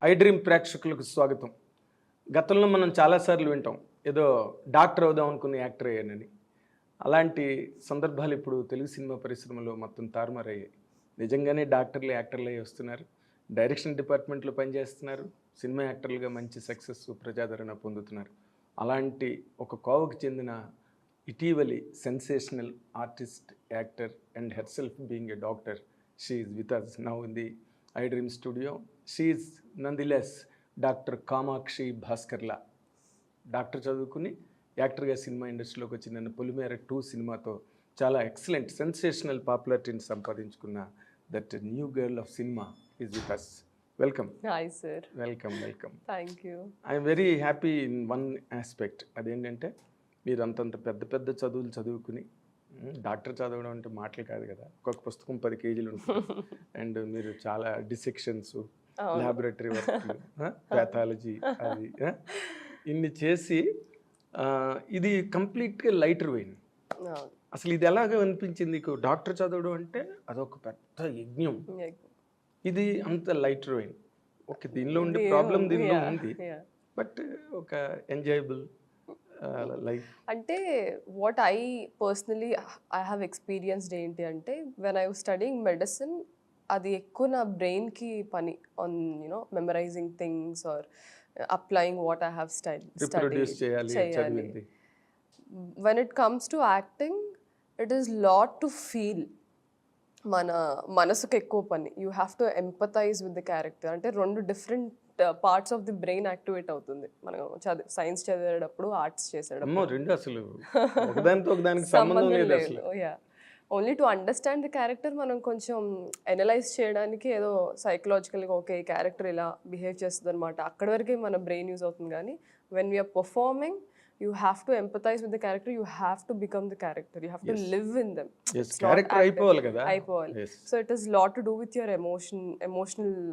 I dream ప్రేక్షకులకు స్వాగతం. గతంలో మనం చాలాసార్లు వింటాం ఏదో డాక్టర్ అవుదాం అనుకున్న యాక్టర్ అయ్యానని. అలాంటి సందర్భాలు ఇప్పుడు తెలుగు సినిమా పరిశ్రమలో మొత్తం తారుమారయ్యాయి. నిజంగానే డాక్టర్లు యాక్టర్లు అయ్యి వస్తున్నారు, డైరెక్షన్ డిపార్ట్మెంట్లో పనిచేస్తున్నారు, సినిమా యాక్టర్లుగా మంచి సక్సెస్ ప్రజాదరణ పొందుతున్నారు. అలాంటి ఒక కోవకు చెందిన ఇటీవలి sensational artist, actor and herself being a doctor, she is with us now in the I dream studio. She is నందిలెస్ డాక్టర్ కామాక్షి భాస్కర్లా. డాక్టర్ చదువుకుని యాక్టర్గా సినిమా ఇండస్ట్రీలోకి వచ్చి నన్ను పొలిమేర 2 సినిమాతో చాలా ఎక్సలెంట్ సెన్సేషనల్ పాపులారిటీని సంపాదించుకున్న that new girl of cinema is with us. Welcome. Hi sir. Welcome. Thank you. I'm very happy in one aspect. అదేంటంటే మీరు అంతంత పెద్ద పెద్ద చదువులు చదువుకుని డాక్టర్ చదవడం అంటే మాటలు కాదు కదా, ఒక్కొక్క పుస్తకం 10 కేజీలు ఉంటుంది. అండ్ మీరు చాలా డిసెక్షన్స్, ల్యాబొరేటరీ వర్క్లు, ప్యాథాలజీ అది ఇన్ని చేసి ఇది కంప్లీట్గా లైటర్ వెయిన్. అసలు ఇది ఎలాగ అనిపించింది నీకు? డాక్టర్ చదవడం అంటే అదొక పెద్ద యజ్ఞం, ఇది అంత లైటర్ వెయిన్. ఓకే, దీనిలో ఉండే ప్రాబ్లం దీనిలో ఉంది, బట్ ఒక ఎంజాయబుల్ లైఫ్. అంటే what I personally I have experienced ఏంటి అంటే, when I was studying medicine, అది ఎక్కువ నా బ్రెయిన్కి పని on memorising things or applying what I have చేయాలి. When it comes to acting, it is lot to feel. మన మనసుకు ఎక్కువ పని. You have to empathise with the character. అంటే 2 different parts of the brain activate అవుతుంది మనం science చదివేటప్పుడు, arts చేసేటప్పుడు. అసలు సంబంధం లేదు. Only to understand the character మనం కొంచెం అనలైజ్ చేయడానికి ఏదో సైకలాజికల్గా ఓకే ఈ క్యారెక్టర్ ఇలా బిహేవ్ చేస్తుంది అనమాట, అక్కడి వరకే మన బ్రెయిన్ యూజ్ అవుతుంది. కానీ when we are performing, you have to empathize with the character, you have to become the character, you have to live in them. Yes, character అయిపోవాలి కదా. So it is lot to do with your emotional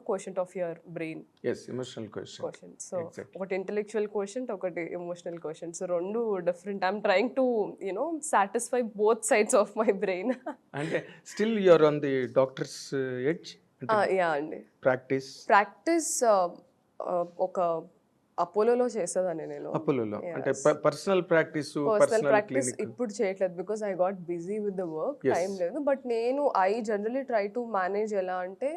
quotient of your brain. Yes, emotional quotient. So what intellectual quotient, okati emotional quotient. So rendu different. I'm trying to satisfy both sides of my brain. And still you are on the doctor's edge. Yeah andi. Practice oka అపోలోలో చేసేదాన్ని నేను. అపోలోలో అంటే personal practice ఇప్పుడు చేయట్లేదు, because I got busy with the work, time లేదు. But నేను I generally try to manage ఎలా అంటే,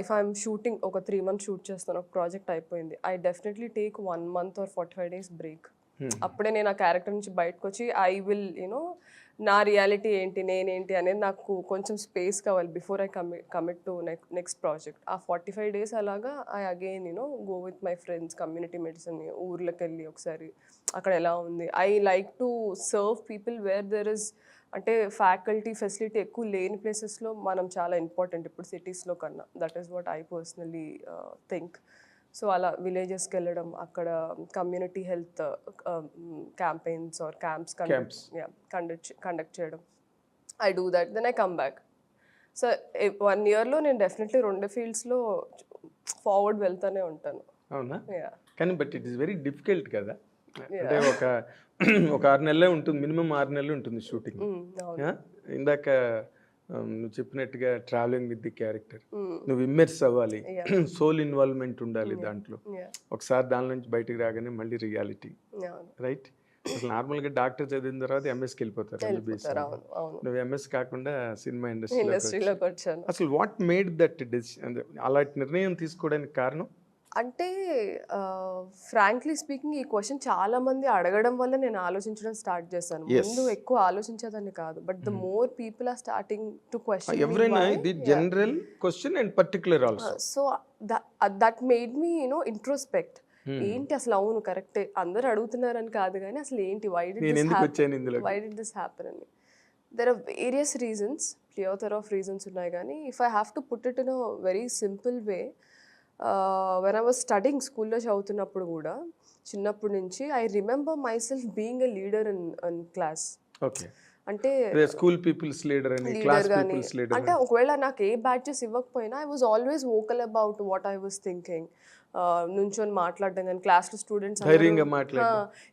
if I'm shooting, ఒక 3 months షూట్ చేస్తాను, ఒక ప్రాజెక్ట్ అయిపోయింది, I definitely take 1 month or 45 days break. అప్పుడే నేను ఆ క్యారెక్టర్ నుంచి బయటకు వచ్చి ఐ విల్ నా రియాలిటీ ఏంటి, నేనేంటి అనేది నాకు కొంచెం స్పేస్ కావాలి before I commit to next project. ఆ 45 days అలాగా I again go with my friends, community medicine, ఊర్లోకి వెళ్ళి ఒకసారి అక్కడ ఎలా ఉంది. I like to serve people where there is, అంటే ఫ్యాకల్టీ ఫెసిలిటీ ఎక్కువ లేని ప్లేసెస్లో మనం చాలా ఇంపార్టెంట్ ఇప్పుడు సిటీస్లో కన్నా. That is what I personally think. So అలా విలేజెస్కి వెళ్ళడం, అక్కడ community health campaigns or camps conduct చేయడం, I do that, then I come back. So 1 yearలో నేను డెఫినెట్లీ 2 fieldsలో ఫార్వర్డ్ వెళ్తూనే ఉంటాను. అవునా? కానీ but it is very difficult కదా. అంటే ఒక 6 నెలలే ఉంటుంది, మినిమం 6 నెలలు ఉంటుంది షూటింగ్. ఇందాక నువ్వు చెప్పినట్టుగా ట్రావెలింగ్ విత్ ది క్యారెక్టర్, నువ్వు ఇమ్మర్స్ అవ్వాలి, సోల్ ఇన్వాల్వ్మెంట్ ఉండాలి దాంట్లో. ఒకసారి దాని నుంచి బయటకు రాగానే మళ్ళీ రియాలిటీ, రైట్? అసలు నార్మల్గా డాక్టర్ చదివిన తర్వాత ఎంఎస్కి వెళ్ళిపోతారు. నువ్వు ఎంఎస్ కాకుండా సినిమా ఇండస్ట్రీలోకి వచ్చాను. అసలు వాట్ మేడ్ దట్ డెసిషన్, అలాంటి నిర్ణయం తీసుకోవడానికి కారణం? అంటే ఫ్రాంక్లీ స్పీకింగ్, ఈ క్వశ్చన్ చాలా మంది అడగడం వల్ల నేను ఆలోచించడం స్టార్ట్ చేశాను. ముందు ఎక్కువ ఆలోచించేదాన్ని కాదు, but the more people are starting to question general question and particular also. So that made me introspect. ఏంటి అసలు, అవును కరెక్టే, అందరు అడుగుతున్నారని కాదు కానీ అసలు ఏంటి, వై డిడ్ దిస్ హ్యాపెన్ అని. There are various reasons, plethora of reasons ఉన్నాయి. కానీ if I have to put it in a very simple way, when I was studying, స్కూల్లో చదువుతున్నప్పుడు కూడా చిన్నప్పటి నుంచి I remember myself being a leader in class. అంటే school peoples leader అని, class peoples leader అంటే ఒకవేళ నాకు ఏ బ్యాచెస్ ఇవ్వకపోయినా I was always vocal about what I was thinking. నుంచొని మాట్లాడడం కానీ, క్లాస్లో స్టూడెంట్స్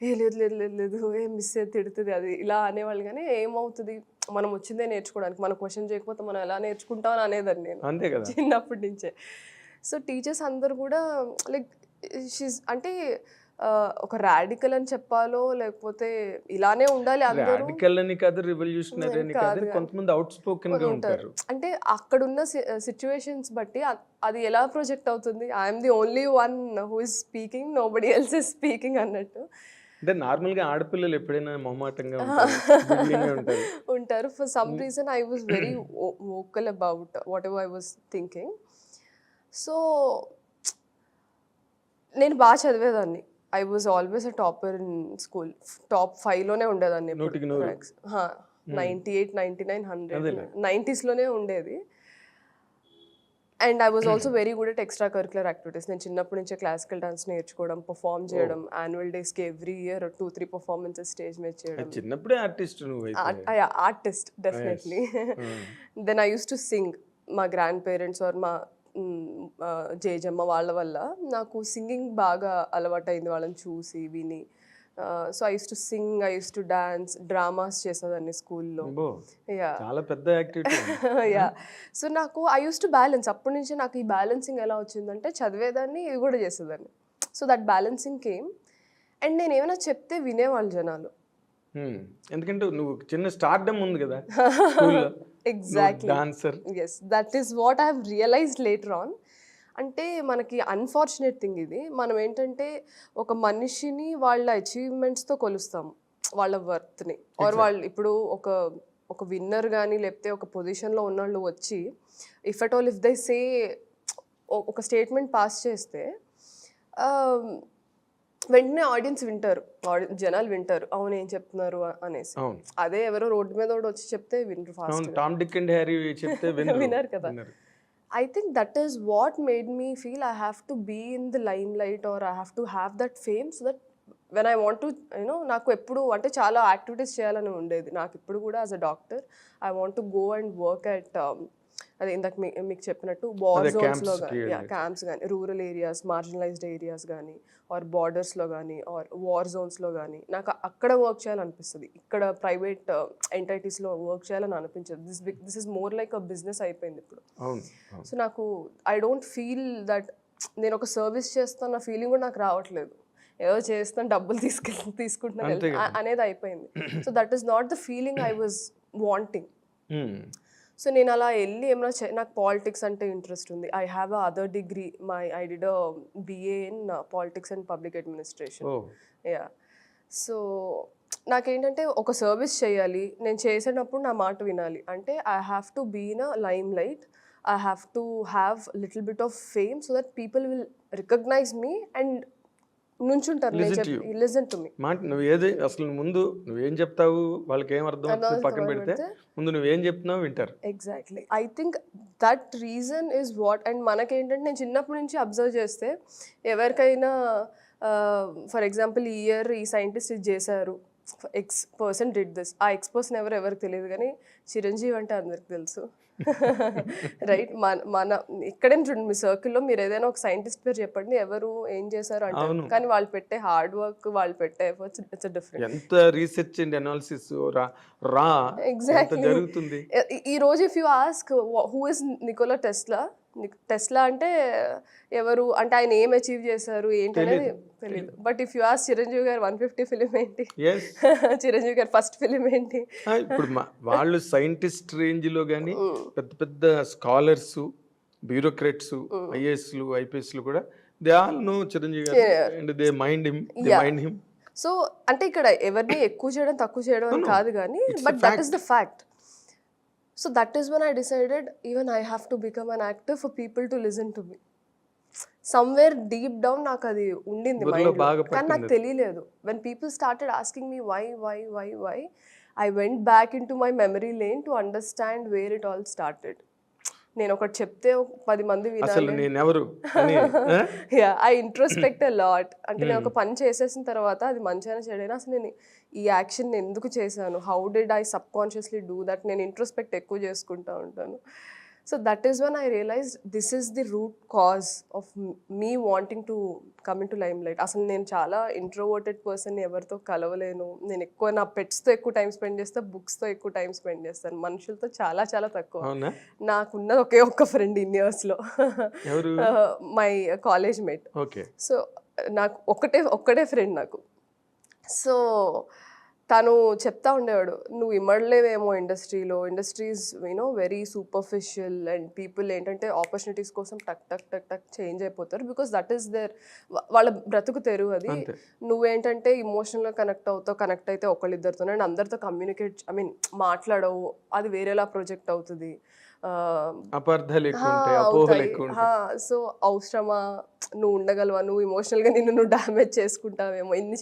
లేదు లేదు లేదు లేదు ఏం మిస్ అయితే తిడుతుంది అది ఇలా అనేవాళ్ళు. కానీ ఏమవుతుంది, మనం వచ్చిందే నేర్చుకోవడానికి, మనం క్వశ్చన్ చేయకపోతే మనం ఎలా నేర్చుకుంటాం అని అనేదాన్ని నేను చిన్నప్పటి నుంచే. సో టీచర్స్ అందరు కూడా లైక్ షీస్ అంటే ఒక రాడికల్ అని చెప్పాలో లేకపోతే ఇలానే ఉండాలి అందరూ రాడికల్ అని కాదు, రివల్యూషనరీ అని కాదు, కొంతమంది అవుట్ స్పోకెన్ గా ఉంటారు. అంటే అక్కడున్న సిచ్యువేషన్స్ బట్టి అది ఎలా ప్రొజెక్ట్ అవుతుంది, I'm the only one who is speaking, nobody else is speaking అన్నట్టు. అంటే నార్మల్ గా ఆడపిల్లలు ఎప్పుడైనా మొహమాటంగా ఉంటారు. For some reason I was very vocal about whatever I was thinking. So నేను బాగా చదివేదాన్ని. I was always a topper in school. Top 5లోనే ఉండేదాన్ని. 98, 99, 100 90sలోనే ఉండేది. And I was also very good at extracurricular activities. నేను చిన్నప్పటి నుంచే క్లాసికల్ డాన్స్ నేర్చుకోవడం, పర్ఫామ్ చేయడం, యాన్యువల్ డేస్కి ఎవ్రీ ఇయర్ 2-3 పర్ఫార్మెన్సెస్ స్టేజ్ మీద చేయడం. చిన్నప్పుడే artist artist definitely. Then I use to sing. మా గ్రాండ్ పేరెంట్స్ ఆర్ మా జేజమ్మ వాళ్ళ వల్ల నాకు సింగింగ్ బాగా అలవాటైంది, వాళ్ళని చూసి విని. So I use to Singh, I use to dance, dramas చేసేదాన్ని స్కూల్లో. చాలా పెద్ద యాక్టివిటీ. యా. సో నాకు ఐ యూస్ టు బ్యాలెన్స్. అప్పటి నుంచి నాకు ఈ బ్యాలెన్సింగ్ ఎలా వచ్చిందంటే చదివేదాన్ని, ఇది కూడా చేసేదాన్ని. So that balancing came. And నేను ఏమైనా చెప్తే వినేవాళ్ళు జనాలు. ఎందుకంటే నువ్వు చిన్న స్టార్డమ్ ఉంది కదా. Exactly. Dancer. Yes, that is what I have realized later on. అంటే మనకి అన్ఫార్చునేట్ థింగ్ ఇది. మనం ఏంటంటే ఒక మనిషిని వాళ్ళ అచీవ్మెంట్స్తో కొలుస్తాము, వాళ్ళ వర్త్ని. ఆర్ వాళ్ళు ఇప్పుడు ఒక విన్నర్ కానీ లేకపోతే ఒక పొజిషన్లో ఉన్నవాళ్ళు వచ్చి if at all if they say ఒక స్టేట్మెంట్ పాస్ చేస్తే వెంటనే ఆడియన్స్ వింటారు, జనాలు వింటారు, అవును ఏం చెప్తున్నారు అనేసి. అదే ఎవరో రోడ్డు మీద వచ్చి చెప్తే వినరు fast. Tom Dick and Harry చెప్తే వినరు కదా. I think that is what made me feel I have to be in the limelight or I have to have that fame so that when I want to, నాకు ఎప్పుడు అంటే చాలా activities చేయాలని ఉండేది. నాకు ఇప్పుడు కూడా as a doctor I want to go and work at అదే ఇందాక మీకు చెప్పినట్టు వార్ జోన్స్లో కానీ, క్యాంప్స్ కానీ, రూరల్ ఏరియాస్, మార్జినలైజ్డ్ ఏరియాస్ కానీ, ఆర్ బార్డర్స్లో కానీ, ఆర్ వార్ జోన్స్లో కానీ నాకు అక్కడ వర్క్ చేయాలనిపిస్తుంది. ఇక్కడ ప్రైవేట్ ఎంటైటీస్లో వర్క్ చేయాలని అనిపించదు. This is more like a business అయిపోయింది ఇప్పుడు. సో నాకు ఐ డోంట్ ఫీల్ దట్ నేను ఒక సర్వీస్ చేస్తాను నా ఫీలింగ్ కూడా నాకు రావట్లేదు. ఏదో చేస్తాను, డబ్బులు తీసుకుంటున్నాను అనేది అయిపోయింది. So that is not the feeling I was wanting. So నేను అలా వెళ్ళి ఏమైనా నాకు పాలిటిక్స్ అంటే ఇంట్రెస్ట్ ఉంది. I have a other degree, I did a BA in politics and public administration. Yeah. So నాకేంటంటే ఒక సర్వీస్ చేయాలి, నేను చేసేటప్పుడు నా మాట వినాలి అంటే I have to be in a limelight, I have to have little bit of fame so that people will recognise me and నుంచుంటారు. Listen to me. నువ్వు ఏది అసలు ముందు నువ్వేం చెప్తావు వాళ్ళకి ఏం అర్థం అవుతుంది పక్కన పెడితే ముందు నువ్వేం చెప్తున్నావు వింటారు. Exactly. I think that reason is what. And మనకేంటంటే నేను చిన్నప్పటి నుంచి అబ్జర్వ్ చేస్తే ఎవరికైనా ఫర్ ఎగ్జాంపుల్ ఈ ఇయర్ ఈ సైంటిస్ట్ ఇది చేశారు, X% డిడ్ దిస్, ఆ X% ఎవరికి తెలియదు కానీ చిరంజీవి అంటే అందరికి తెలుసు. రైట్. మన ఇక్కడే చూడండి, మీ సర్కిల్లో మీరు ఏదైనా ఒక సైంటిస్ట్ పేరు చెప్పండి, ఎవరు ఏం చేశారు అంటే, కానీ వాళ్ళు పెట్టే హార్డ్ వర్క్, వాళ్ళు పెట్టే ఎఫర్ట్స్ ఇట్స్ డిఫరెంట్. ఎంత రీసెర్చ్ అండ్ అనాలిసిస్ రా ఎగ్జాక్ట్లీ జరుగుతుంది. ఈ రోజు if you ask who is Nicola Tesla అంటే ఎవరు అంటే ఆయన ఏం అచీవ్ చేశారు ఏంటి అనేది తెలియదు. But if you ask Chiranjeevi గారు 150 ఫిలిం ఏంటి, చిరంజీవి గారు ఫస్ట్ ఫిలిం ఏంటి, ఇప్పుడు వాళ్ళు సైంటిస్ట్ రేంజ్ లో కానీ పెద్ద పెద్ద స్కాలర్స్, బ్యూరోక్రాట్స్, IASలు, IPSలు కూడా దే ఆల్ నో చిరంజీవి గారు and they mind him. So అంటే ఇక్కడ ఎవరిని ఎక్కువ చేయడం తక్కువ చేయడం అని కాదు కానీ but that is the fact. So that is when I decided even I have to become an actor for people to listen to me. Somewhere deep down నాకు అది ఉండింది మైండ్లో, కానీ నాకు తెలియలేదు. When people started asking me why, I went back into my memory lane to understand where it all started. నేను ఒకటి చెప్తే 10 మంది వినాలి. I introspect a lot. అంటే నేను ఒక పని చేసేసిన తర్వాత అది మంచిగా చెడైనా అసలు నేను ఈ యాక్షన్ ఎందుకు చేశాను, how did I subconsciously do that, నేను ఇంట్రోస్పెక్ట్ ఎక్కువ చేసుకుంటూ ఉంటాను. So that is one I realize this is the root cause of me wanting to come into limelight. అసలు నేను చాలా ఇంట్రోవర్టెడ్ పర్సన్, ఎవరితో కలవలేను. నేను ఎక్కువ నా పెట్స్తో ఎక్కువ టైం స్పెండ్ చేస్తాను, బుక్స్తో ఎక్కువ టైం స్పెండ్ చేస్తాను, మనుషులతో చాలా చాలా తక్కువ. అవునా? నాకున్నది ఒకే ఒక్క ఫ్రెండ్ ఇన్ ఇయర్స్లో, ఎవరు? My college mate. Okay. So నాకు ఒక్కటే ఫ్రెండ్ నాకు. సో తను చెప్తా ఉండేవాడు, నువ్వు ఇమ్మడలేవేమో industries very superficial and people ఏంటంటే ఆపర్చునిటీస్ కోసం టక్ టక్ టక్ టక్ చేంజ్ అయిపోతారు బికాస్ దట్ ఈస్ దేర్, వాళ్ళ బ్రతుకు తెరువు అది. అంతే. నువ్వేంటంటే ఇమోషనల్గా కనెక్ట్ అయితే ఒకళ్ళిద్దరితో అండ్ అందరితో కమ్యూనికేట్ మాట్లాడవు, అది వేరేలా ప్రొజెక్ట్ అవుతుంది. అపార్థాలు ఎక్కువ ఉంటాయి, అపోహలు ఎక్కువ ఉంటాయి. సో అవసరమా, నువ్వు ఉండగలవా, నువ్వు ఇమోషనల్గా నువ్వు డ్యామేజ్ చేసుకుంటావేమో, ఇన్ని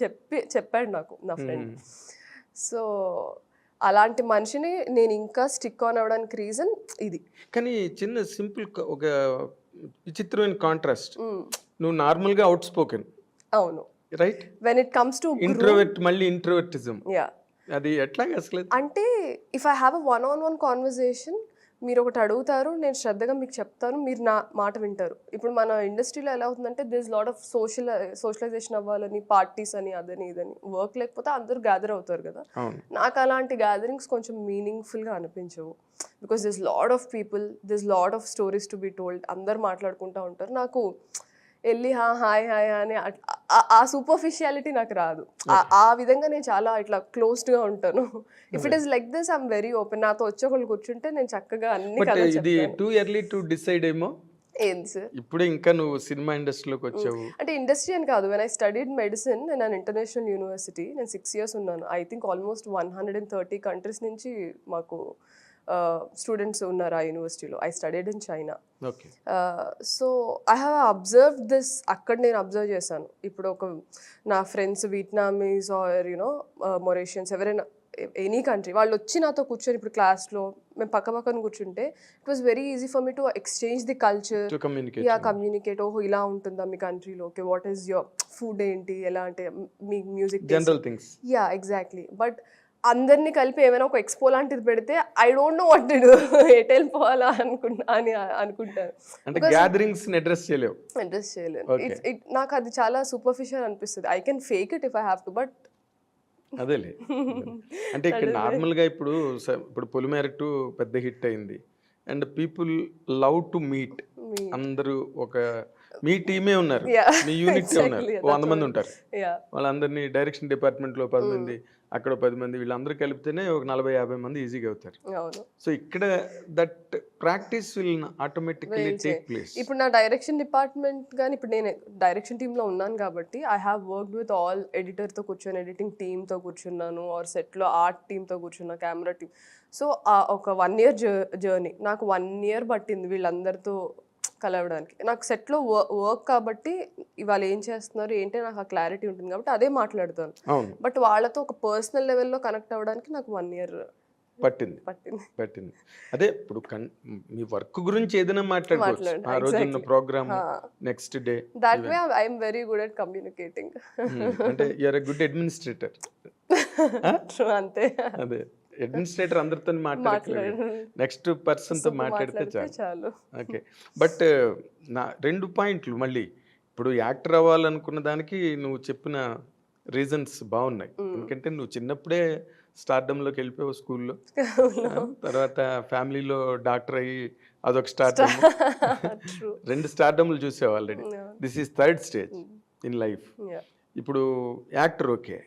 చెప్పాడు నాకు నా ఫ్రెండ్. సో అలాంటి మనిషిని నేను ఇంకా స్టిక్ ఆన్ అవ్వడానికి రీజన్ ఇది. కానీ చిన్న సింపుల్ ఒక విచిత్రమైన కాంట్రాస్ట్, నువ్వు నార్మల్గా అవుట్ స్పోకెన్, అవును, right? When it comes to introvert, మళ్ళీ ఇంట్రోవర్టిజం, యా, అది ఎట్లాగా అసలు? అంటే if I have a one conversation, మీరు ఒకటి అడుగుతారు, నేను శ్రద్ధగా మీకు చెప్తాను, మీరు నా మాట వింటారు. ఇప్పుడు మన ఇండస్ట్రీలో ఎలా అవుతుందంటే దిస్ లాట్ ఆఫ్ సోషలైజేషన్ అవ్వాలని, పార్టీస్ అని, అదని ఇదని, వర్క్ లేకపోతే అందరూ గ్యాదర్ అవుతారు కదా. నాకు అలాంటి గ్యాదరింగ్స్ కొంచెం మీనింగ్ఫుల్గా అనిపించవు because this lot of people, this lot of stories to be told, అందరు మాట్లాడుకుంటూ ఉంటారు. నాకు వెళ్ళి హాయ్ అని ఆ సూపర్ఫిషియాలిటీ నాకు రాదు. ఆ విధంగా నేను చాలా ఇట్లా క్లోజ్డ్గా ఉంటాను. If it is like this I'm very open. నాతో వచ్చి ఒకళ్ళు కూర్చుంటే నేను చక్కగా అన్ని కథలు ఇది చెప్తాను. టూ ఎర్లీ టు డిసైడ్ ఏమో. ఏంది సార్? ఇప్పుడే ఇంకా నువ్వు సినిమా ఇండస్ట్రీలోకి వచ్చావు అంటే ఇండస్ట్రీ అని కాదు. When I studied medicine in an international university, నేను 6 years ఉన్నాను. ఐ థింక్ ఆల్మోస్ట్ 130 కంట్రీస్ నుంచి మాకు స్టూడెంట్స్ ఉన్నారు ఆ యూనివర్సిటీలో. I studied in China. So I have observe this. అక్కడ నేను అబ్జర్వ్ చేశాను. ఇప్పుడు ఒక నా ఫ్రెండ్స్ వియట్నామీస్ ఆర్ మొరేషియన్స్, ఎవరైనా ఎనీ కంట్రీ, వాళ్ళు వచ్చి నాతో కూర్చొని ఇప్పుడు క్లాస్లో మేము పక్కన కూర్చుంటే it was very easy for me to exchange the culture, communicate. ఓహో ఇలా ఉంటుందా మీ కంట్రీలో, okay what is your food ఏంటి, ఎలా అంటే మీ music, general things. Yeah exactly. But అందరినీ కలిపి ఏమైనా ఒక ఎక్స్పో లాంటిది పెడితే I don't know what to do, ఎటు వెళ్ళిపోవాలా అనుకుంటాను. అంటే గ్యాదరింగ్స్ అడ్రస్ చేయలేవు. నాకు అది చాలా సూపర్ఫిషియల్ అనిపిస్తుంది. I can fake it if I have to, but అదేలే. అంటే ఇక్కడ నార్మల్గా ఇప్పుడు పొలిమేర 2 పెద్ద హిట్ అయింది and people love to meet. అందరూ ఒక మీ టీమే ఉన్నారు, మీ యూనిట్ ఉన్నారు, 100 మంది ఉంటారు. వాళ్ళందరినీ డైరెక్షన్ డిపార్ట్మెంట్లో 10 మంది, అక్కడ 10 మంది, వీళ్ళందరూ కలిపితేనే ఒక 40-50 మంది ఈజీగా అవుతారు. సో ఇక్కడ that practice will automatically take place. ఇప్పుడు నా డైరెక్షన్ డిపార్ట్మెంట్ కానీ, ఇప్పుడు నేను డైరెక్షన్ టీంలో ఉన్నాను కాబట్టి I have worked with all. ఎడిటర్తో కూర్చొని ఎడిటింగ్ టీమ్తో కూర్చున్నాను, ఆర్ సెట్లో ఆర్ట్ టీమ్తో కూర్చున్నా, కెమెరా టీమ్. సో ఒక 1 year జర్నీ. నాకు 1 year పట్టింది వీళ్ళందరితో కలవడానికి. నాకు సెట్లో వర్క్ కాబట్టి ఇవాళ ఏం చేస్తున్నారు ఏంటి నాకు ఆ క్లారిటీ ఉంటుంది కాబట్టి అదే మాట్లాడుతాను. బట్ వాళ్ళతో ఒక పర్సనల్ లెవెల్లో కనెక్ట్ అవ్వడానికి నాకు 1 year పట్టింది. అదే ఇప్పుడు మీ వర్క్ గురించి ఏదైనా మాట్లాడుకోవచ్చు. ఆ రోజు ఉన్న programme, next day. That way I am very good at communicating. అంటే you are a good administrator. అంతే. అదే అడ్మినిస్ట్రేటర్ అందరితో మాట్లాడలేదు, నెక్స్ట్ పర్సన్ తో మాట్లాడితే చాలు. ఓకే. బట్ నా 2 పాయింట్లు మళ్ళీ, ఇప్పుడు యాక్టర్ అవ్వాలనుకున్న దానికి నువ్వు చెప్పిన రీజన్స్ బాగున్నాయి. ఎందుకంటే నువ్వు చిన్నప్పుడే స్టార్డమ్లోకి వెళ్ళిపోయావు స్కూల్లో, తర్వాత ఫ్యామిలీలో డాక్టర్ అయ్యి అదొక స్టార్డమ్. 2 స్టార్డమ్లు చూసావు already. This is 3rd stage in life. ఇప్పుడు యాక్టర్ ఓకే,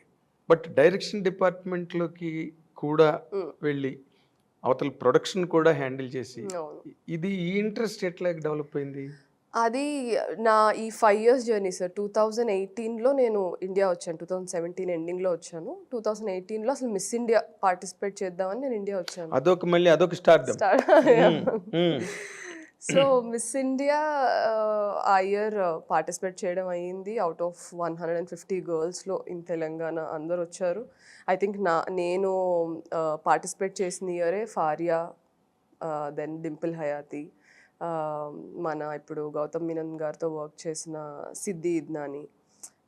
బట్ డైరెక్షన్ డిపార్ట్మెంట్లోకి కూడా వెళ్ళి అవతల ప్రొడక్షన్ కూడా హ్యాండిల్ చేసి, ఇది ఈ ఇంట్రెస్ట్ ఎట్లా డెవలప్ అయింది? అది నా ఈ 5 years జర్నీ సార్. 2018లో నేను ఇండియా వచ్చాను. 2017 ఎండింగ్లో వచ్చాను. 2018లో అసలు మిస్ ఇండియా పార్టిసిపేట్ చేద్దామని నేను ఇండియా వచ్చాను. అదొక స్టార్డమ్. సో మిస్ ఇండియా ఆ ఇయర్ పార్టిసిపేట్ చేయడం అయ్యింది. అవుట్ ఆఫ్ 150 girlsలో ఇన్ తెలంగాణ అందరు వచ్చారు. ఐ థింక్ నేను పార్టిసిపేట్ చేసిన ఇయరే ఫారియా, దెన్ డింపుల్ హయాతి, మన ఇప్పుడు గౌతమ్ మీనన్ గారితో వర్క్ చేసిన సిద్ధి ఇద్నాని.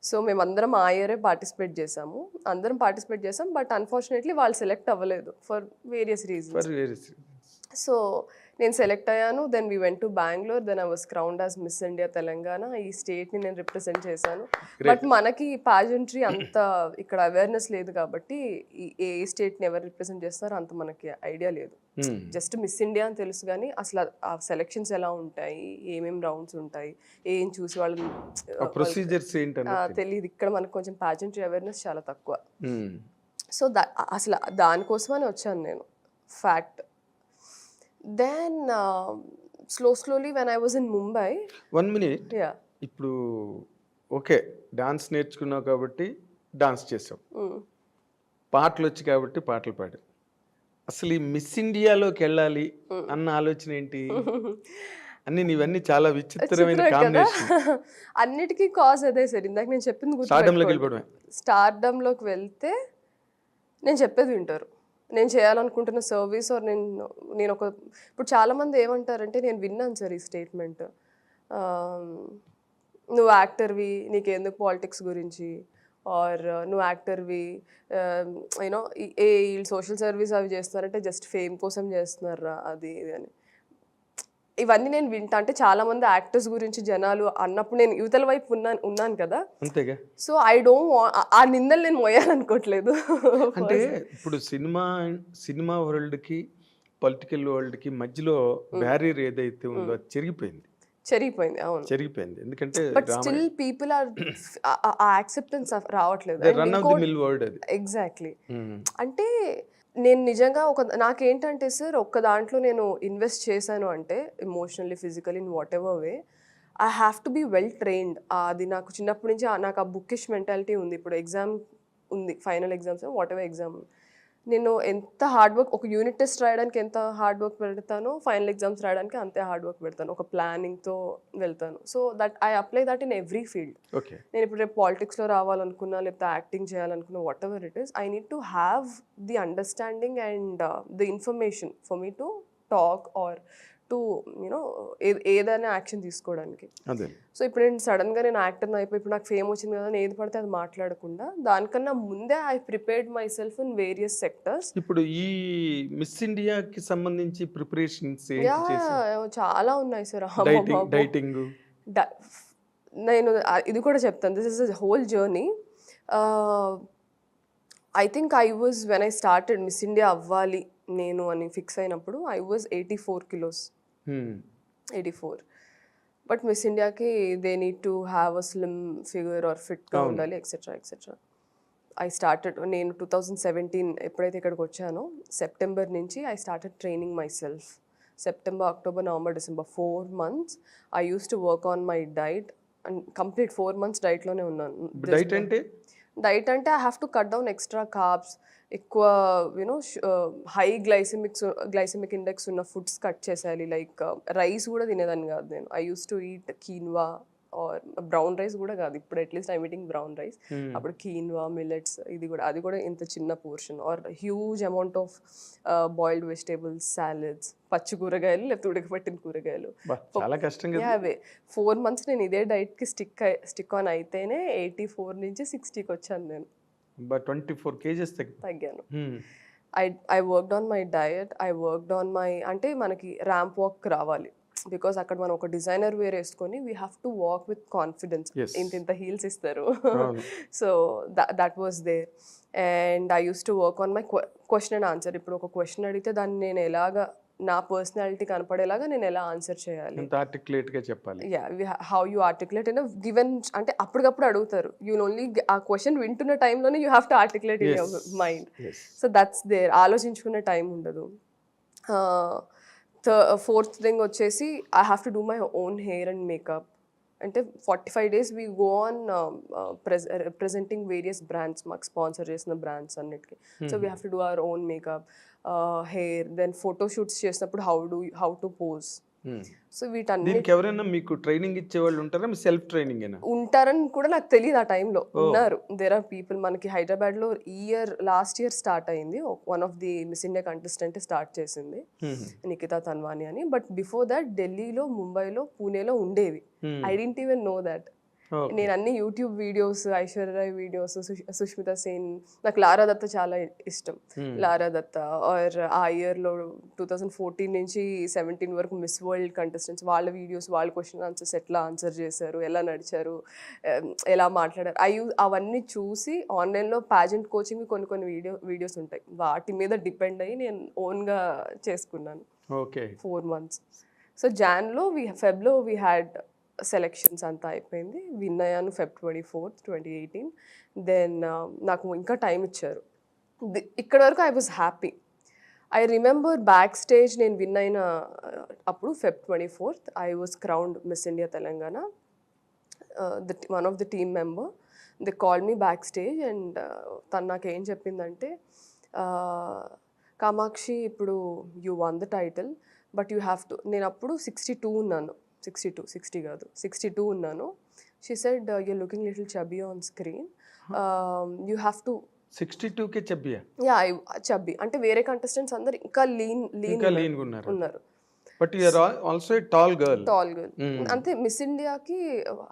సో మేమందరం ఆ ఇయరే పార్టిసిపేట్ చేసాము. బట్ అన్ఫార్చునేట్లీ వాళ్ళు సెలెక్ట్ అవ్వలేదు ఫర్ వేరియస్ రీజన్స్. సో నేను సెలెక్ట్ అయ్యాను. Then we went to Bengaluru. Then I was crowned as Miss India Telangana. ఈ స్టేట్ని నేను రిప్రజెంట్ చేశాను. బట్ మనకి పాజెంట్రీ అంత ఇక్కడ అవేర్నెస్ లేదు కాబట్టి ఏ స్టేట్ని ఎవరు రిప్రజెంట్ చేస్తారో అంత మనకి ఐడియా లేదు. జస్ట్ మిస్ ఇండియా అని తెలుసు కానీ అసలు ఆ సెలెక్షన్స్ ఎలా ఉంటాయి, ఏమేమి రౌండ్స్ ఉంటాయి, ఏం చూసి వాళ్ళని ప్రొసీజర్స్ ఏంటన్నా తెలియదు. ఇక్కడ మనకు కొంచెం పాజెంట్రీ అవేర్నెస్ చాలా తక్కువ. సో అసలు దానికోసమని వచ్చాను నేను, fact. Then slowly when I was in Mumbai. 1 minute. ఇప్పుడు ఓకే, డాన్స్ నేర్చుకున్నావు కాబట్టి డాన్స్ చేసావు, పాటలు వచ్చి కాబట్టి పాటలు పాడావు. అసలు ఈ మిస్ ఇండియాలోకి వెళ్ళాలి అన్న ఆలోచన ఏంటి? అన్ని నీవన్నీ చాలా విచిత్రమైన కాంబినేషన్. అన్నిటికీ కాజ్ అదే సార్, ఇందాక నేను చెప్పింది స్టార్డమ్లోకి వెళ్తే నేను చెప్పేది వింటారు. నేను చేయాలనుకుంటున్న సర్వీస్ ఆర్ నేను ఒక ఇప్పుడు చాలామంది ఏమంటారంటే, నేను విన్నాను సార్ ఈ స్టేట్మెంట్, నువ్వు యాక్టర్వి నీకెందుకు పాలిటిక్స్ గురించి, ఆర్ నువ్వు యాక్టర్వి యూనో వీళ్ళు సోషల్ సర్వీస్ అవి చేస్తున్నారంటే జస్ట్ ఫేమ్ కోసం చేస్తున్నారా అది ఇది అని. ఇవన్నీ నేను వింటా. అంటే చాలా మంది యాక్టర్స్ గురించి జనాలు అన్నప్పుడు నేను యువతల వైపు ఉన్నాను కదా, అంతేగా. సో ఐ డోంట్ ఆ నిందలు నేను మోయాలనుకోవట్లేదు. అంటే ఇప్పుడు సినిమా వరల్డ్కి పొలిటికల్ వరల్డ్కి మధ్యలో బ్యారియర్ ఏదైతే ఉందో అది చెరిగిపోయింది. అవును, చెరిగిపోయింది. ఎందుకంటే but still people are uh acceptance రావట్లేదు. Run of the mill word అది. ఎగ్జాక్ట్లీ. అంటే నేను నిజంగా నాకేంటంటే సార్, ఒక్క దాంట్లో నేను ఇన్వెస్ట్ చేశాను అంటే emotionally, physically, in whatever way, I have to be well trained. అది నాకు చిన్నప్పటి నుంచి నాకు ఆ బుక్కిష్ మెంటాలిటీ ఉంది. ఇప్పుడు ఎగ్జామ్ ఉంది, final exams, what ever exam, నేను ఎంత హార్డ్ వర్క్, ఒక యూనిట్ టెస్ట్ రాయడానికి ఎంత హార్డ్ వర్క్ పెడతానో ఫైనల్ ఎగ్జామ్స్ రాయడానికి అంతే హార్డ్ వర్క్ పెడతాను. ఒక ప్లానింగ్తో వెళ్తాను. So that I apply that in every field. నేను ఇప్పుడు రేపు పాలిటిక్స్లో రావాలనుకున్నా, లేకపోతే యాక్టింగ్ చేయాలనుకున్నా, what ever it is, I need to have the understanding and the information for me to talk or to you know ఏదైనా యాక్షన్ తీసుకోవడానికి. సో ఇప్పుడు నేను సడన్గా నేను యాక్టర్ని అయిపోయి ఇప్పుడు నాకు ఫేమ్ వచ్చింది కదా అని ఏది పడితే అది మాట్లాడకుండా, దానికన్నా ముందే I prepared my self in various sectors. ఇప్పుడు ఈ మిస్ ఇండియాకి సంబంధించి ప్రిపరేషన్స్ చాలా ఉన్నాయి సార్. డైటింగ్, నేను ఇది కూడా చెప్తాను, this is a whole journey. I think I was when I started Miss India అవ్వాలి నేను అని ఫిక్స్ అయినప్పుడు I was 84 kilos. 84. But Miss ఇండియాకి they need to have a slim figure or ఫిట్గా ఉండాలి, ఎక్సెట్రా ఎక్సెట్రా. ఐ స్టార్టెడ్, నేను 2017 ఎప్పుడైతే ఇక్కడికి వచ్చానో సెప్టెంబర్ నుంచి I started training myself. September, October, November, December 4 months I use to work on my diet and complete 4 months డైట్లోనే ఉన్నాను. Diet అంటే I have to cut down extra carbs, ఎక్కువ you know high glycemic index ఉన్న foods cut చేసేయాలి. Like rice కూడా తినేదాన్ని కాదు నేను. I use to eat quinoa or brown rice కూడా కాదు, ఇప్పుడు at least I'm eating brown rice. అప్పుడు కీన్వా, మిల్లెట్స్, అది కూడా ఇంత చిన్న portion, or huge amount of boiled vegetables, salads, పచ్చి కూరగాయలు లేకపోతే ఉడకబెట్టిన కూరగాయలు. చాలా కష్టంగా. అవే 4 months నేను ఇదే డైట్కి స్టిక్ ఆన్ అయితేనే 84 నుంచి 60కి వచ్చాను నేను. 24 kgs తగ్గాను. I worked on my diet, I worked on my, అంటే మనకి ర్యాంప్ వాక్ రావాలి, బికాస్ అక్కడ మనం ఒక డిజైనర్ వేర్ వేసుకొని we have to walk with confidence. ఇంత హీల్స్ ఇస్తారు. So that was there. And I use to work on my question and answer. ఇప్పుడు ఒక క్వశ్చన్ అడిగితే దాన్ని నేను ఎలాగా నా పర్సనాలిటీ కనపడేలాగా నేను ఎలా ఆన్సర్ చేయాలి, ఆర్టికులేట్గా చెప్పాలి. How you articulate in given, అంటే అప్పటికప్పుడు అడుగుతారు, యూ ఓన్లీ ఆ క్వశ్చన్ వింటున్న టైంలోనే you have to articulate in your mind. So that's there. ఆలోచించుకునే టైం ఉండదు. 4th థింగ్ వచ్చేసి I have to do my own hair and makeup. అంటే 45 days we go on representing various brands, మాకు sponsor చేసిన brands అన్నిటికీ. So we have to do our own makeup, hair, then photo shoots చేసినప్పుడు how to pose. So వీటన్నిటికి ఎవరైనా మీకు training ఇచ్చే వాళ్ళు ఉంటారా, మీ సెల్ఫ్ ట్రైనింగ్ ఉంటారని కూడా నాకు తెలియదు ఆ టైంలో. ఉన్నారు, దేర్ ఆర్ పీపుల్. మనకి హైదరాబాద్లో లాస్ట్ ఇయర్ స్టార్ట్ అయింది, one of the Miss India contestant start చేసింది, నిఖితా తన్వాని అని. బట్ బిఫోర్ దట్ ఢిల్లీలో, ముంబైలో, పూణేలో ఉండేవి. I didn't even know that. Okay. నేను అన్ని YouTube videos, Aishwarya Rai videos, Sushmita Sen, నాకు లారా దత్త చాలా ఇష్టం. లారా దత్త ఆర్ ఆ ఇయర్లో 2014 నుంచి 17 వరకు మిస్ వరల్డ్ కంటెస్టెంట్స్ వాళ్ళ వీడియోస్, వాళ్ళ క్వశ్చన్ ఆన్సర్స్ ఎట్లా ఆన్సర్ చేశారు, ఎలా నడిచారు, ఎలా మాట్లాడారు, అవన్నీ చూసి ఆన్లైన్లో ప్యాజెంట్ కోచింగ్ కొన్ని వీడియోస్ ఉంటాయి, వాటి మీద డిపెండ్ అయ్యి నేను ఓన్గా చేసుకున్నాను. ఓకే. 4 months. సో ఫెబ్లో వీ హ్యాడ్ సెలెక్షన్స్ అంతా అయిపోయింది. విన్ అయ్యాను Feb 24th 2018. దెన్ నాకు ఇంకా టైం ఇచ్చారు. ఇక్కడ వరకు I was happy. I remember back stage నేను విన్ అయిన అప్పుడు Feb 24th I was crowned miss India Telangana. One of the team member they call me back stage and తను నాకు ఏం చెప్పిందంటే, కామాక్షి ఇప్పుడు you won the title but you have to, నేను అప్పుడు 62 ఉన్నాను, 60 కాదు 62 ఉన్నాను. She said you're looking little chubby on screen, you have to. 62కే చబ్బియా? యా, చబ్బీ అంటే వేరే కంటెస్టెంట్స్ అందరు ఇంకా లీన్ ఉన్నారు. But you are also a tall girl. అంతే. మిస్ ఇండియాకి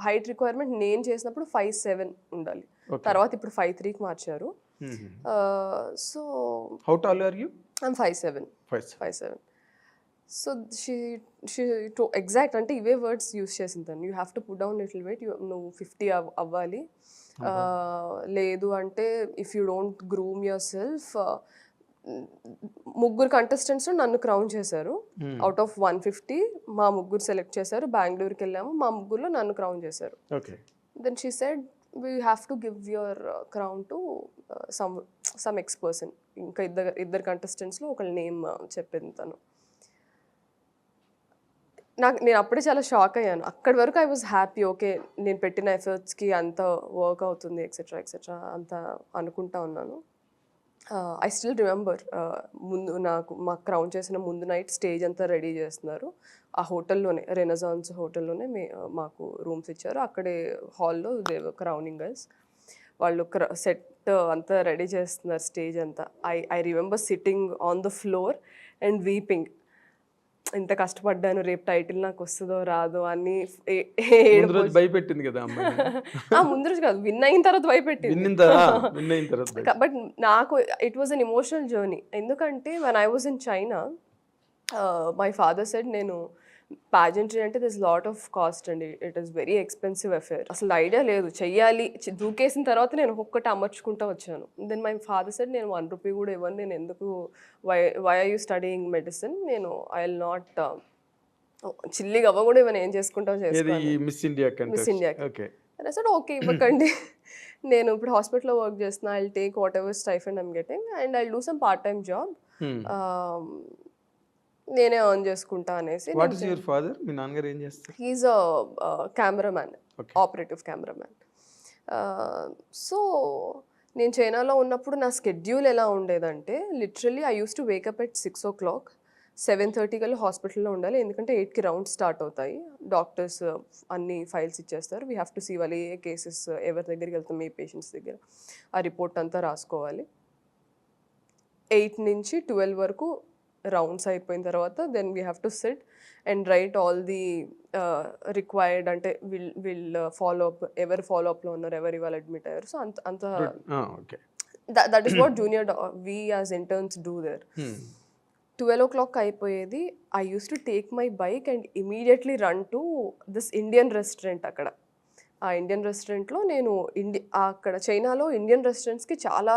హైట్ రిక్వైర్మెంట్ నేను చేసినప్పుడు 5'7" ఉండాలి. తర్వాత ఇప్పుడు 5'3" మార్చారు. So how tall are you? I'm 5'7". 5'7". So she exact అంటే ఇవే వర్డ్స్ యూస్ చేసింది తను, you have to put down little weight, నువ్వు 50 అవ్వాలి, లేదు అంటే if you don't groom yourself. ముగ్గురు కంటెస్టెంట్స్ నన్ను క్రౌన్ చేశారు. అవుట్ ఆఫ్ 150 మా ముగ్గురు సెలెక్ట్ చేశారు. బెంగళూరుకి వెళ్ళాము, మా ముగ్గురులో నన్ను క్రౌన్ చేశారు. Then she said we have to give your crown to some ex person. ఇంకా ఇద్దరు కంటెస్టెంట్స్లో ఒకళ్ళ నేమ్ చెప్పింది తను. నేను అప్పుడే చాలా షాక్ అయ్యాను. అక్కడి వరకు ఐ వాజ్ హ్యాపీ, ఓకే నేను పెట్టిన ఎఫర్ట్స్కి అంత వర్క్ అవుతుంది ఎక్సెట్రా అంత అనుకుంటా ఉన్నాను. ఐ స్టిల్ రిమెంబర్, ముందు మాకు క్రౌన్ చేసిన ముందు నైట్ స్టేజ్ అంతా రెడీ చేస్తున్నారు. ఆ హోటల్లోనే, రెనసాన్స్ హోటల్లోనే మాకు రూమ్స్ ఇచ్చారు. అక్కడే హాల్లో క్రౌనింగ్ గర్ల్స్ వాళ్ళు సెట్ అంతా రెడీ చేస్తున్నారు, స్టేజ్ అంతా. I remember sitting on the floor and weeping. ఇంత కష్టపడ్డాను, రేపు టైటిల్ నాకు వస్తుందో రాదో అని. భయపెట్టింది కదా ముందు రోజు కాదు, విన్ అయిన తర్వాత భయపెట్టింది. బట్ నాకు it was an emotional journey. ఎందుకంటే when I was in China, my father said, నేను pageantry అంటే దిస్ లాట్ ఆఫ్ కాస్ట్ అండి, it is very expensive affair, అసలు ఐడియా లేదు, చెయ్యాలి, దూకేసిన తర్వాత నేను ఒక్కొక్కటి అమర్చుకుంటూ వచ్చాను. దెన్ మై ఫాదర్ సెడ్, నేను 1 రూపీ కూడా ఇవ్వను, నేను ఎందుకు, why are you studying medicine, నేను ఐ విల్ నాట్, చిల్లిగా అవ్వ కూడా ఇవన్నీ ఏం చేసుకుంటావు మిస్ ఇండియా ఓకే ఇవ్వకండి. నేను ఇప్పుడు హాస్పిటల్లో వర్క్ చేస్తున్నా, I will take whatever stipend I'm getting and I will do some part time job, నేనే ఎర్న్ చేసుకుంటా అనేసి. What is your father? మీ నాన్నగారు ఏం చేస్తారు? He is a cameraman, operative cameraman. So నేను చైనాలో ఉన్నప్పుడు నా స్కెడ్యూల్ ఎలా ఉండేదంటే, literally I use to wake up at 6 o'clock, 7:30 కల్లా హాస్పిటల్లో ఉండాలి. ఎందుకంటే 8కి రౌండ్ స్టార్ట్ అవుతాయి. డాక్టర్స్ అన్ని ఫైల్స్ ఇచ్చేస్తారు. వీ హ్యావ్ టు సీ వాళ్ళు ఏ కేసెస్ ఎవరి దగ్గరికి వెళ్తాం, ఏ పేషెంట్స్ దగ్గర, ఆ రిపోర్ట్ అంతా రాసుకోవాలి. 8 నుంచి 12 వరకు రౌండ్స్ అయిపోయిన తర్వాత then we have to sit and write all the required, అంటే విల్ ఫాలో అప్, ఎవరు ఫాలో అప్లో ఉన్నారు, ఎవరు ఇవాళ అడ్మిట్ అయ్యారు. సో అంత that is what junior we as interns do there. 12 o'clock అయిపోయేది. I use to take my bike and immediately run to this Indian restaurant. అక్కడ ఆ ఇండియన్ రెస్టారెంట్లో నేను అక్కడ చైనాలో ఇండియన్ రెస్టారెంట్స్కి చాలా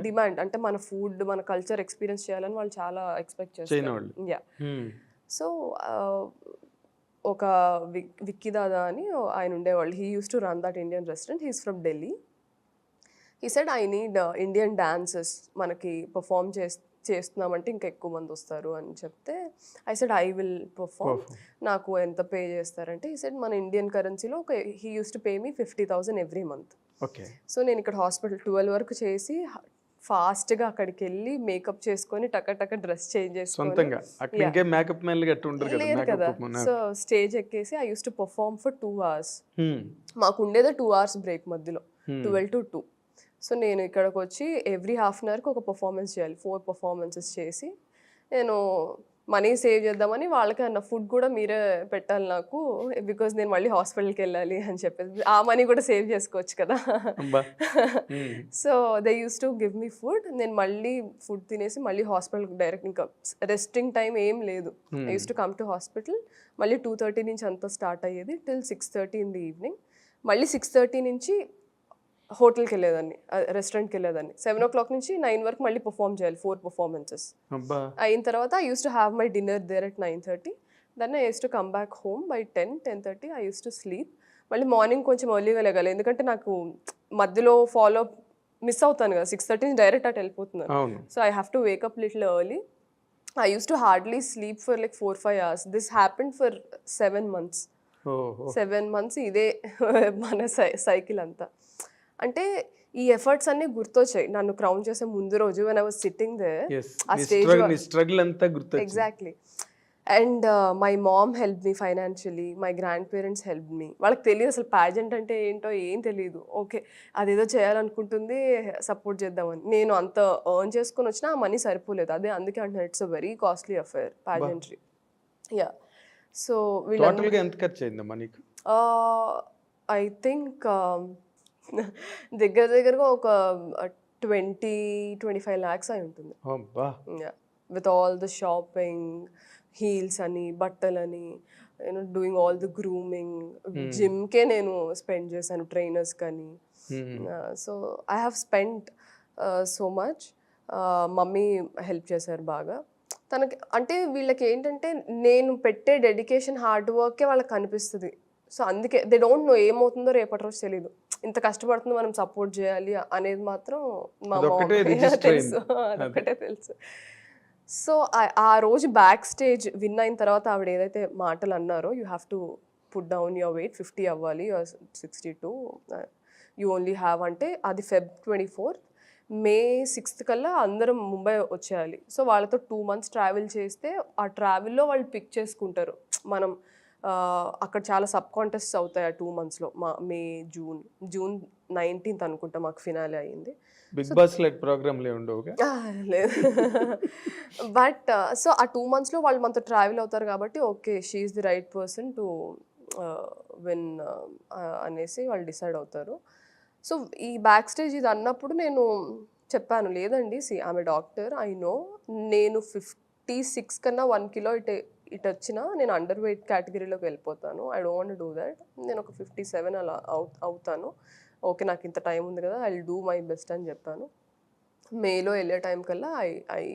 డిమాండ్, అంటే మన ఫుడ్, మన కల్చర్ ఎక్స్పీరియన్స్ చేయాలని వాళ్ళు చాలా ఎక్స్పెక్ట్ చేస్తారు. యా. సో ఒక విక్కీ దాదా అని ఆయన ఉండేవాళ్ళు, he use to run that Indian restaurant, he's from Delhi. He said, I need Indian dances, మనకి పర్ఫామ్ చేస్తున్నామంటే ఇంకా ఎక్కువ మంది వస్తారు అని చెప్తే, I said I will perform, నాకు ఎంత పే చేస్తారంటే, ఈ సెడ్ మన ఇండియన్ కరెన్సీలో he use to pay me 50,000 every month. So నేను ఇక్కడ హాస్పిటల్ 12 వరకు చేసి ఫాస్ట్గా అక్కడికి వెళ్ళి మేకప్ చేసుకొని టక డ్రెస్ చేంజ్ చేసుకొని, లేదు కదా, సో స్టేజ్ ఎక్కేసి I use to perform for 2 hours. మాకు ఉండేది 2 hours బ్రేక్ మధ్యలో, 12 to 2. సో నేను ఇక్కడికి వచ్చి ఎవ్రీ హాఫ్ అన్ అవర్కి ఒక పర్ఫార్మెన్స్ చేయాలి. 4 performances చేసి నేను మనీ సేవ్ చేద్దామని వాళ్ళకి అన్న ఫుడ్ కూడా మీరే పెట్టాలి నాకు, బికాజ్ నేను మళ్ళీ హాస్పిటల్కి వెళ్ళాలి అని చెప్పేసి ఆ మనీ కూడా సేవ్ చేసుకోవచ్చు కదా. అబ్బా. Um. So they use to give me food. నేను మళ్ళీ ఫుడ్ తినేసి మళ్ళీ హాస్పిటల్కి డైరెక్ట్, ఇంకా రెస్టింగ్ టైం ఏం లేదు. I use to come to hospital. మళ్ళీ 2:30 నుంచి అంతా స్టార్ట్ అయ్యేది టిల్ 6:30 ఇన్ ది ఈవినింగ్. మళ్ళీ 6:30 నుంచి హోటల్కి వెళ్ళేదాన్ని, రెస్టారెంట్కి వెళ్ళేదాన్ని. 7 o'clock నుంచి 9 వరకు మళ్ళీ పర్ఫామ్ చేయాలి, 4 performances అబ్బా. అయిన తర్వాత I use to have my dinner there at 9:30. Then I use to come back home by 10:30. I use to sleep. మళ్ళీ మార్నింగ్ కొంచెం ఎర్లీగా లేగాలి, ఎందుకంటే నాకు మధ్యలో ఫాలో మిస్ అవుతాను కదా, 6:30 నుంచి డైరెక్ట్ అటు వెళ్ళిపోతున్నాను. అవును. So I have to wake up little early. I use to hardly sleep for like 4-5 hours. This happened for 7 months. ఓహో. 7 months ఇదే మన సైకిల్ అంతా. అంటే ఈ ఎఫర్ట్స్ అన్ని గుర్తొచ్చాయి నన్ను క్రౌన్ చేసే ముందు రోజు, when I was sitting there. Yes. ఆ నీ స్ట్రగుల్ అంతా గుర్తొచ్చింది. Exactly. And my mom help me financially, my grandparents help me. వాళ్ళకి తెలియదు అసలు ప్యాజెంట్ అంటే ఏంటో ఏం తెలియదు. ఓకే అదేదో చేయాలనుకుంటుంది, సపోర్ట్ చేద్దామని. నేను అంత ఎర్న్ చేసుకొని వచ్చినా ఆ మనీ సరిపోలేదు. అదే అందుకే అంటున్నాను, it's a very costly affair ప్యాజెంట్రీ. Yeah. So టోటల్గా ఎంత ఖర్చు అయిందమ్మా నీకు? ఐ థింక్ దగ్గరగా ఒక 20-25 lakhs అయి ఉంటుంది. అబ్బా. With all the shopping, heels అని, బట్టలని, you know doing all the grooming, జిమ్కే నేను స్పెండ్ చేశాను, ట్రైనర్స్ కానీ. So I have spend so much. Mummy help చేశారు బాగా. తనకి అంటే వీళ్ళకి ఏంటంటే నేను పెట్టే డెడికేషన్, హార్డ్ వర్కే వాళ్ళకి కనిపిస్తుంది. సో అందుకే దే డోంట్ నో ఏమవుతుందో రేపటి రోజు తెలీదు. ఇంత కష్టపడుతుందో మనం సపోర్ట్ చేయాలి అనేది మాత్రం మా తెలుసు, అదొకటే తెలుసు. సో ఆ రోజు బ్యాక్ స్టేజ్ విన్ అయిన తర్వాత ఆవిడ ఏదైతే మాటలు అన్నారో, you have to put down your weight, 50 అవ్వాలి, 62 యూ ఓన్లీ హ్యావ్ అంటే, అది Feb 24th. May 6th కల్లా అందరం ముంబై వచ్చేయాలి. సో వాళ్ళతో 2 months ట్రావెల్ చేస్తే ఆ ట్రావెల్లో వాళ్ళు పిక్ చేసుకుంటారు. మనం అక్కడ చాలా సబ్ కాంటెస్ట్స్ అవుతాయి ఆ 2 monthsలో. మే, జూన్ 19th అనుకుంటా మాకు ఫినాలే అయ్యింది. బిగ్ బాస్ లైక్ ప్రోగ్రామ్లే ఉండవుగా? లేదు. బట్ సో ఆ 2 monthsలో వాళ్ళు మనతో ట్రావెల్ అవుతారు కాబట్టి okay she is the right person to win అనేసి వాళ్ళు డిసైడ్ అవుతారు. సో ఈ బ్యాక్ స్టేజ్ ఇది అన్నప్పుడు నేను చెప్పాను, లేదండి ఆమె డాక్టర్, ఐ నో నేను 56 కన్నా 1 kilo ఇటు వచ్చినా నేను అండర్ వెయిట్ కేటగిరీలోకి వెళ్ళిపోతాను. I don't want do that. నేను ఒక 57 అలా అవుతాను. ఓకే నాకు ఇంత టైం ఉంది కదా, I will do my best అని చెప్పాను. మేలో వెళ్ళే టైం కల్లా ఐ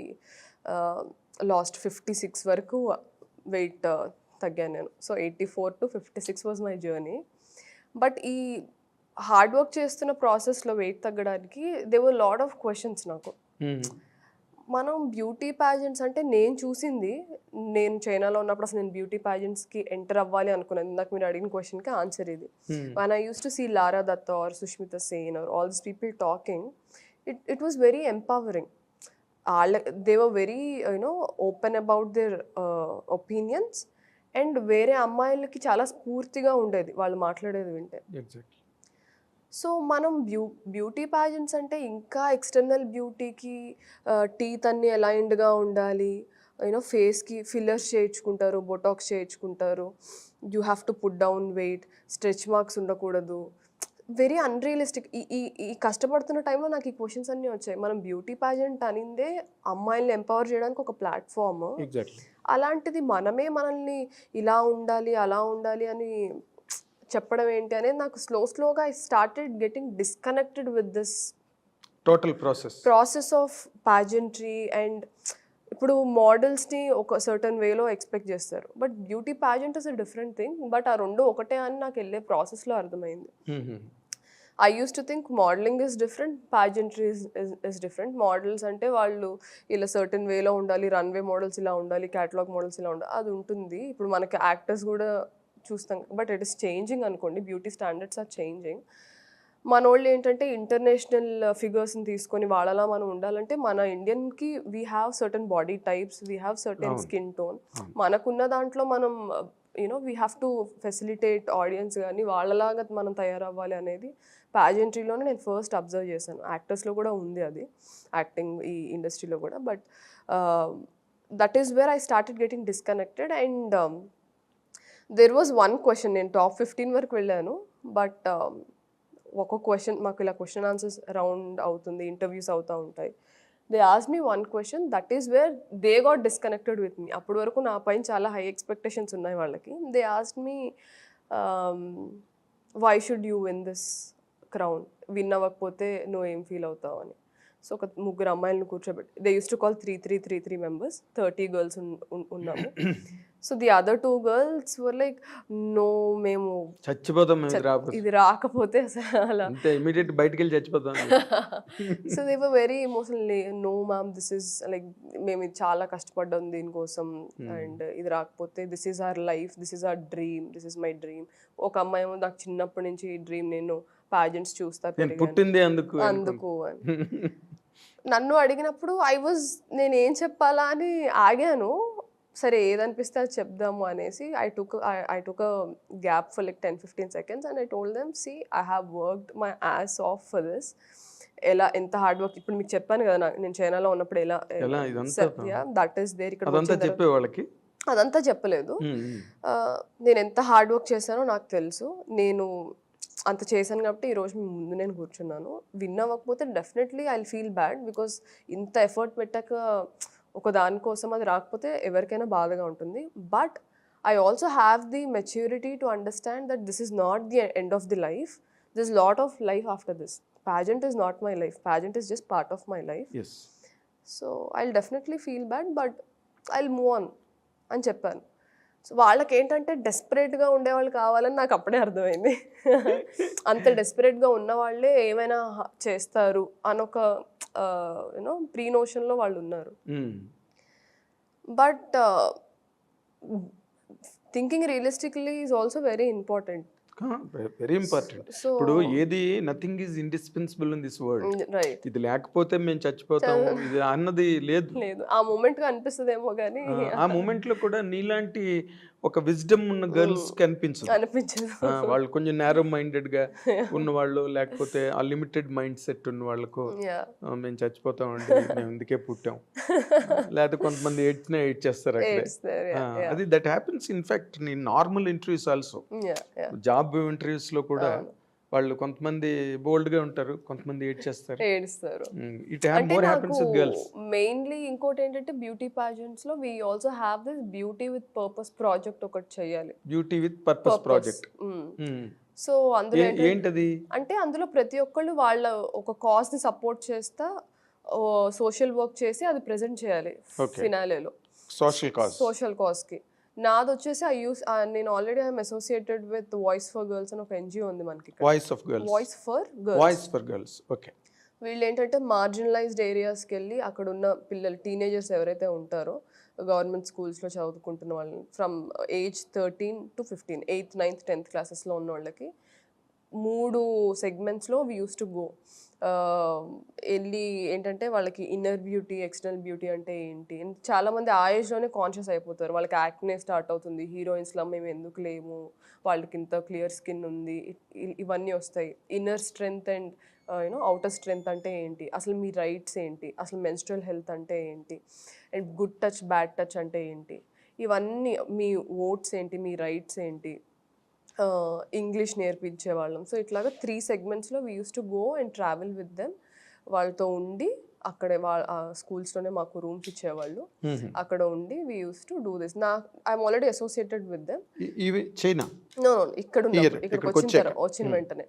లాస్ట్ 56 వరకు వెయిట్ తగ్గాను నేను. So 84 to 56 was my journey. But ఈ హార్డ్ వర్క్ చేస్తున్న ప్రాసెస్లో వెయిట్ తగ్గడానికి they were lot of questions నాకు. మనం బ్యూటీ ప్యాజెంట్స్ అంటే నేను చూసింది, నేను చైనాలో ఉన్నప్పుడు అసలు నేను బ్యూటీ ప్యాజెంట్స్కి ఎంటర్ అవ్వాలి అనుకున్నాను. ఇందాక మీరు అడిగిన క్వశ్చన్కి ఆన్సర్ ఇది. One I use to see Lara Dutta or Sushmita Sen or all this people talking, it was very empowering. They were very you know open about their opinions. And వేరే అమ్మాయిలకి చాలా స్ఫూర్తిగా ఉండేది వాళ్ళు మాట్లాడేది వింటే. సో మనం బ్యూటీ ప్యాజెంట్స్ అంటే ఇంకా ఎక్స్టర్నల్ బ్యూటీకి టీత్ అన్ని అలైన్డ్గా ఉండాలి, యూనో ఫేస్కి ఫిల్లర్స్ చేయించుకుంటారు, బొటాక్స్ చేయించుకుంటారు, you have to put down weight, stretch marks ఉండకూడదు. Very unrealistic. ఈ కష్టపడుతున్న టైంలో నాకు ఈ క్వశ్చన్స్ అన్నీ వచ్చాయి. మనం బ్యూటీ ప్యాజెంట్ అనిందే అమ్మాయిల్ని ఎంపవర్ చేయడానికి ఒక ప్లాట్ఫామ్. అలాంటిది మనమే మనల్ని ఇలా ఉండాలి అలా ఉండాలి అని చెప్పడం ఏంటి అనేది నాకు స్లోగా I started getting disconnected with this total process of ప్యాజెంట్రీ. And ఇప్పుడు మోడల్స్ని ఒక సర్టన్ వేలో ఎక్స్పెక్ట్ చేస్తారు, but beauty pageant is a different thing. But ఆ రెండు ఒకటే అని నాకు వెళ్ళే ప్రాసెస్లో అర్థమైంది. I use to think modelling is different, ప్యాజెంట్రీ is different. Models అంటే వాళ్ళు ఇలా సర్టన్ వేలో ఉండాలి, రన్వే మోడల్స్ ఇలా ఉండాలి, క్యాటలాగ్ మోడల్స్ ఇలా ఉండాలి, అది ఉంటుంది. ఇప్పుడు మనకి యాక్టర్స్ కూడా చూస్తాం, బట్ ఇట్ ఈస్ చేంజింగ్ అనుకోండి. Beauty standards are changing. మన వాళ్ళు ఏంటంటే ఇంటర్నేషనల్ ఫిగర్స్ని తీసుకొని వాళ్ళలా మనం ఉండాలంటే మన ఇండియన్కి we have certain body types, we have certain skin tone. మనకున్న దాంట్లో మనం you know we have to facilitate audience కానీ వాళ్ళలాగా మనం తయారవ్వాలి అనేది ప్యాజెంట్రీలోనే నేను ఫస్ట్ అబ్జర్వ్ చేశాను. యాక్టర్స్లో కూడా ఉంది అది, యాక్టింగ్ ఈ ఇండస్ట్రీలో కూడా. But that is where I started getting disconnected. And there was one question, నేను టాప్ 15 వరకు వెళ్ళాను, బట్ ఒక క్వశ్చన్ మాకు ఇలా క్వశ్చన్ ఆన్సర్స్ రౌండ్ అవుతుంది, ఇంటర్వ్యూస్ అవుతూ ఉంటాయి. They ask me one question, that is where they got disconnected with me. అప్పటి వరకు నా పైన చాలా హై ఎక్స్పెక్టేషన్స్ ఉన్నాయి వాళ్ళకి. They asked me why should you win this crown, win అవ్వకపోతే నువ్వు ఏం ఫీల్ అవుతావు అని. సో ఒక 3 అమ్మాయిలను కూర్చోబెట్టి, they use to call 3 members, 30 girls ఉన్నాము. So the other 2 girls were like, no మేము చచ్చిపోతాం మేము ఇది రాకపోతే. ఇది రాకపోతే అసలు అలా. అంతే, ఇమీడియట్ బయటికి వెళ్ళి చచ్చిపోతాం. So they were very emotionally, no ma'am this is like, మేము ఇది చాలా కష్టపడ్డాం దీనికోసం, అండ్ ఇది రాకపోతే this is our life, this is our dream, this is my dream. ఒక అమ్మాయి ఏమో, నాకు చిన్నప్పటి నుంచి ఈ డ్రీమ్, నేను పాజెంట్స్ చూస్తా నేను పుట్టింది అందుకు అని. నన్ను అడిగినప్పుడు నేను ఏం చెప్పాలా అని ఆగాను. సరే ఏదనిపిస్తే అది చెప్దాము అనేసి I took a gap for like 10-15 seconds and I told them, see I have worked my ass off for this. ఎంత హార్డ్ వర్క్, ఇప్పుడు మీకు చెప్పాను కదా, నేను చైనాలో ఉన్నప్పుడు ఎలా దట్ ఈస్ దేర్. ఇక్కడ అదంతా చెప్పలేదు. నేను ఎంత హార్డ్ వర్క్ చేశానో నాకు తెలుసు. నేను అంత చేశాను కాబట్టి ఈరోజు మీ ముందు నేను కూర్చున్నాను. విన్ అవ్వకపోతే definitely I feel bad, because ఇంత ఎఫర్ట్ పెట్టాక ఒక దానికోసం అది రాకపోతే ఎవరికైనా బాధగా ఉంటుంది. But I also have the maturity to understand that this is not the end of the life. This lot of life after this. Pageant is not my life. Pageant is just part of my life. Yes. So I'll definitely feel bad, but I'll move on అని చెప్పాను. So వాళ్ళకి ఏంటంటే డెస్పరేట్గా ఉండేవాళ్ళు కావాలని నాకు అప్పుడే అర్థమైంది. అంత డెస్పరేట్గా ఉన్న వాళ్ళే ఏమైనా చేస్తారు అనొక యూనో ప్రీ నోషన్లో వాళ్ళు ఉన్నారు. But thinking realistically is also very important. Very important. ఇప్పుడు ఏది nothing is indispensable in this world. Right. ఇది లేకపోతే మేము చచ్చిపోతాము ఇది అన్నది లేదు. ఆ మూమెంట్ గా అనిపిస్తుందేమో కానీ ఆ మూమెంట్ లో కూడా నీలాంటి ఒక విజ్డమ్ ఉన్న గర్ల్స్ కనిపించదు. వాళ్ళు కొంచెం నేరో మైండెడ్ గా ఉన్న వాళ్ళు, లేకపోతే ఆ లిమిటెడ్ మైండ్ సెట్ ఉన్న వాళ్ళకు మేము చచ్చిపోతామండి, మేము ఇందుకే పుట్టాం, లేకపోతే కొంతమంది ఏడ్ చేస్తారు అక్కడే. అది that happens in fact in normal interviews also. Job interviews లో కూడా వాళ్ళు కొంతమంది బోల్డ్ గా ఉంటారు, కొంతమంది ఏడ్చేస్తారు. It more happens with girls. Mainly ఇంకోటి ఏంటంటే బ్యూటీ పాజెంట్స్ లో we also have this beauty with purpose project ఒకటి చేయాలి. Beauty with purpose project. So అందులో ఏంటది అంటే, అందులో ప్రతి ఒక్కళ్ళు వాళ్ళ ఒక కాజ్ ని సపోర్ట్ చేస్తా సోషల్ వర్క్ చేసి అది ప్రెజెంట్ చేయాలి ఫినాలేలో. సోషల్ కాజ్ కి. నాది వచ్చేసి నేను already I'm associated with voice for girls అని ఒక ఎన్జిఓ ఉంది మనకి. Voice for girls. ఓకే. వీళ్ళు ఏంటంటే మార్జినలైజ్డ్ ఏరియాస్కి వెళ్ళి అక్కడ ఉన్న పిల్లలు, టీనేజర్స్ ఎవరైతే ఉంటారో గవర్నమెంట్ స్కూల్స్లో చదువుకుంటున్న వాళ్ళని, from age 13 to 15, 8th, 9th, 10th క్లాసెస్లో ఉన్న వాళ్ళకి 3 సెగ్మెంట్స్లో వీ యూస్ టు గో. వెళ్ళి ఏంటంటే వాళ్ళకి ఇన్నర్ బ్యూటీ, ఎక్స్టర్నల్ బ్యూటీ అంటే ఏంటి, చాలామంది ఆ ఏజ్లోనే కాన్షియస్ అయిపోతారు. వాళ్ళకి యాక్నే స్టార్ట్ అవుతుంది, హీరోయిన్స్లో మేము ఎందుకు లేము, వాళ్ళకి ఇంత క్లియర్ స్కిన్ ఉంది, ఇవన్నీ వస్తాయి. Inner strength and you know outer strength అంటే ఏంటి, అసలు మీ రైట్స్ ఏంటి, అసలు మెన్స్ట్రల్ హెల్త్ అంటే ఏంటి, and good touch bad touch అంటే ఏంటి, ఇవన్నీ, మీ ఓట్స్ ఏంటి, మీ రైట్స్ ఏంటి, ఇంగ్లీష్ నేర్పించేవాళ్ళం. సో ఇట్లాగా 3 సెగ్మెంట్స్లో we use to go and travel with them. వాళ్ళతో ఉండి అక్కడే స్కూల్స్లోనే మాకు రూమ్స్ ఇచ్చేవాళ్ళు, అక్కడ ఉండి we use to do this. I'm already associated with them. No ఇక్కడ ఇక్కడికి వచ్చిన వెంటనే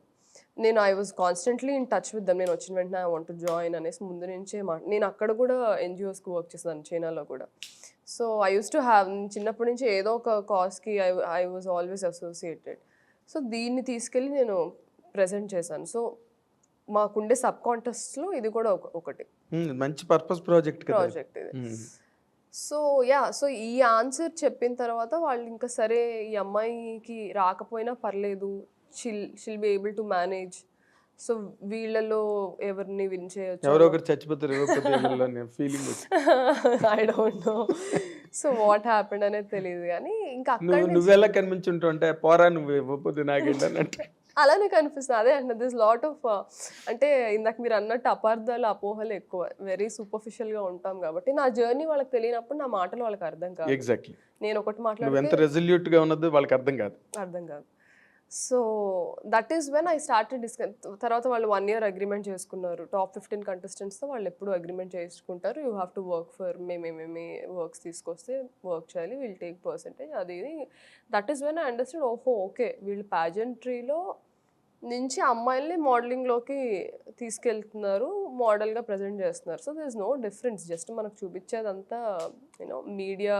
నేను I was constantly in touch with them. నేను వచ్చిన వెంటనే ఐ వాంట్ టు జాయిన్ అనేసి ముందు నుంచే నేను అక్కడ కూడా ఎన్జిఓస్కి వర్క్ చేస్తాను, చైనాలో కూడా. So I use to have, చిన్నప్పటి నుంచి ఏదో ఒక కాజ్కి I was always associated. So దీన్ని తీసుకెళ్ళి నేను ప్రెజెంట్ చేశాను. సో మాకుండే సబ్ కాంటెస్ట్లో ఇది కూడా ఒకటి మంచి పర్పస్ ప్రాజెక్ట్ ఇది. సో సో ఈ ఆన్సర్ చెప్పిన తర్వాత వాళ్ళు ఇంకా సరే ఈ అమ్మాయికి రాకపోయినా పర్లేదు, షిల్ be able to manage. So వీళ్ళలో ఎవరిని విన్ చేయొచ్చు, ఎవరో ఒకరు చచ్చిపోతారు feeling. I don't no. So what happened అనేది తెలియదు కానీ ఇంకా నువ్వెలా కనిపించుంటావు అంటే, పోరా నువ్వు ఇవ్వకపోతే నాకేంటంటే అలానే కనిపిస్తుంది. అదే అంటున్నా దిస్ లాట్ ఆఫ్ అంటే ఇందాక మీరు అన్నట్టు అపార్థాలు, అపోహలు ఎక్కువ. వెరీ సూపర్ఫిషియల్‌గా ఉంటాం కాబట్టి, నా జర్నీ వాళ్ళకి తెలియనప్పుడు నా మాటలు వాళ్ళకి అర్థం కాదు. ఎగ్జాక్ట్లీ. నేను ఒకటి నువ్వు మాట్లాడితే ఎంత రెజల్యూట్గా ఉన్నదో వాళ్ళకి అర్థం కాదు. అర్థం కాదు. So that is when I started తర్వాత వాళ్ళు 1 year అగ్రిమెంట్ చేసుకున్నారు. టాప్ 15 కంటెస్టెంట్స్‌తో వాళ్ళు ఎప్పుడు అగ్రిమెంట్ చేసుకుంటారు. You have to work for మేమేమేమి వర్క్స్ తీసుకొస్తే వర్క్ చేయాలి. విల్ టేక్ పర్సెంటేజ్ అది ఇది. That is when I understand ఓహో! ఓకే వీళ్ళు పాజెంట్రీలో నుంచి అమ్మాయిల్ని మోడలింగ్‌లోకి తీసుకెళ్తున్నారు. మోడల్‌గా ప్రెజెంట్ చేస్తున్నారు. So there is no difference. Just మనకు చూపించేదంతా మీడియా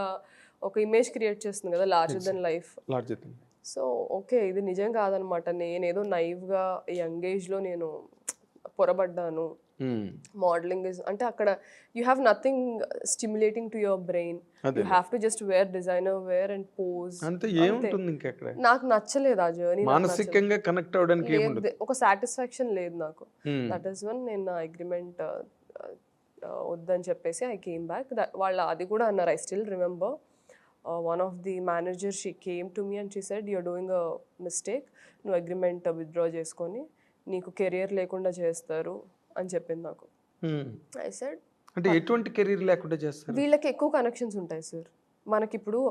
ఒక ఇమేజ్ క్రియేట్ చేస్తుంది కదా larger than life. Larger than. So okay ఇది నిజం కాదనమాట. నేనేదో నైవ్గా యంగ్ ఏజ్లో నేను పొరబడ్డాను. మోడలింగ్ ఇస్ అంటే అక్కడ you have nothing stimulating to your brain. You have to just wear designer wear and pose. అంతే ఏముంటుంది ఇంకా అక్కడ? నాకు నచ్చలేదు ఆ జర్నీ. మానసికంగా కనెక్ట్ అవ్వడానికి ఏముండదు. ఒక సాటిస్ఫాక్షన్ లేదు నాకు. దట్ ఈస్ వన్ నేను నా అగ్రిమెంట్ వద్దని చెప్పేసి ఐ కేమ్ బ్యాక్. వాళ్ళ అది కూడా అన్నారు. I still remember one of the managers, she came to me and she said you're doing a mistake. నువ్వు అగ్రిమెంట్ విత్డ్రా చేసుకొని నీకు కెరియర్ లేకుండా చేస్తారు అని చెప్పింది నాకు. ఐ సెడ్ అంటే ఎటువంటి కెరీర్ లేకుండా చేస్తారు? వీళ్ళకి ఎక్కువ కనెక్షన్స్ ఉంటాయి సార్. మనకి ఇప్పుడు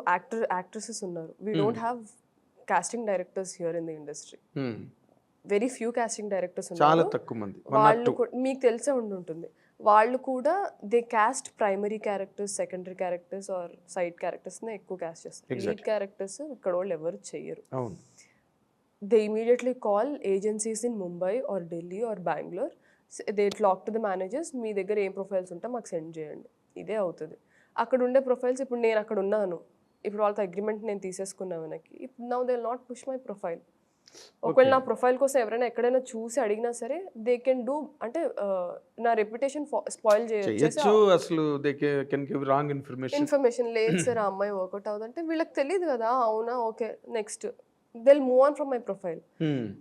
యాక్ట్రెసెస్ ఉన్నారు. We don't have casting directors here in the industry. Very few casting directors చాలా ఉన్నారు. తక్కువ మంది. వాళ్ళు మీకు తెలిసే ఉంటుంది. వాళ్ళు కూడా they cast primary characters, secondary characters or side క్యారెక్టర్స్ని ఎక్కువ క్యాస్ట్ చేస్తారు. లీడ్ క్యారెక్టర్స్ ఇక్కడ వాళ్ళు ఎవరు చెయ్యరు. They immediately call agencies in Mumbai or Delhi or Bengaluru. They talk to the managers, మీ దగ్గర ఏం ప్రొఫైల్స్ ఉంటే మాకు సెండ్ చేయండి. ఇదే అవుతుంది. అక్కడ ఉండే ప్రొఫైల్స్ ఇప్పుడు నేను అక్కడ ఉన్నాను, ఇప్పుడు వాళ్ళతో అగ్రిమెంట్ నేను తీసేసుకున్నాను వెనక్కి. ఇప్పుడు now they will not push my profile. ఒకవేళ నా ప్రొఫైల్ కోసం ఎవరైనా ఎక్కడైనా చూసి అడిగినా సరే దే కెన్ డూ అంటే నా రెప్యుటేషన్ స్పాయిల్ చేయొచ్చు. అసలు they can give wrong information లేదు సార్ ఆ అమ్మాయి వర్కౌట్ అవుతుంటే వీళ్ళకి తెలియదు కదా. అవునా okay next they will move on from my profile.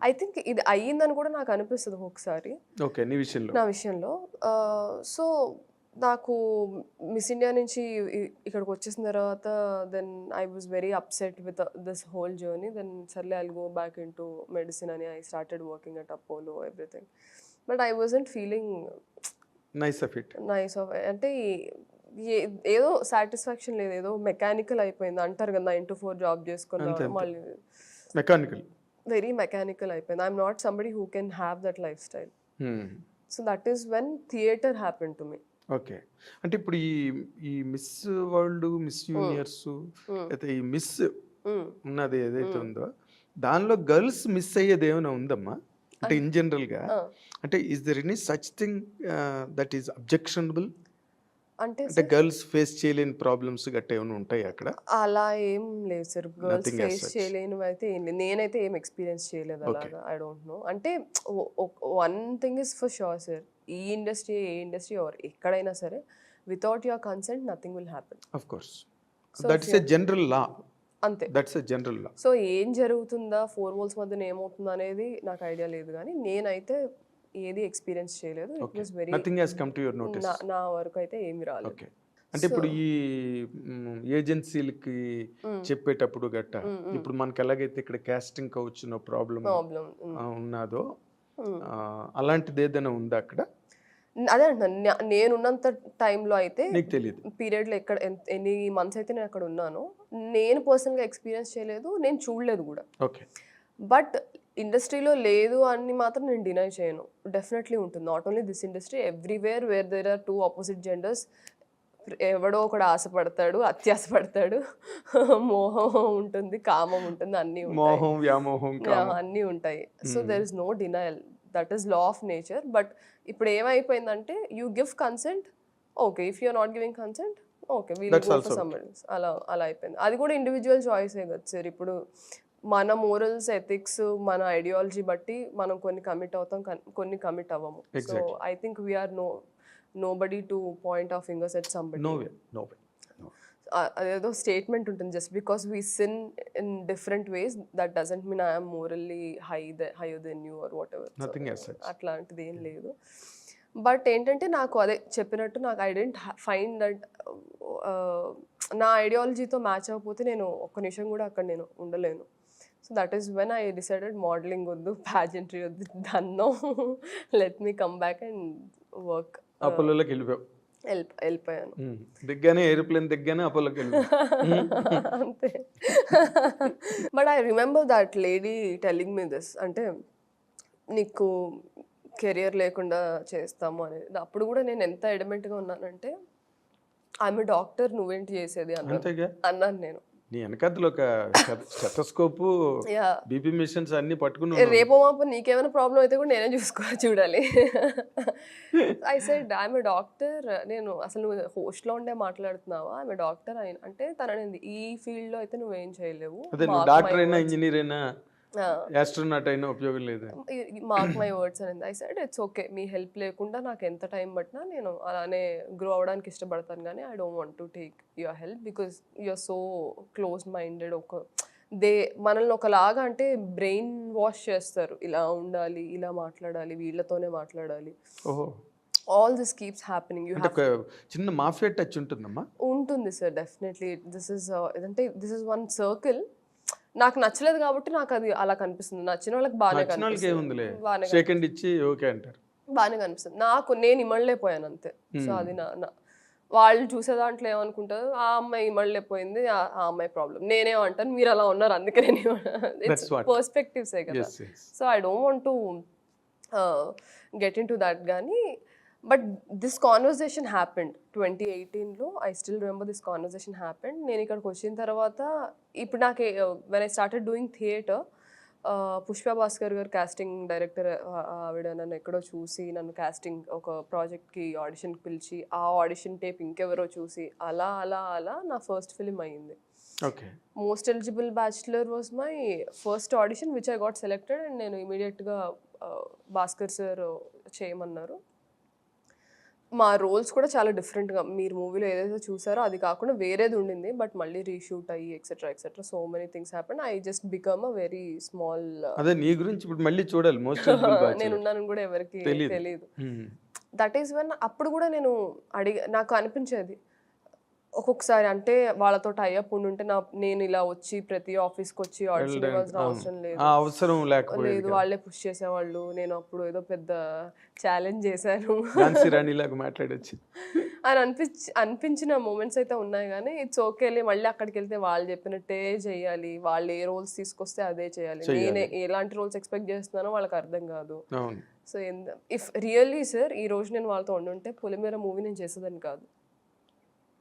I think ఇది అయ్యిందని కూడా నాకు అనిపిస్తుంది ఒకసారి నా విషయంలో. సో నాకు మిస్ ఇండియా నుంచి ఇక్కడికి వచ్చేసిన తర్వాత then I was very upset with this whole journey. Then సర్లే I'll go back into medicine అని I started working at Apollo everything. But I wasn't feeling nice of అంటే ఏదో సాటిస్ఫాక్షన్ లేదు. ఏదో మెకానికల్ అయిపోయింది అంటారు కదా, 9 to 4 జాబ్ చేసుకున్నాను మళ్ళీ వెరీ మెకానికల్ అయిపోయింది. I'm not somebody who can have that life style. So that is when theatre happen to me. Okay. అంటే ఇప్పుడు ఈ మిస్ వరల్డ్, మిస్ యూనివర్స్ అయితే ఈ మిస్ ఉన్నది ఏదైతే ఉందో దానిలో గర్ల్స్ మిస్ అయ్యేది ఏమైనా ఉందమ్మా? అంటే ఇన్ జనరల్గా అంటే is there any such thing that is objectionable? అంటే గర్ల్స్ ఫేస్ చేయలేని ప్రాబ్లమ్స్ గట్రా ఏమైనా ఉంటాయి అక్కడ? అలా ఏం లేదు సార్. గర్ల్స్ ఫేస్ చేయలేనివి అయితే ఏం లేదు. నేనైతే ఏం ఎక్స్పీరియన్స్ చేయలేదు అలాగా. I don't know. అంటే one thing is for sure sir, ఈ ఇండస్ట్రీ ఏ ఇండస్ట్రీ ఆర్ ఎక్కడైనా సరే without your consent nothing will happen. Of course that's a general law. అంతే, that's a general law. So ఏం జరుగుతుందా 4 walls మధ్యన ఏమవుతుందా అనేది నాకు ఐడియా లేదు, కానీ నేనైతే ఏది ఎక్స్పీరియన్స్ చేయలేదు. It was very nothing has come to your notice. నా వరకు అయితే ఏమీ రాలేదు. ఓకే. అంటే ఇప్పుడు ఈ ఏజెన్సీలకి చెప్పేటప్పుడు గట్ట ఇప్పుడు మనకి ఎలాగైతే ఇక్కడ కాస్టింగ్ వచ్చిన ప్రాబ్లం ఉన్నదో అలాంటిది ఏదైనా ఉందా అక్కడ? అదే అంటున్నా, నేనున్నంత టైంలో అయితే నీకు తెలియదు పీరియడ్లో ఎక్కడ ఎన్ని మంత్స్ అయితే నేను అక్కడ ఉన్నానో నేను పర్సనల్గా ఎక్స్పీరియన్స్ చేయలేదు, నేను చూడలేదు కూడా. ఓకే. బట్ ఇండస్ట్రీలో లేదు అని మాత్రం నేను డినై చేయను. డెఫినెట్లీ ఉంటుంది. Not only this industry, everywhere where there are 2 opposite genders. ఎవడో ఒకడు ఆశపడతాడు, అత్యాశపడతాడు, మోహం ఉంటుంది, కామం ఉంటుంది, అన్నీ మోహం వ్యామోహం అన్నీ ఉంటాయి. So there is no denial. That is law of nature. But ఇప్పుడు ఏమైపోయిందంటే you give consent, okay. If you're not giving consent, okay we'll go for somebody else. అలా అయిపోయింది. అది కూడా ఇండివిజువల్ చాయిసే కదా సార్. ఇప్పుడు మన మోరల్స్, ఎథిక్స్, మన ఐడియాలజీ బట్టి మనం కొన్ని కమిట్ అవుతాం, కొన్ని కమిట్ అవ్వము. So I think we're nobody to point our fingers at somebody. No way. అదేదో స్టేట్మెంట్ ఉంటుంది, just because we sin in different ways that doesn't mean I'm morally higher than you are whatever. అట్లాంటిది ఏం లేదు. But ఏంటంటే నాకు అదే చెప్పినట్టు నాకు ఐ డెంట్ ఫైండ్ దట్ నా ఐడియాలజీతో మ్యాచ్ అవ్వకపోతే నేను ఒక్క నిమిషం కూడా అక్కడ నేను ఉండలేను. So that is when I decided modelling వద్దు, ప్యాజెంట్రీ వద్దు, then no let me come back and work. అపోలోకి వెళ్ళిపోయావు. వెళ్ళిపోయాను దిగ్గానే ఏరోప్లేన్ దిగ్గానే అపోలోకి వెళ్ళిపోయావు. అంతే. But I remember that lady telling me this, అంటే నీకు కెరియర్ లేకుండా చేస్తాము అనేది. అప్పుడు కూడా నేను ఎంత ఎడమెంట్గా ఉన్నానంటే ఆమె డాక్టర్ నువ్వేంటి చేసేది అన్నాను నేను. నీ వెనకాతలు ఒక స్టెథోస్కోప్, బీపీ మిషన్స్ అన్ని పట్టుకుని రేపో మాపో నీకేమైనా ప్రాబ్లం అయితే కూడా నేనే చూడాలి. ఐ సెడ్ ఆమె డాక్టర్, నేను అసలు నువ్వు హోస్ట్లో ఉండే మాట్లాడుతున్నావా, ఆమె డాక్టర్ అయిన అంటే తనని ఈ ఫీల్డ్లో అయితే నువ్వేం చేయలేవు, డాక్టర్ అయినా ఇంజనీర్ అయినా ఆస్ట్రోనాట్ అయినా ఉపయోగం లేదు, మార్క్ మై వర్డ్స్ అనేది. I said it's okay, me help లేకుండా నాకు ఎంత టైం పట్టినా నేను అలానే గ్రో అవ్వడానికి ఇష్టపడతాను, కానీ I don't want to take your help because you're so close minded. మనల్ని ఒకలాగా అంటే బ్రెయిన్ వాష్ చేస్తారు, ఇలా ఉండాలి, ఇలా మాట్లాడాలి, వీళ్ళతోనే మాట్లాడాలి. All this keeps happening. చిన్న మాఫియా టచ్ ఉంటుందమ్మా? ఉంటుంది sir, definitely. This is one circle. నాకు నచ్చలేదు కాబట్టి నాకు అది అలా కనిపిస్తుంది. నచ్చిన వాళ్ళకి బాగానే కనిపిస్తుంది. నేను ఇమ్మడలేకపోయాను అంతే. సో అది వాళ్ళు చూసే దాంట్లో ఏమనుకుంటారు, ఆ అమ్మాయి ఇమ్మడలేకపోయింది, ఆ అమ్మాయి ప్రాబ్లం. నేనేమంటాను, మీరు అలా ఉన్నారు అందుకే నేను పర్స్పెక్టివ్సే కదా. So I don't want to get into that. కానీ బట్ దిస్ కాన్వర్జేషన్ హ్యాపెండ్ 2018లో. I still remember this conversation happened. నేను ఇక్కడికి వచ్చిన తర్వాత ఇప్పుడు నాకు when I started doing theatre, Pushpa Bhaskar garu casting director, ఆవిడ నన్ను ఎక్కడో చూసి నన్ను కాస్టింగ్ ఒక ప్రాజెక్ట్కి ఆడిషన్కి పిలిచి, ఆ ఆడిషన్ టేప్ ఇంకెవరో చూసి అలా అలా అలా నా ఫస్ట్ ఫిలిం అయ్యింది. Most eligible bachelor was my first audition which I got selected. And నేను ఇమీడియట్గా భాస్కర్ సార్ చేయమన్నారు. మా రోల్స్ కూడా చాలా డిఫరెంట్గా, మీరు మూవీలో ఏదైతే చూసారో అది కాకుండా వేరేది ఉండింది, బట్ మళ్ళీ రీషూట్ అయ్యి etcetera etcetera so many things happen. I just become a very small. అదే నీ గురించి ఇప్పుడు మళ్ళీ చూడాలి. నేను ఉన్నానని కూడా ఎవరికి తెలియదు. దట్ ఈస్ వెన్ అప్పుడు కూడా నేను నాకు అనిపించేది ఒక్కొక్కసారి, అంటే వాళ్ళతో టైఅప్ ఉండుంటే నేను ఇలా వచ్చి ప్రతి ఆఫీస్కి వచ్చి ఆడిషన్ ఇవ్వాల్సిన అవసరం లేదు, వాళ్ళే పుష్ చేసేవాళ్ళు. నేను అప్పుడు ఏదో పెద్ద ఛాలెంజ్ చేశాను అని అనిపించిన మూమెంట్స్ అయితే ఉన్నాయి. కానీ ఇట్స్ ఓకే, మళ్ళీ అక్కడికి వెళ్తే వాళ్ళు చెప్పినట్టే చేయాలి, వాళ్ళు ఏ రోల్స్ తీసుకొస్తే అదే చేయాలి. నేను ఎలాంటి రోల్స్ ఎక్స్పెక్ట్ చేస్తున్నానో వాళ్ళకి అర్థం కాదు. సో ఇఫ్ రియల్లీ సార్ ఈ రోజు నేను వాళ్ళతో ఉండుంటే పొలిమేర మూవీ నేను చేసేదని కాదు.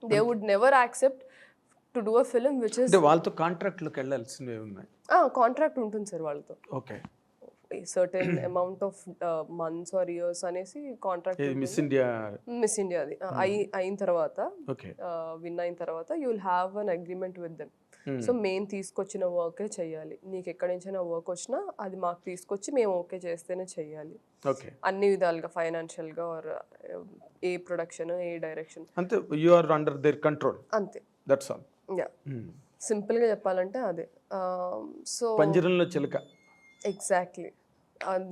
They would never accept to do a film which is వాళ్ళతో కాంట్రాక్ట్ లోకి వెళ్ళాల్సినవి ఉన్నాయి. కాంట్రాక్ట్ ఉంటుంది సార్ వాళ్ళతో. Okay, certain amount of months or years అనేసి కాంట్రాక్ట్. మిస్ ఇండియా అది అయిన తర్వాత, విన్ అయిన తర్వాత you will have an agreement with them. So మేము తీసుకొచ్చిన వర్కే చెయ్యాలి, నీకు ఎక్కడి నుంచైనా వర్క్ వచ్చినా అది మాకు తీసుకొచ్చి మేము ఓకే చేస్తేనే చెయ్యాలి. అన్ని విధాలుగా, ఫైనాన్షియల్గా or a production a direction, అంతే. You are under their control, అంతే. That's all. యా, సింపుల్గా చెప్పాలంటే అదే. సో పంజరంలో చిలక, ఎగ్జాక్ట్లీ.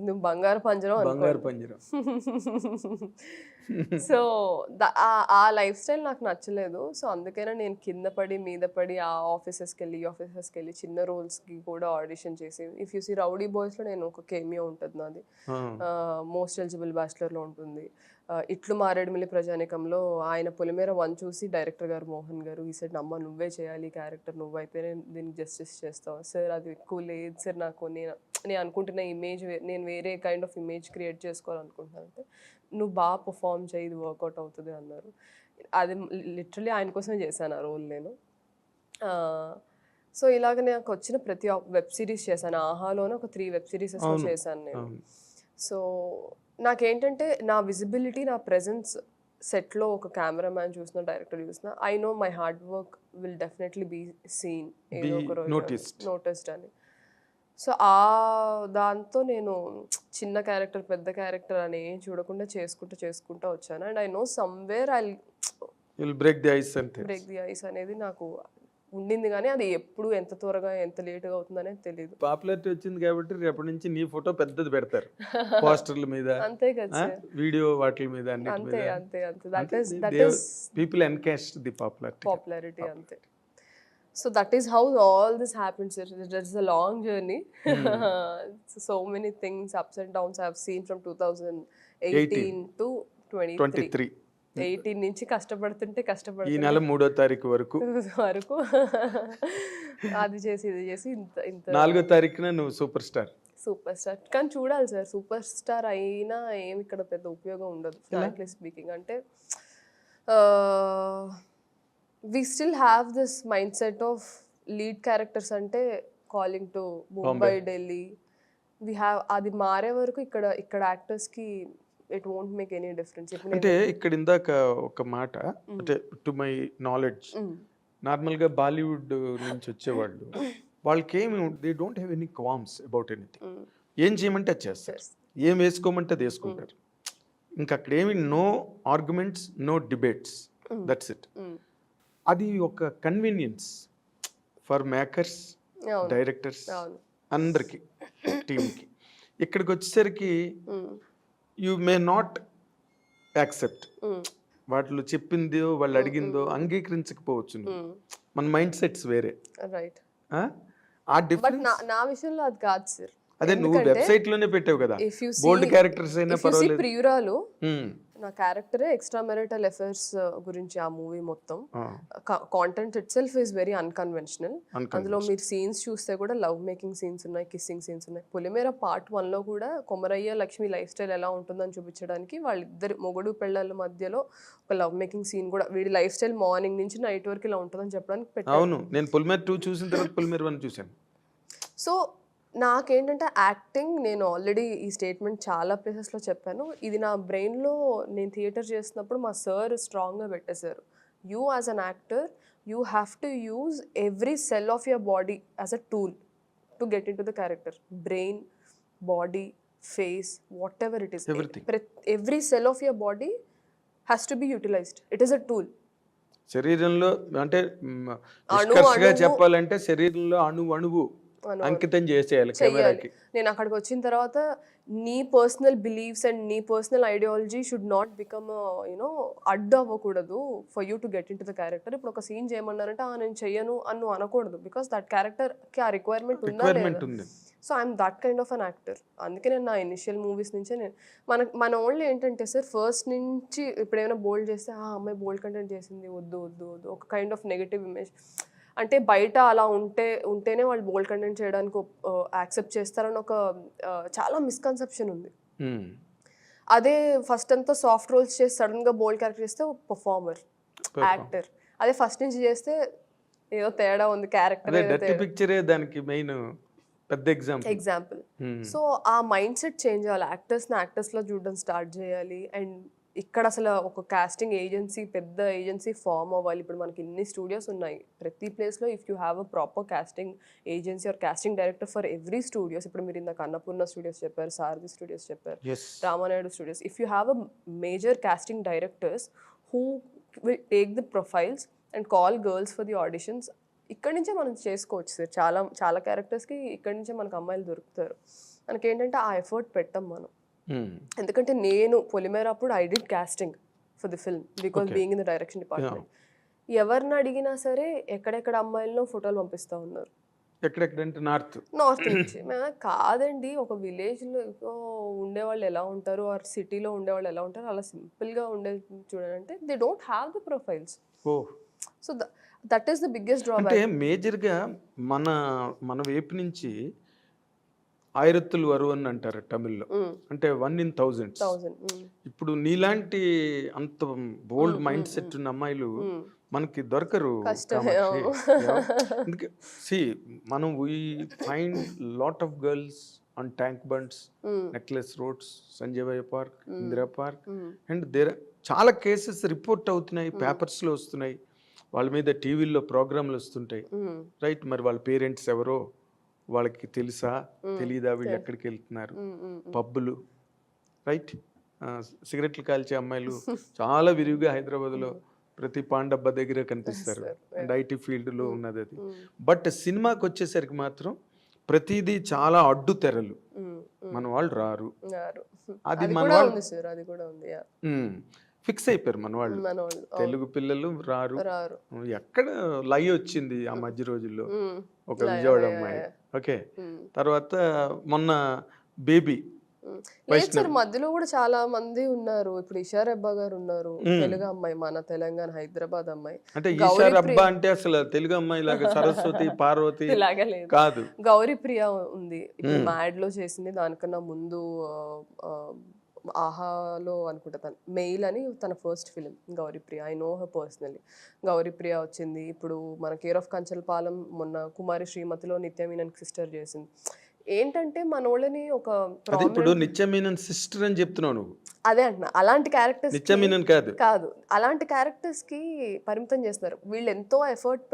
నువ్వు బంగారు పంజరం. సో ఆ లైఫ్ స్టైల్ నాకు నచ్చలేదు. సో అందుకైనా నేను కింద పడి మీద పడి ఆ ఆఫీసెస్కి వెళ్ళి చిన్న రోల్స్కి కూడా ఆడిషన్ చేసి. ఇఫ్ యూ సీ రౌడీ బాయ్స్లో నేను ఒక కేమియో ఉంటుంది నాది, మోస్ట్ ఎలిజిబుల్ బ్యాచులర్లో ఉంటుంది. ఇట్లు మారేడుమిల్లి ప్రజానికంలో ఆయన పొలిమేర 1 చూసి డైరెక్టర్ గారు మోహన్ గారు ఈ సెట్ అమ్మ నువ్వే చేయాలి క్యారెక్టర్, నువ్వైతేనే దీనికి జస్టిస్ చేస్తావు. సార్ అది ఎక్కువ లేదు సార్, నాకు నేను అనుకుంటున్న ఇమేజ్, నేను వేరే కైండ్ ఆఫ్ ఇమేజ్ క్రియేట్ చేసుకోవాలనుకుంటున్నాను. అంటే నువ్వు బాగా పర్ఫామ్ చేయి, ఇది వర్కౌట్ అవుతుంది అన్నారు. అది లిటరలీ ఆయన కోసమే చేశాను ఆ రోల్ నేను. సో ఇలాగ నాకు వచ్చిన ప్రతి వెబ్ సిరీస్ చేశాను. ఆహాలోనే ఒక 3 వెబ్ సిరీస్ చేశాను నేను. సో నాకేంటంటే నా విజిబిలిటీ, నా ప్రెజెన్స్ సెట్లో ఒక కెమెరామ్యాన్ చూసిన, డైరెక్టర్ చూసిన, I know my hard work will definitely be seen, ఏదో ఒక రోజు నోటిస్డ్ అని. సో దాంతో నేను చిన్న క్యారెక్టర్ పెద్ద క్యారెక్టర్ అని చూడకుండా చేసుకుంటూ వచ్చాను. And I know somewhere I will break the ice అనేది నాకు ఉండింది. కానీ అది ఎప్పుడు ఎంత త్వరగా ఎంత లేట్గా అవుతుందనేది తెలియదు. పాపులారిటీ వచ్చింది కాబట్టి రేపటి నుంచి నీ ఫోటో పెద్దది పెడతారు పోస్టర్ల మీద, అంతే కదా, వీడియో వాటి మీద, అంతే. That is people encash the popularity అంతే. So that is how all this happens, sir. That's a long journey. So many things, ups and downs I've seen from 2018 to 23. 23 18 నుంచి కష్టపడుతుంటే ఈ కష్టపడుతుంటే నెల 3వ తారీఖు వరకు వరకు అది చేసి ఇది చేసి ఇంత ఇంత 4వ తారీఖున నువ్వు సూపర్ స్టార్. Super star. కానీ చూడాలి సార్, సూపర్ స్టార్ అయినా ఏమి ఇక్కడ పెద్ద ఉపయోగం ఉండదు ఫ్రాంక్లీ స్పీకింగ్. అంటే we still have this mindset of lead characters అంటే calling to Mumbai, Delhi. we have అది మారే వరకు ఇక్కడ యాక్టర్స్ కి it won't make any difference. అంటే ఇక్కడ ఇందాక ఒక మాట, అంటే టు మై నాలెడ్జ్ నార్మల్గా బాలీవుడ్ నుంచి వచ్చేవాళ్ళు వాళ్ళకి ఏమి they don't have any qualms about anything. ఏం చేయమంటే అది చేస్తారు, ఏం వేసుకోమంటే అది వేసుకుంటారు. ఇంకా అక్కడ ఏమి no arguments, no debates, that's it. అది ఒక కన్వీనియన్స్ ఫర్ మేకర్స్, డైరెక్టర్స్, అందరికి టీమ్కి. ఇక్కడికి వచ్చేసరికి యూ మే నాట్ యాక్సెప్ట్. వాటిలో చెప్పిందో వాళ్ళు అడిగిందో అంగీకరించకపోవచ్చు. మన మైండ్ సెట్స్ వేరే. రైట్. ఆ డిఫరెన్స్ నా విషయంలో అది కాదు సార్. అదే నువ్వు వెబ్సైట్ లోనే పెట్టావు కదా, బోల్డ్ క్యారెక్టర్స్ అయినా పర్వాలేదు. ప్రియురాలు నా క్యారెక్టరే ఎక్స్ట్రా మ్యారిటల్ అఫైర్స్ గురించి ఆ మూవీ మొత్తం. Content it self is very unconventional. అందులో మీరు సీన్స్ చూస్తే కూడా లవ్ మేకింగ్ సీన్స్ ఉన్నాయి, కిస్సింగ్ సీన్స్ ఉన్నాయి. పొలిమేర పార్ట్ 1లో కూడా కొమరయ్య లక్ష్మి లైఫ్ స్టైల్ ఎలా ఉంటుందని చూపించడానికి వాళ్ళిద్దరు మొగుడు పెళ్ళాల మధ్యలో ఒక లవ్ మేకింగ్ సీన్ కూడా, వీడి లైఫ్ స్టైల్ మార్నింగ్ నుంచి నైట్ వరకు ఇలా ఉంటుందని చెప్పడానికి పెట్టాను. అవును, నేను పొలిమేర 2 చూసిన తర్వాత పొలిమేర 1 చూశాను. సో నాకేంటంటే యాక్టింగ్, నేను ఆల్రెడీ ఈ స్టేట్మెంట్ చాలా ప్లేసెస్లో చెప్పాను. ఇది నా బ్రెయిన్లో నేను థియేటర్ చేస్తున్నప్పుడు మా సార్ స్ట్రాంగ్గా పెట్టేశారు. You as an actor you have to use every cell of your body as a tool to get into the character. Brain, body, face, whatever it is, every cell of your body has to be utilised. It is a tool. శరీరంలో అంటే నిష్కర్షగా చెప్పాలంటే శరీరంలో అణువు అంకితం చేసేయాలి కెమెరాకి. నేను అక్కడికి వచ్చిన తర్వాత నీ పర్సనల్ బిలీఫ్స్ అండ్ నీ personal ideology should not become you know అడ్డు అవ్వకూడదు for you to get into the character. ఇప్పుడు ఒక సీన్ చేయమన్నారంటే నేను చెయ్యను అని అనకూడదు, బికాస్ దట్ క్యారెక్టర్కి ఆ రిక్వైర్మెంట్ ఉందా. So I'm that kind of an actor. అందుకే నేను నా ఇనిషియల్ మూవీస్ నుంచే మన ఓన్లీ ఏంటంటే సార్, ఫస్ట్ నుంచి ఇప్పుడు ఏమైనా బోల్డ్ చేస్తే అమ్మాయి బోల్డ్ కంటెంట్ చేసింది, వద్దు వద్దు వద్దు, ఒక కైండ్ ఆఫ్ నెగటివ్ ఇమేజ్. అంటే బయట అలా ఉంటేనే వాళ్ళు బోల్డ్ కంటెంట్ చేయడానికి యాక్సెప్ట్ చేస్తారని ఒక చాలా మిస్కన్సెప్షన్ ఉంది. అదే ఫస్ట్ అంతా సాఫ్ట్ రోల్స్ చేసి సడన్గా బోల్డ్ క్యారెక్టర్ చేస్తే పర్ఫార్మర్, యాక్టర్. అదే ఫస్ట్ నుంచి చేస్తే ఏదో తేడా ఉంది క్యారెక్టర్. దానికి మెయిన్ పెద్ద ఎగ్జాంపుల్. సో ఆ మైండ్ సెట్ చేంజ్ అవ్వాలి. యాక్టర్స్లో చూడడం స్టార్ట్ చేయాలి. అండ్ ఇక్కడ అసలు ఒక కాస్టింగ్ ఏజెన్సీ, పెద్ద ఏజెన్సీ ఫామ్ అవ్వాలి. ఇప్పుడు మనకి ఇన్ని స్టూడియోస్ ఉన్నాయి ప్రతి ప్లేస్లో. If you have a proper casting agency or casting director for every studios. ఇప్పుడు మీరు ఇందాక అన్నపూర్ణ స్టూడియోస్ చెప్పారు, సారథి స్టూడియోస్ చెప్పారు, Ramanaidu studios. If you have a major casting directors who will take the profiles and call girls for the auditions, ఇక్కడి నుంచే మనం చేసుకోవచ్చు sir. చాలా చాలా క్యారెక్టర్స్కి ఇక్కడి నుంచే మనకు అమ్మాయిలు దొరుకుతారు. మనకేంటంటే ఆ ఎఫర్ట్ పెట్టాం మనం. ఎందుకంటే నేను పొలిమేర అప్పుడు I did casting for the film because being in the direction department. ఎవరిని అడిగినా సరే ఎక్కడెక్కడ అమ్మాయిలను ఫోటోలు పంపిస్తూ ఉన్నారు. ఎక్కడెక్కడంటే నార్త్ నుంచి. కాదండి, ఒక విలేజ్లో ఉండేవాళ్ళు ఎలా ఉంటారు ఆర్ సిటీలో ఉండేవాళ్ళు ఎలా ఉంటారు, అలా సింపుల్గా ఉండే చూడాలంటే they don't have the profiles. So that is the biggest drawback. అంటే మేజర్గా మన వైపు నుంచి ఆయిరత్తులు వరువు అని అంటారు తమిళ్లో, అంటే 1 in 1000. ఇప్పుడు నీలాంటి అంత బోల్డ్ మైండ్ సెట్ ఉన్న అమ్మాయిలు మనకి దొరకరు. సి మనం we find lot of girls on tank bunds, necklace roads, Sanjay park, Indira park, and there చాలా కేసెస్ రిపోర్ట్ అవుతున్నాయి, పేపర్స్లో వస్తున్నాయి, వాళ్ళ మీద టీవీల్లో ప్రోగ్రాంలు వస్తుంటాయి. రైట్, మరి వాళ్ళ పేరెంట్స్ ఎవరో వాళ్ళకి తెలుసా తెలీదా, వీళ్ళు ఎక్కడికి వెళ్తున్నారు, పబ్బులు, రైట్, సిగరెట్లు కాల్చే అమ్మాయిలు చాలా విరివిగా హైదరాబాద్లో ప్రతి పాండబ్బ దగ్గర కనిపిస్తారు. అండ్ ఐటీ ఫీల్డ్లో ఉన్నది అది. బట్ సినిమాకి వచ్చేసరికి మాత్రం ప్రతిదీ చాలా అడ్డు తెరలు, మన వాళ్ళు రారు. అది మన వాళ్ళు ఫిక్స్ అయిపోయారు మన వాళ్ళు. మన వాళ్ళు తెలుగు పిల్లలు రారు. రారు. ఎక్కడ లై వచ్చింది ఆ మధ్య రోజుల్లో, ఒక లయ, విజయవాడ లయ, అమ్మాయి. లయ. ఓకే, తర్వాత మొన్న బేబీ లేదు సార్, మధ్యలో కూడా చాలా మంది ఉన్నారు. ఇప్పుడు ఇషా రెబ్బా గారు ఉన్నారు, తెలుగు అమ్మాయి, మన తెలంగాణ హైదరాబాద్ అమ్మాయి. అంటే ఈషా రబ్బా అంటే అసలు తెలుగు అమ్మాయి లాగా సరస్వతి పార్వతి ఇలాగా లేదు, కాదు. గౌరీ ప్రియ ఉంది, ఇప్పుడు మ్యాడ్ లో చేసింది. దానికన్నా ముందు ఆహాలో అనుకుంటా తను మెయిల్ అని తన first film Gauri Priya. I know her personally. Gauri Priya వచ్చింది. ఇప్పుడు మన కేర్ ఆఫ్ కంచల్పాలెం మొన్న కుమారి శ్రీమతిలో నిత్యమీనన్ సిస్టర్ చేసింది. ఏంటంటే మన వాళ్ళని ఒక అది ఇప్పుడు నిత్యమీనన్ సిస్టర్ అని చెప్తున్నావు నువ్వు. అదే అంటున్నా, అలాంటి క్యారెక్టర్స్ నిత్యమీనన్ కాదు కాదు, అలాంటి క్యారెక్టర్స్ కి పరిమితం చేస్తున్నారు. వీళ్ళు ఎంతో ఎఫర్ట్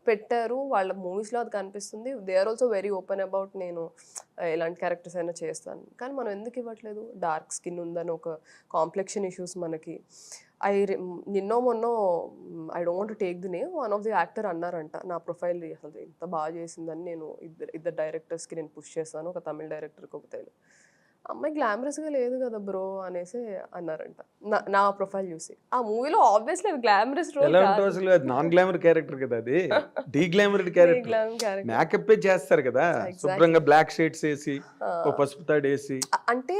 పెట్టారు, వాళ్ళ మూవీస్లో అది కనిపిస్తుంది. They are also very open about నేను ఎలాంటి క్యారెక్టర్స్ అయినా చేస్తాను. కానీ మనం ఎందుకు ఇవ్వట్లేదు? డార్క్ స్కిన్ ఉందని ఒక కాంప్లెక్షన్ ఇష్యూస్ మనకి. నిన్నో మొన్నో, I don't take the name, one of the actor అన్నారంట నా ప్రొఫైల్ అసలు ఎంత బాగా చేసిందని. నేను ఇద్దరు డైరెక్టర్స్కి నేను పుష్ చేస్తాను, ఒక తమిళ డైరెక్టర్కి, ఒక తెలుగు అమ్మాయి. గ్లామరస్గా లేదు కదా బ్రో అనేసి అన్నారంట నా ప్రొఫైల్ చూసి. ఆ మూవీలో ఆబ్వియస్లీ అది గ్లామరస్ రోల్ ఎలా ఉంటుంది అసలు? అది నాన్ గ్లామర్ క్యారెక్టర్ కదా, అది డీ గ్లామర్డ్ క్యారెక్టర్. మేకప్ చేస్తారు కదా శుభ్రంగా, బ్లాక్ షేడ్స్ వేసి, ఓ పసుపు తాడు వేసి. అంటే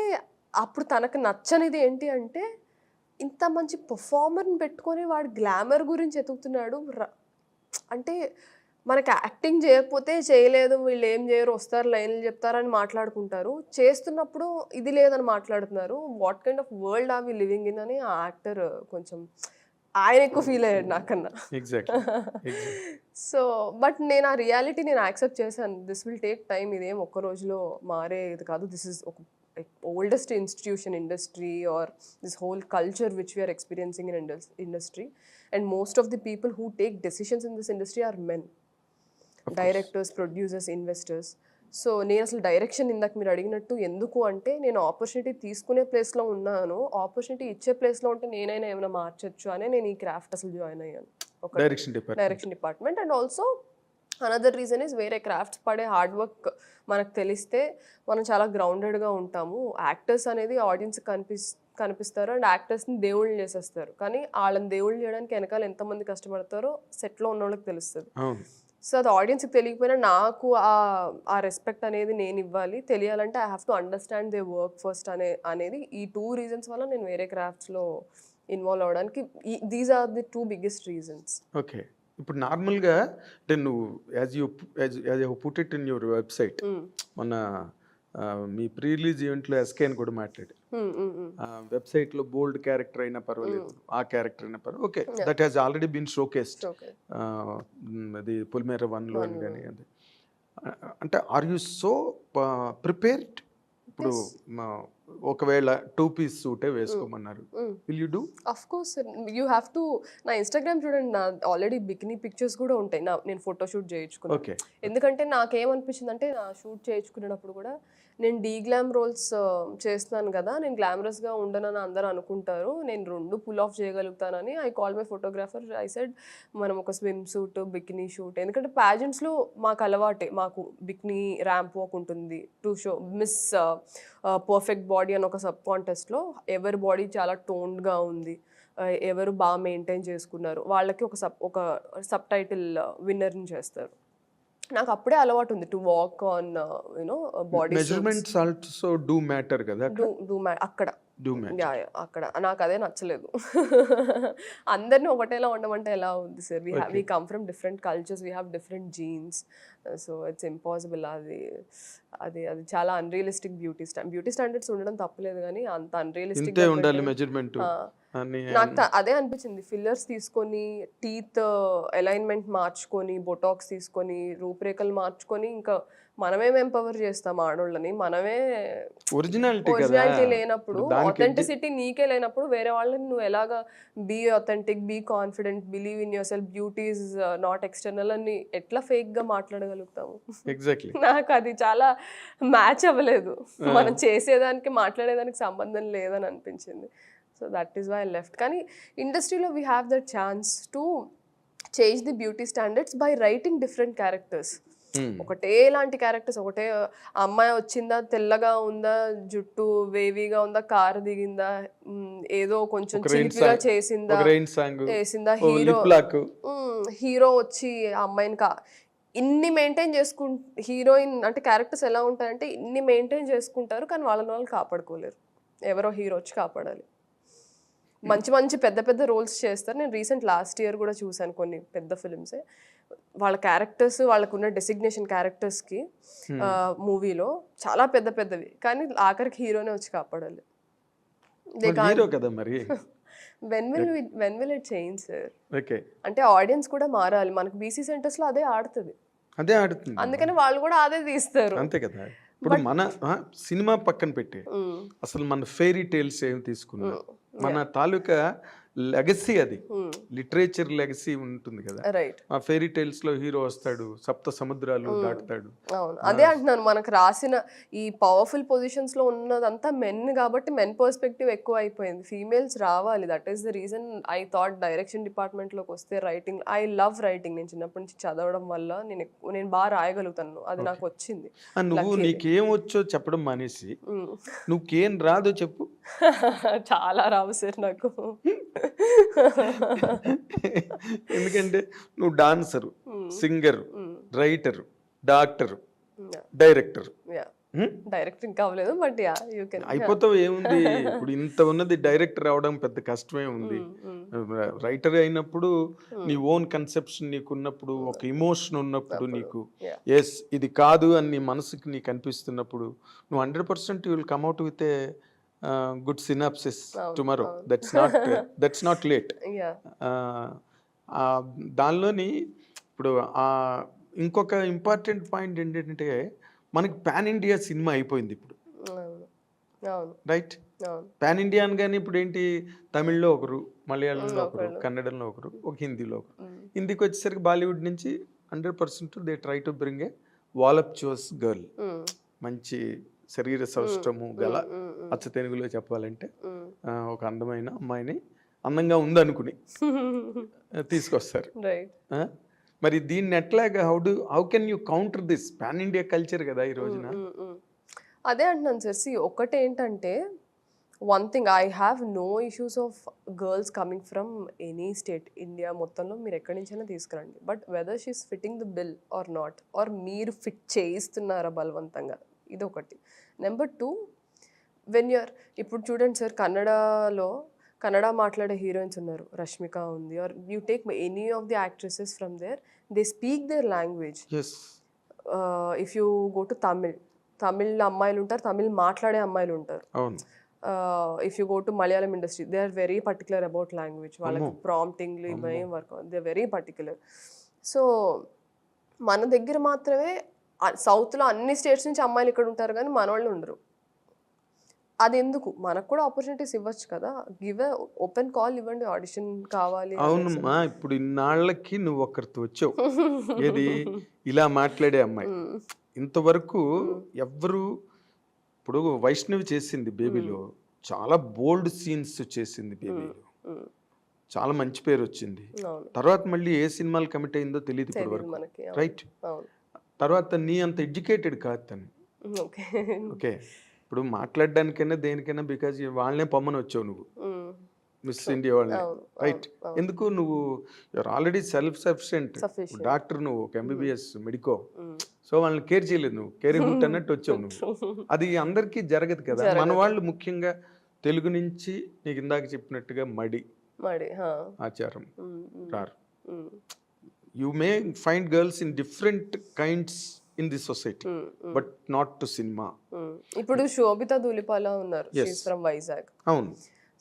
అప్పుడు తనకు నచ్చనిది ఏంటి అంటే, ఇంత మంచి పర్ఫార్మర్ని పెట్టుకొని వాడు గ్లామర్ గురించి ఎతుకుతున్నాడు. అంటే మనకి యాక్టింగ్ చేయకపోతే చేయలేదు, వీళ్ళు ఏం చేయరు, వస్తారు లైన్లు చెప్తారని మాట్లాడుకుంటారు. చేస్తున్నప్పుడు ఇది లేదని మాట్లాడుతున్నారు. What kind of world are we living in అని ఆ యాక్టర్ కొంచెం ఆయన ఎక్కువ ఫీల్ అయ్యాడు నాకన్నా. సో బట్ నేను ఆ రియాలిటీ నేను యాక్సెప్ట్ చేశాను. దిస్ విల్ టేక్ టైమ్, ఇదేం ఒక్క రోజులో మారేది కాదు. దిస్ ఇస్ ఒక oldest institution industry, or this whole culture which we are experiencing in industry, and most of the people who take decisions in this industry are men, directors, producers, investors. So నేను అసలు direction ఇందాక మీరు అడిగినట్టు ఎందుకు అంటే, నేను opportunity తీసుకునే ప్లేస్లో ఉన్నాను, ఆపర్చునిటీ ఇచ్చే ప్లేస్లో ఉంటే నేనైనా ఏమైనా మార్చచ్చు అని నేను ఈ క్రాఫ్ట్ అసలు జాయిన్ అయ్యాను, ఒక direction department. And also another reason is, వేరే క్రాఫ్ట్స్ పడే హార్డ్ వర్క్ మనకు తెలిస్తే మనం చాలా గ్రౌండెడ్గా ఉంటాము. యాక్టర్స్ అనేది ఆడియన్స్ కనిపిస్తారు, అండ్ యాక్టర్స్ని దేవుళ్ళు చేసేస్తారు. కానీ వాళ్ళని దేవుళ్ళు చేయడానికి వెనకాల ఎంతమంది కష్టపడతారో సెట్లో ఉన్న వాళ్ళకి తెలుస్తుంది. సో అది ఆడియన్స్కి తెలియకపోయినా నాకు ఆ రెస్పెక్ట్ అనేది నేను ఇవ్వాలి. తెలియాలంటే I have to understand the work first అనేది ఈ 2 రీజన్స్ వల్ల నేను వేరే క్రాఫ్ట్స్లో ఇన్వాల్వ్ అవ్వడానికి, these are the 2 biggest reasons. Okay, ఇప్పుడు నార్మల్గా అంటే నువ్వు as you put it in your website, మన మీ ప్రీ రిలీజ్ ఈవెంట్లో ఎస్కే అని కూడా మాట్లాడి, వెబ్సైట్లో బోల్డ్ క్యారెక్టర్ అయినా పర్వాలేదు, ఆ క్యారెక్టర్ అయినా పర్వాలేదు, okay, that has already been showcased, అది పొలిమేర 1లో అని కానీ. అది అంటే ఆర్ యూ సో ప్రిపేర్డ్? ఇప్పుడు ఒకవేళ 2-piece సూటే వేసుకోమన్నారు, will you do? Of course, you have to. నా ఇన్స్టాగ్రామ్ చూడండి, నా ఆల్రెడీ బికినీ పిక్చర్స్ కూడా ఉంటాయి. నేను ఫోటోషూట్ చేయించుకున్నాను. ఎందుకంటే నాకేమనిపించింది అంటే, నా షూట్ చేయించుకునేటప్పుడు కూడా నేను గ్లామ్ రోల్స్ చేస్తున్నాను కదా, నేను గ్లామరస్గా ఉండనని అందరూ అనుకుంటారు, నేను 2 పుల్ ఆఫ్ చేయగలుగుతానని I call my photographer. I said మనం ఒక స్విమ్ సూట్, బికినీ షూట్, ఎందుకంటే ప్యాజెంట్స్లో మాకు అలవాటే, మాకు బికినీ ర్యాంప్ వాక్ ఉంటుంది to show miss perfect body అని ఒక సబ్ కాంటెస్ట్లో ఎవరి బాడీ చాలా టోన్డ్గా ఉంది, ఎవరు బాగా మెయింటైన్ చేసుకున్నారు, వాళ్ళకి ఒక సబ్ టైటిల్ విన్నర్ని చేస్తారు. నాకు అప్పుడే అలవాటు ఉంది to walk on you know body. Measurements also do matter కదా అక్కడ. అక్కడ నాకు అదే నచ్చలేదు. అందరినీ ఒకటేలా ఉండమంటే ఎలా ఉంది sir? We come from different cultures, we have different jeans, so it's impossible. అది చాలా అన్రియలిస్టిక్ బ్యూటీ స్టాండర్డ్స్ ఉండడం తప్పలేదు, కానీ అంత అన్రియలిస్టిక్ ఉండాలి మెజర్మెంట్. నాకు అదే అనిపించింది. ఫిల్లర్స్ తీసుకొని, టీత్ అలైన్మెంట్ మార్చుకొని, బొటాక్స్ తీసుకొని, రూపురేఖలు మార్చుకొని, ఇంకా మనమేం ఎంపవర్ చేస్తాం ఆడోళ్ళని? మనమే ఒరిజినాలిటీ లేనప్పుడు, ఆథెంటిసిటీ నీకే లేనప్పుడు వేరే వాళ్ళని నువ్వు ఎలాగా be authentic, be confident, believe in yourself, beauty is not external అని ఎట్లా ఫేక్గా మాట్లాడగలుగుతాము? ఎగ్జాక్ట్లీ. నాకు అది చాలా మ్యాచ్ అవ్వలేదు. మనం చేసేదానికి మాట్లాడేదానికి సంబంధం లేదని అనిపించింది. So that is why I left. కానీ ఇండస్ట్రీలో we have that chance to change the beauty standards by writing different characters. ఒకటే లాంటి క్యారెక్టర్స్, ఒకటే అమ్మాయి వచ్చిందా, తెల్లగా ఉందా, జుట్టు వేవీగా ఉందా, కారు దిగిందా, ఏదో కొంచెం చిలిపిగా చేసిందా, హీరో వచ్చి ఆ అమ్మాయిని ఇన్ని మెయింటైన్ హీరోయిన్ అంటే క్యారెక్టర్స్ ఎలా ఉంటాయంటే ఇన్ని మెయింటైన్ చేసుకుంటారు, కానీ వాళ్ళు కాపాడుకోలేరు. ఎవరో హీరో వచ్చి కాపాడాలి. మంచి మంచి పెద్ద పెద్ద రోల్స్ చేస్తారు. నేను లాస్ట్ ఇయర్ కూడా చూసాను కొన్ని పెద్ద ఫిల్మ్సే. వాళ్ళ క్యారెక్టర్స్, వాళ్ళకున్న డెసిగ్నేషన్ క్యారెక్టర్స్కి మూవీలో చాలా పెద్ద పెద్దవి, కానీ ఆఖరికి హీరోనే వచ్చి కాపాడాలి. కదా మరి. When will it change sir? అంటే ఆడియన్స్ కూడా మారాలి. మనకు బీసీ సెంటర్స్ లో అదే ఆడుతుంది, అందుకని వాళ్ళు కూడా అదే తీస్తారు. అంతే కదా. ఇప్పుడు మన సినిమా పక్కన పెట్టి అసలు మన ఫెయిరీ టేల్స్ ఏం తీసుకున్నా, మన తాలూకా లెగసీ, అది లిటరేచర్ లెగసీ ఉంటుంది కదా. ఆ ఫెయిరీ టేల్స్ లో హీరో వస్తాడు, సప్త సముద్రాలు దాటుతాడు. అవును, అదే అంటున్నాను. మనకు రాసిన ఈ పవర్ఫుల్ పొజిషన్స్ లో ఉన్నదంతా మెన్ కాబట్టి మెన్ పర్స్పెక్టివ్ ఎక్కువ అయిపోయింది. ఫీమేల్స్ రావాలి. That is the reason I thought direction department లోకి వస్తే రైటింగ్, ఐ లవ్ రైటింగ్. నేను చిన్నప్పటి నుంచి చదవడం వల్ల నేను బాగా రాయగలుగుతాను, అది నాకు వచ్చింది. నువ్వు నీకేం వచ్చో చెప్పడం మానేసి నువ్వుకేం రాదో చెప్పు. చాలా రావు సార్ నాకు. ఎందుకంటే నువ్వు dancer, singer, writer, doctor, director. Director ఇంకా అవ్వలేదు, బట్ యా యూ కెన్. అయిపోతావు, ఏముంది ఇప్పుడు ఇంత ఉన్నది. డైరెక్టర్ అవడం పెద్ద కష్టమే ఉంది. రైటర్ అయినప్పుడు నీ ఓన్ కన్సెప్షన్ నీకు ఉన్నప్పుడు, ఒక ఇమోషన్ ఉన్నప్పుడు, నీకు ఎస్ ఇది కాదు అని నీ మనసుకి నీకు అనిపిస్తున్నప్పుడు, నువ్వు 100% you will come out with a good synopsis tomorrow. That's not late. దానిలోని ఇప్పుడు ఇంకొక ఇంపార్టెంట్ పాయింట్ ఏంటంటే, మనకి పాన్ ఇండియా సినిమా అయిపోయింది ఇప్పుడు, రైట్? పాన్ ఇండియా అనగానే ఇప్పుడు ఏంటి, తమిళ్లో ఒకరు, మలయాళంలో ఒకరు, కన్నడంలో ఒకరు, ఒక హిందీలో ఒకరు. హిందీకి వచ్చేసరికి బాలీవుడ్ నుంచి 100% they try to bring a voluptuous girl, మంచి శరీర సౌష్ఠము గల, అచ్చ తెలుగులో చెప్పాలంటే ఒక అందమైన అమ్మాయిని, అందంగా ఉందనుకుని తీసుకొస్తారు. మరి దీన్ని ఎట్లాగా how can you counter this pan India culture కదా ఈ రోజున? అదే అంటున్నాను సార్. ఒకటి ఏంటంటే, one thing, I have no issues of girls coming from any state, India మొత్తంలో మీరు ఎక్కడి నుంచైనా తీసుకురండి. But whether she's fitting the bill or not, or మీరు ఫిట్ చేయిస్తున్నారా బలవంతంగా, ఇది ఒకటి. నెంబర్ 2, వెన్ యూఆర్, ఇప్పుడు చూడండి సార్, కన్నడ మాట్లాడే హీరోయిన్స్ ఉన్నారు, రష్మిక ఉంది, or you take any of the actresses from there, they speak their language. If you go to Tamil అమ్మాయిలు ఉంటారు, తమిళ్ మాట్లాడే అమ్మాయిలు ఉంటారు. If you go to Malayalam industry, they are very particular about language. వాళ్ళకి ప్రాంప్టింగ్లు ఇవన్నీ work, they very particular. So మన దగ్గర మాత్రమే, సౌత్లో అన్ని స్టేట్స్ నుంచి అమ్మాయిలు ఇక్కడ ఉంటారు, కానీ మన వాళ్ళు ఉండరు. అది ఎందుకు? మనకు కూడా ఆపర్చునిటీస్ ఇవ్వచ్చు కదా. గివ్ ఎ ఓపెన్ కాల్ ఇవ్వండి, ఆడిషన్ కావాలి. అవునమ్మా, ఇప్పుడు ఇన్నాళ్ళకి నువ్వు ఒకరితో వచ్చావు, ఏది ఇలా మాట్లాడే అమ్మాయి. ఇంతవరకు ఎవ్వరు, ఇప్పుడు వైష్ణవి చేసింది బేబీలో, చాలా బోల్డ్ సీన్స్ చేసింది బేబీలో, చాలా మంచి పేరు వచ్చింది. తర్వాత మళ్ళీ ఏ సినిమాలు కమిట్ అయిందో తెలియదు ఇప్పటి వరకు, రైట్? తర్వాత నీ అంత ఎడ్యుకేటెడ్ కాదు తను, ఓకే? ఇప్పుడు మాట్లాడడానికైనా దేనికైనా, బికాజ్ వాళ్ళనే పొమ్మని వచ్చావు నువ్వు, మిస్ ఇండియా వాళ్ళని, రైట్? ఎందుకు నువ్వు you're already self sufficient doctor, నువ్వు ఒక MBBS మెడికో, సో వాళ్ళని కేర్ చేయలేదు, నువ్వు కేర్ హుట్ అన్నట్టు వచ్చావు నువ్వు. అది అందరికీ జరగదు కదా. మన వాళ్ళు ముఖ్యంగా తెలుగు నుంచి నీకు ఇందాక చెప్పినట్టుగా మడి ఆచారం రారు. You may find girls in different kinds in the society, but not to cinema. ఇప్పుడు శోభిత ధూళిపాల ఉన్నారు, ఫ్రమ్ వైజాగ్. అవును.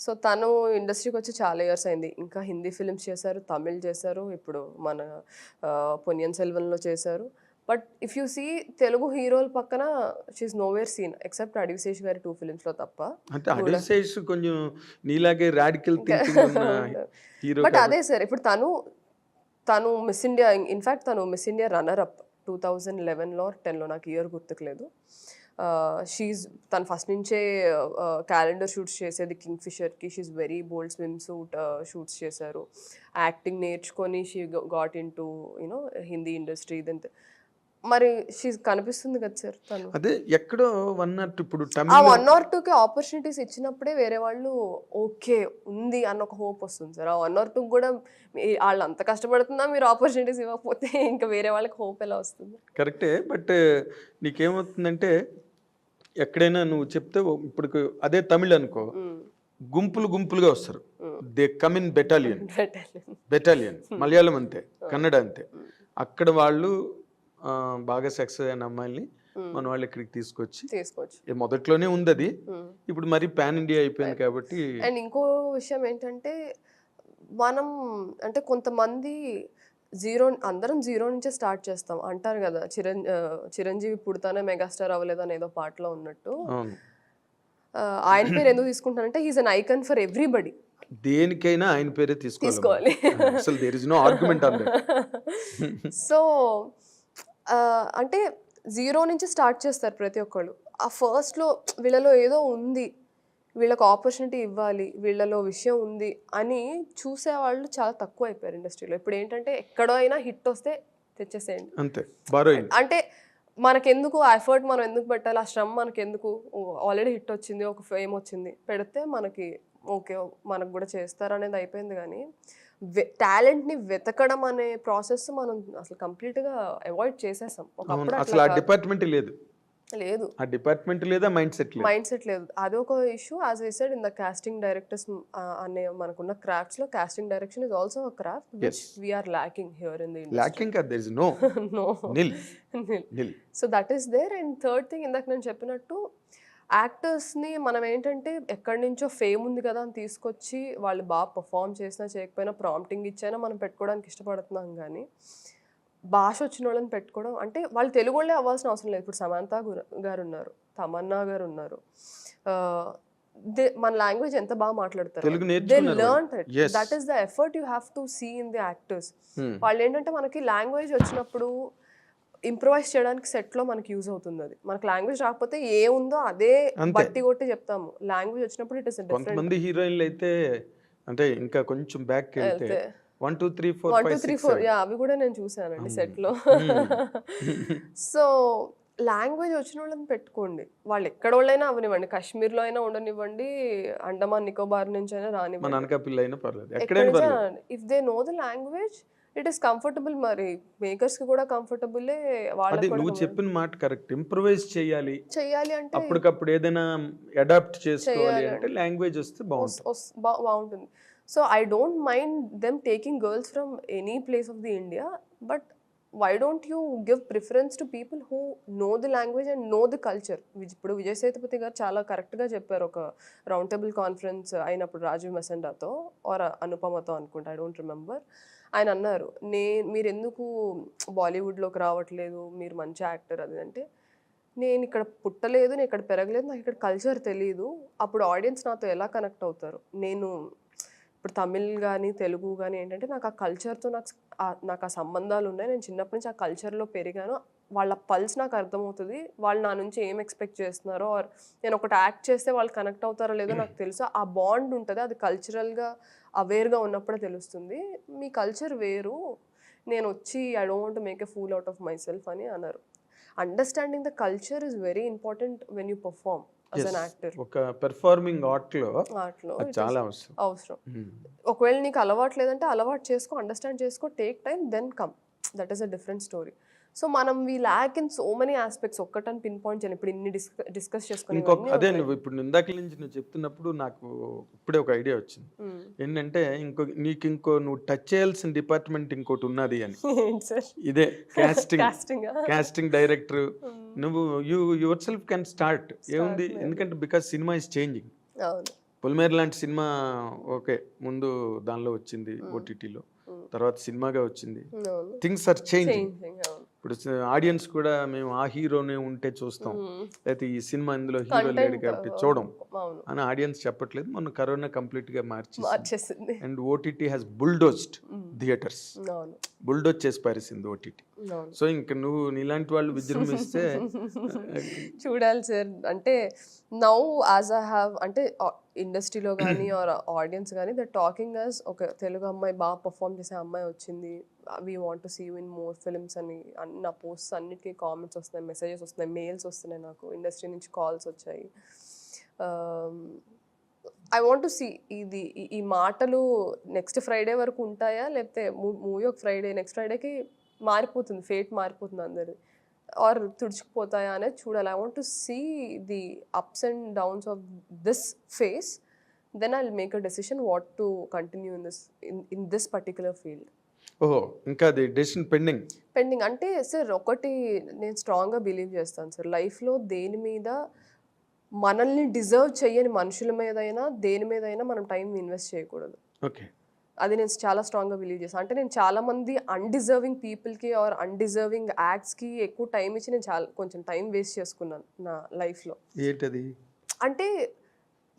సో తను ఇండస్ట్రీకి వచ్చి చాలా ఇయర్స్ అయింది. ఇంకా హిందీ ఫిల్మ్స్ చేశారు, తమిళ్ చేశారు, ఇప్పుడు మన పొన్నియిన్ సెల్వన్లో చేశారు. But if you see Telugu హీరోల పక్కన she's nowhere seen except Adivi Sesh గారి 2 ఫిల్మ్స్ లో తప్ప. అంటే అడివిశేష్ కొంచెం నీలాగే రాడికల్ థింకింగ్ ఉన్న హీరో. బట్ అదే సార్, ఇప్పుడు తను మిస్ ఇండియా, ఇన్ఫాక్ట్ తను మిస్ ఇండియా రన్నర్ అప్ 2011లో 10లో, నాకు ఇయర్ గుర్తుకులేదు. తను ఫస్ట్ నుంచే క్యాలెండర్ షూట్స్ చేసేది కింగ్ఫిషర్కి. She's very bold, swimsuit shoots చేశారు. యాక్టింగ్ నేర్చుకొని she got into Hindi industry. మరి కనిపిస్తుంది కదా సార్ తను. అదే ఎక్కడో 1 or 2 ఇప్పుడు ఆ తమిళ్ 1 or 2కి ఆపర్చునిటీస్ ఇచ్చినప్పుడే వేరే వాళ్ళు ఓకే ఉంది అన్న ఒక హోప్ వస్తుంది సార్. ఆ 1 or 2 కూడా వాళ్ళు అంత కష్టపడుతున్నా మీరు ఆపర్చునిటీస్ ఇవ్వకపోతే ఇంకా వేరే వాళ్ళకి హోప్ ఎలా వస్తుంది? కరెక్టే. బట్ నీకేమవుతుందంటే ఎక్కడైనా నువ్వు చెప్తే ఇప్పుడు అదే తమిళ్ అనుకో, గుంపులు గుంపులుగా వస్తారు. They come in battalion. Battalion Malayalam అంతే, కన్నడ అంతే. అక్కడ వాళ్ళు బాగా సక్సెస్ అయిన అమ్మాయిల్ని మన వాళ్ళు ఇక్కడికి తీసుకొచ్చి మొదట్లోనే ఉంది అది, ఇప్పుడు మరి పాన్ ఇండియా అయిపోయింది కాబట్టి. అండ్ ఇంకో విషయం ఏంటంటే మనం అంటే కొంతమంది అందరం జీరో నుంచే స్టార్ట్ చేస్తాం అంటారు కదా. చిరంజీవి పుడతానే మెగాస్టార్ అవ్వలేదని ఏదో పాటలో ఉన్నట్టు. ఆయన పేరు ఎందుకు తీసుకుంటానంటే he's an icon for everybody. దేనికైనా ఆయన పేరే తీసుకోవాలి. అసలు there is no argument on that. So అంటే జీరో నుంచి స్టార్ట్ చేస్తారు ప్రతి ఒక్కళ్ళు. ఆ ఫస్ట్లో వీళ్ళలో ఏదో ఉంది, వీళ్ళకి ఆపర్చునిటీ ఇవ్వాలి, వీళ్ళలో విషయం ఉంది అని చూసేవాళ్ళు చాలా తక్కువ అయిపోయారు ఇండస్ట్రీలో. ఇప్పుడు ఏంటంటే ఎక్కడో అయినా హిట్ వస్తే తెచ్చేసేయండి అంతే, బారోయింగ్. అంటే మనకెందుకు ఆ ఎఫర్ట్ మనం ఎందుకు పెట్టాలి, ఆ శ్రమ మనకెందుకు, ఆల్రెడీ హిట్ వచ్చింది, ఒక ఫేమ్ వచ్చింది, పెడితే మనకి ఓకే మనకు కూడా చేస్తారు అనేది అయిపోయింది. కానీ టాలెంట్ని వెతకడం అనే ప్రాసెస్ మనం అసలు కంప్లీట్గా అవాయిడ్ చేసేసాం. ఒకప్పుడు అసలు ఆ డిపార్ట్మెంట్ లేదు, లేదు, ఆ డిపార్ట్మెంట్ లేదా మైండ్ సెట్ లేదు. అదొక issue. As I said in the casting directors అనే మనకున్న క్రాఫ్ట్స్ లో casting direction is also a craft which we are lacking here in the industry. Lacking కాదు, there is no nil. So that is there. And third thing, ఇందాక నేను చెప్పినట్టు యాక్టర్స్ని మనం ఏంటంటే ఎక్కడి నుంచో ఫేమ్ ఉంది కదా అని తీసుకొచ్చి వాళ్ళు బాగా పర్ఫామ్ చేసినా చేయకపోయినా ప్రాంప్టింగ్ ఇచ్చైనా మనం పెట్టుకోవడానికి ఇష్టపడుతున్నాం. కానీ భాష వచ్చిన వాళ్ళని పెట్టుకోవడం అంటే వాళ్ళు తెలుగు వాళ్ళే అవ్వాల్సిన అవసరం లేదు. ఇప్పుడు సమంత గారు ఉన్నారు, తమన్నా గారు ఉన్నారు, మన లాంగ్వేజ్ ఎంత బాగా మాట్లాడతారు. They learn it. That is the effort you have to see in the actors. వాళ్ళు ఏంటంటే మనకి లాంగ్వేజ్ వచ్చినప్పుడు ఇంప్రూవైజ్ చేయడానికి సెట్లో మనకి యూజ్ అవుతుంది. అది మనకి లాంగ్వేజ్ రాకపోతే ఏ ఉందో అదే బట్టి కొట్టి చెప్తాము. లాంగ్వేజ్ వచ్చినప్పుడు ఇట్ ఇస్ డిఫరెంట్. కొంతమంది హీరోయిన్లు అయితే అంటే ఇంకా కొంచెం బ్యాక్ వెళ్తే 1 2 3 4 5 6 7 యా అవి కూడా నేను చూసానండి సెట్లో. సో లాంగ్వేజ్ వచ్చిన వాళ్ళని పెట్టుకోండి. వాళ్ళు ఎక్కడ వాళ్ళైనా అవనివ్వండి, కాశ్మీర్లో అయినా ఉండనివ్వండి, అండమాన్ నికోబార్ నుంచి అయినా రానివ్వండి. If they know the language it is comfortable. మరి మేకర్స్ కి కూడా కంఫర్టబులే. వాళ్ళకి నువ్వు చెప్పిన మాట కరెక్ట్. ఇంప్రూవైజ్ చేయాలి అంటే అప్పటికప్పుడు ఏదైనా అడాప్ట్ చేసుకోవాలి అంటే లాంగ్వేజ్ వస్తే బాగుంటుంది. So I don't mind them taking girls from any place of the India, but why don't you give preference to people who know the language and know the culture? ఇప్పుడు విజయ్ సేతుపతి గారు చాలా కరెక్ట్గా చెప్పారు ఒక రౌండ్ టేబుల్ కాన్ఫరెన్స్ అయినప్పుడు Rajiv మెసెండాతో are అనుపమతో అనుకుంటా, I don't remember. ఆయన అన్నారు, మీరు ఎందుకు బాలీవుడ్లోకి రావట్లేదు, మీరు మంచి యాక్టర్ అది అంటే, నేను ఇక్కడ పుట్టలేదు, నేను ఇక్కడ పెరగలేదు, నాకు ఇక్కడ కల్చర్ తెలియదు, అప్పుడు ఆడియన్స్ నాతో ఎలా కనెక్ట్ అవుతారు? నేను ఇప్పుడు తమిళ్ కానీ తెలుగు కానీ ఏంటంటే నాకు ఆ కల్చర్తో నాకు ఆ సంబంధాలు ఉన్నాయి. నేను చిన్నప్పటి నుంచి ఆ కల్చర్లో పెరిగాను. వాళ్ళ పల్స్ నాకు అర్థమవుతుంది. వాళ్ళు నా నుంచి ఏం ఎక్స్పెక్ట్ చేస్తున్నారో, ఆర్ నేను ఒకటి యాక్ట్ చేస్తే వాళ్ళు కనెక్ట్ అవుతారో లేదో నాకు తెలుసు. ఆ బాండ్ ఉంటుంది, అది కల్చరల్గా అవేర్గా ఉన్నప్పుడే తెలుస్తుంది. మీ కల్చర్ వేరు, నేను వచ్చి I don't want to make a fool out of my self అని అన్నారు. Understanding the culture is very important when you perform as an actor. ఒక పెర్ఫార్మింగ్ ఆర్ట్లో చాలా అవసరం. ఒకవేళ నీకు అలవాటు లేదంటే అలవాటు చేసుకో, అండర్స్టాండ్ చేసుకో, take time, then come. That is a different story. So మనం we lack in so many aspects. ఒక్కటని పిన్ పాయింట్ చేయాలి. ఇప్పుడు ఇన్ని డిస్కస్ చేసుకుని అదే నువ్వు ఇప్పుడు ఇందాక నుంచి నువ్వు చెప్తున్నప్పుడు నాకు ఇప్పుడే ఒక ఐడియా వచ్చింది. ఏంటంటే నువ్వు టచ్ చేయాల్సిన డిపార్ట్మెంట్ ఇంకోటి ఉన్నది అని. ఇదే కాస్టింగ్ డైరెక్టర్. నువ్వు యువర్ సెల్ఫ్ కెన్ స్టార్ట్. ఏముంది, ఎందుకంటే బికాస్ సినిమా ఇస్ చేంజింగ్. పొలిమేర లాంటి సినిమా ఓకే ముందు దానిలో వచ్చింది ఓటీటీలో, తర్వాత సినిమాగా వచ్చింది. Things are changing. ఇప్పుడు ఆడియన్స్ కూడా మేము ఆ హీరోనే ఉంటే చూస్తాం, లేకపోతే ఈ సినిమా ఇందులో హీరో లేడు కాబట్టి చూడం అని ఆడియన్స్ చెప్పట్లేదు. మొన్న కరోనా కంప్లీట్ గా మార్చేసింది. And OTT has bulldozed theatres, bulldoze చేసి పారేసింది ఓటీటీ. సో ఇంకా నువ్వు నీలాంటి వాళ్ళు విజృంభిస్తే చూడాలి సార్. అంటే నౌ యాజ్ ఐ హ్యావ్ అంటే ఇండస్ట్రీలో కానీ ఆర్ ఆడియన్స్ కానీ ద టాకింగ్ యాజ్ ఒక తెలుగు అమ్మాయి బాగా పర్ఫామ్ చేసే అమ్మాయి వచ్చింది, we want to see you in more films అని నా పోస్ట్స్ అన్నిటికీ కామెంట్స్ వస్తున్నాయి, మెసేజెస్ వస్తున్నాయి, మెయిల్స్ వస్తున్నాయి, నాకు ఇండస్ట్రీ నుంచి కాల్స్ వచ్చాయి. ఐ వాంట్ టు సీ ఈ మాటలు నెక్స్ట్ ఫ్రైడే వరకు ఉంటాయా, లేకపోతే మూవీ ఒక ఫ్రైడే నెక్స్ట్ ఫ్రైడేకి మారిపోతుంది, ఫేట్ మారిపోతుంది అందరి, ఆర్ తుడుచుకుపోతాయా అనేది చూడాలి. I want to see the ups and downs of this phase, then I will make a decision what to continue in this particular field. ఓహో, ఇంకా అది డెసిషన్ పెండింగ్ అంటే సార్ ఒకటి నేను స్ట్రాంగ్గా బిలీవ్ చేస్తాను సార్, లైఫ్లో దేని మీద మనల్ని డిజర్వ్ చేయని మనుషుల మీదైనా దేని మీదైనా మనం టైం ఇన్వెస్ట్ చేయకూడదు. ఓకే, అది నేను చాలా స్ట్రాంగ్గా బిలీవ్ చేస్తాను. అంటే నేను చాలామంది అన్డిజర్వింగ్ పీపుల్కి ఆర్ అన్డిజర్వింగ్ యాక్ట్స్కి ఎక్కువ టైం ఇచ్చి నేను కొంచెం టైం వేస్ట్ చేసుకున్నాను నా లైఫ్లో. ఏంటది అంటే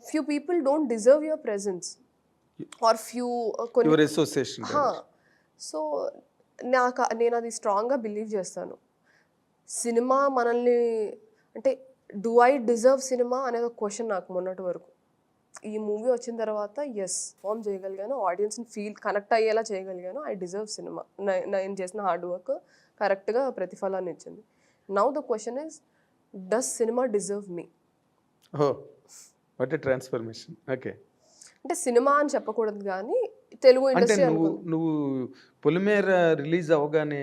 few people don't deserve your presence or few association. So నేను అది స్ట్రాంగ్గా బిలీవ్ చేస్తాను. సినిమా మనల్ని అంటే డూ ఐ డిజర్వ్ సినిమా అనేది ఒక క్వశ్చన్ నాకు మొన్నటి వరకు. ఈ మూవీ వచ్చిన తర్వాత ఫామ్ చేయగలిగాను, ఆడియన్స్ని కనెక్ట్ అయ్యేలా చేయగలిగాను. ఐ డిజర్వ్ సినిమా, నేను చేసిన హార్డ్ వర్క్ కరెక్ట్గా ప్రతిఫలాన్ని ఇచ్చింది. Now the question is, does cinema deserve me? What a transformation. Okay, అంటే సినిమా అని చెప్పకూడదు కానీ తెలుగు ఇండస్ట్రీ నువ్వు పొలిమేర రిలీజ్ అవగానే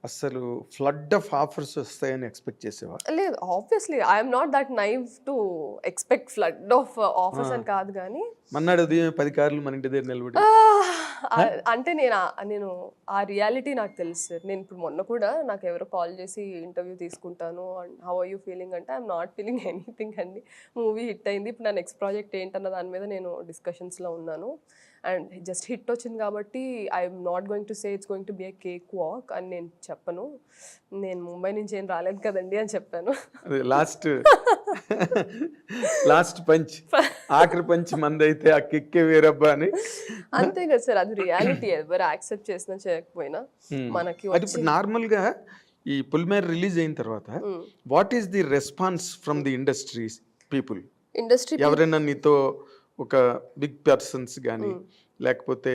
అసలు ఫ్లడ్ ఆఫ్ ఆఫర్స్ వస్తాయని ఎక్స్పెక్ట్ చేసేవా? లేదు, obviously I'm not that naive to expect flood of offers అని కాదు కానీ మన్నాడు 10 కార్లు మన ఇంటి దగ్గర నిలబడి అంటే నేను ఆ రియాలిటీ నాకు తెలుసు సార్. నేను ఇప్పుడు మొన్న కూడా నాకు ఎవరో కాల్ చేసి ఇంటర్వ్యూ తీసుకుంటాను and how are you feeling అంటే ఐఎమ్ నాట్ ఫీలింగ్ ఎనీథింగ్ అండి. మూవీ హిట్ అయింది, ఇప్పుడు నా నెక్స్ట్ ప్రాజెక్ట్ ఏంటన్న దాని మీద నేను డిస్కషన్స్లో ఉన్నాను. అండ్ జస్ట్ హిట్ వచ్చింది కాబట్టి I'm not going to say it's going to be a cake walk అని నేను చెప్పను. నేను ముంబై నుంచి ఏం రాలేదు కదండి అని చెప్పాను. లాస్ట్ పంచ్, ఆఖరి పంచ్ మందైతే ఆ కిక్కే వేరబ్బా అని. అంతే కదా సార్, అది రియాలిటీ. ఎవరు యాక్సెప్ట్ చేసినా చేయకపోయినా మనకి నార్మల్ గా ఈ పొలిమేర రిలీజ్ అయిన తర్వాత what is the response from the industries people? ఎవరైనా నీతో ఒక బిగ్ పర్సన్స్ కానీ లేకపోతే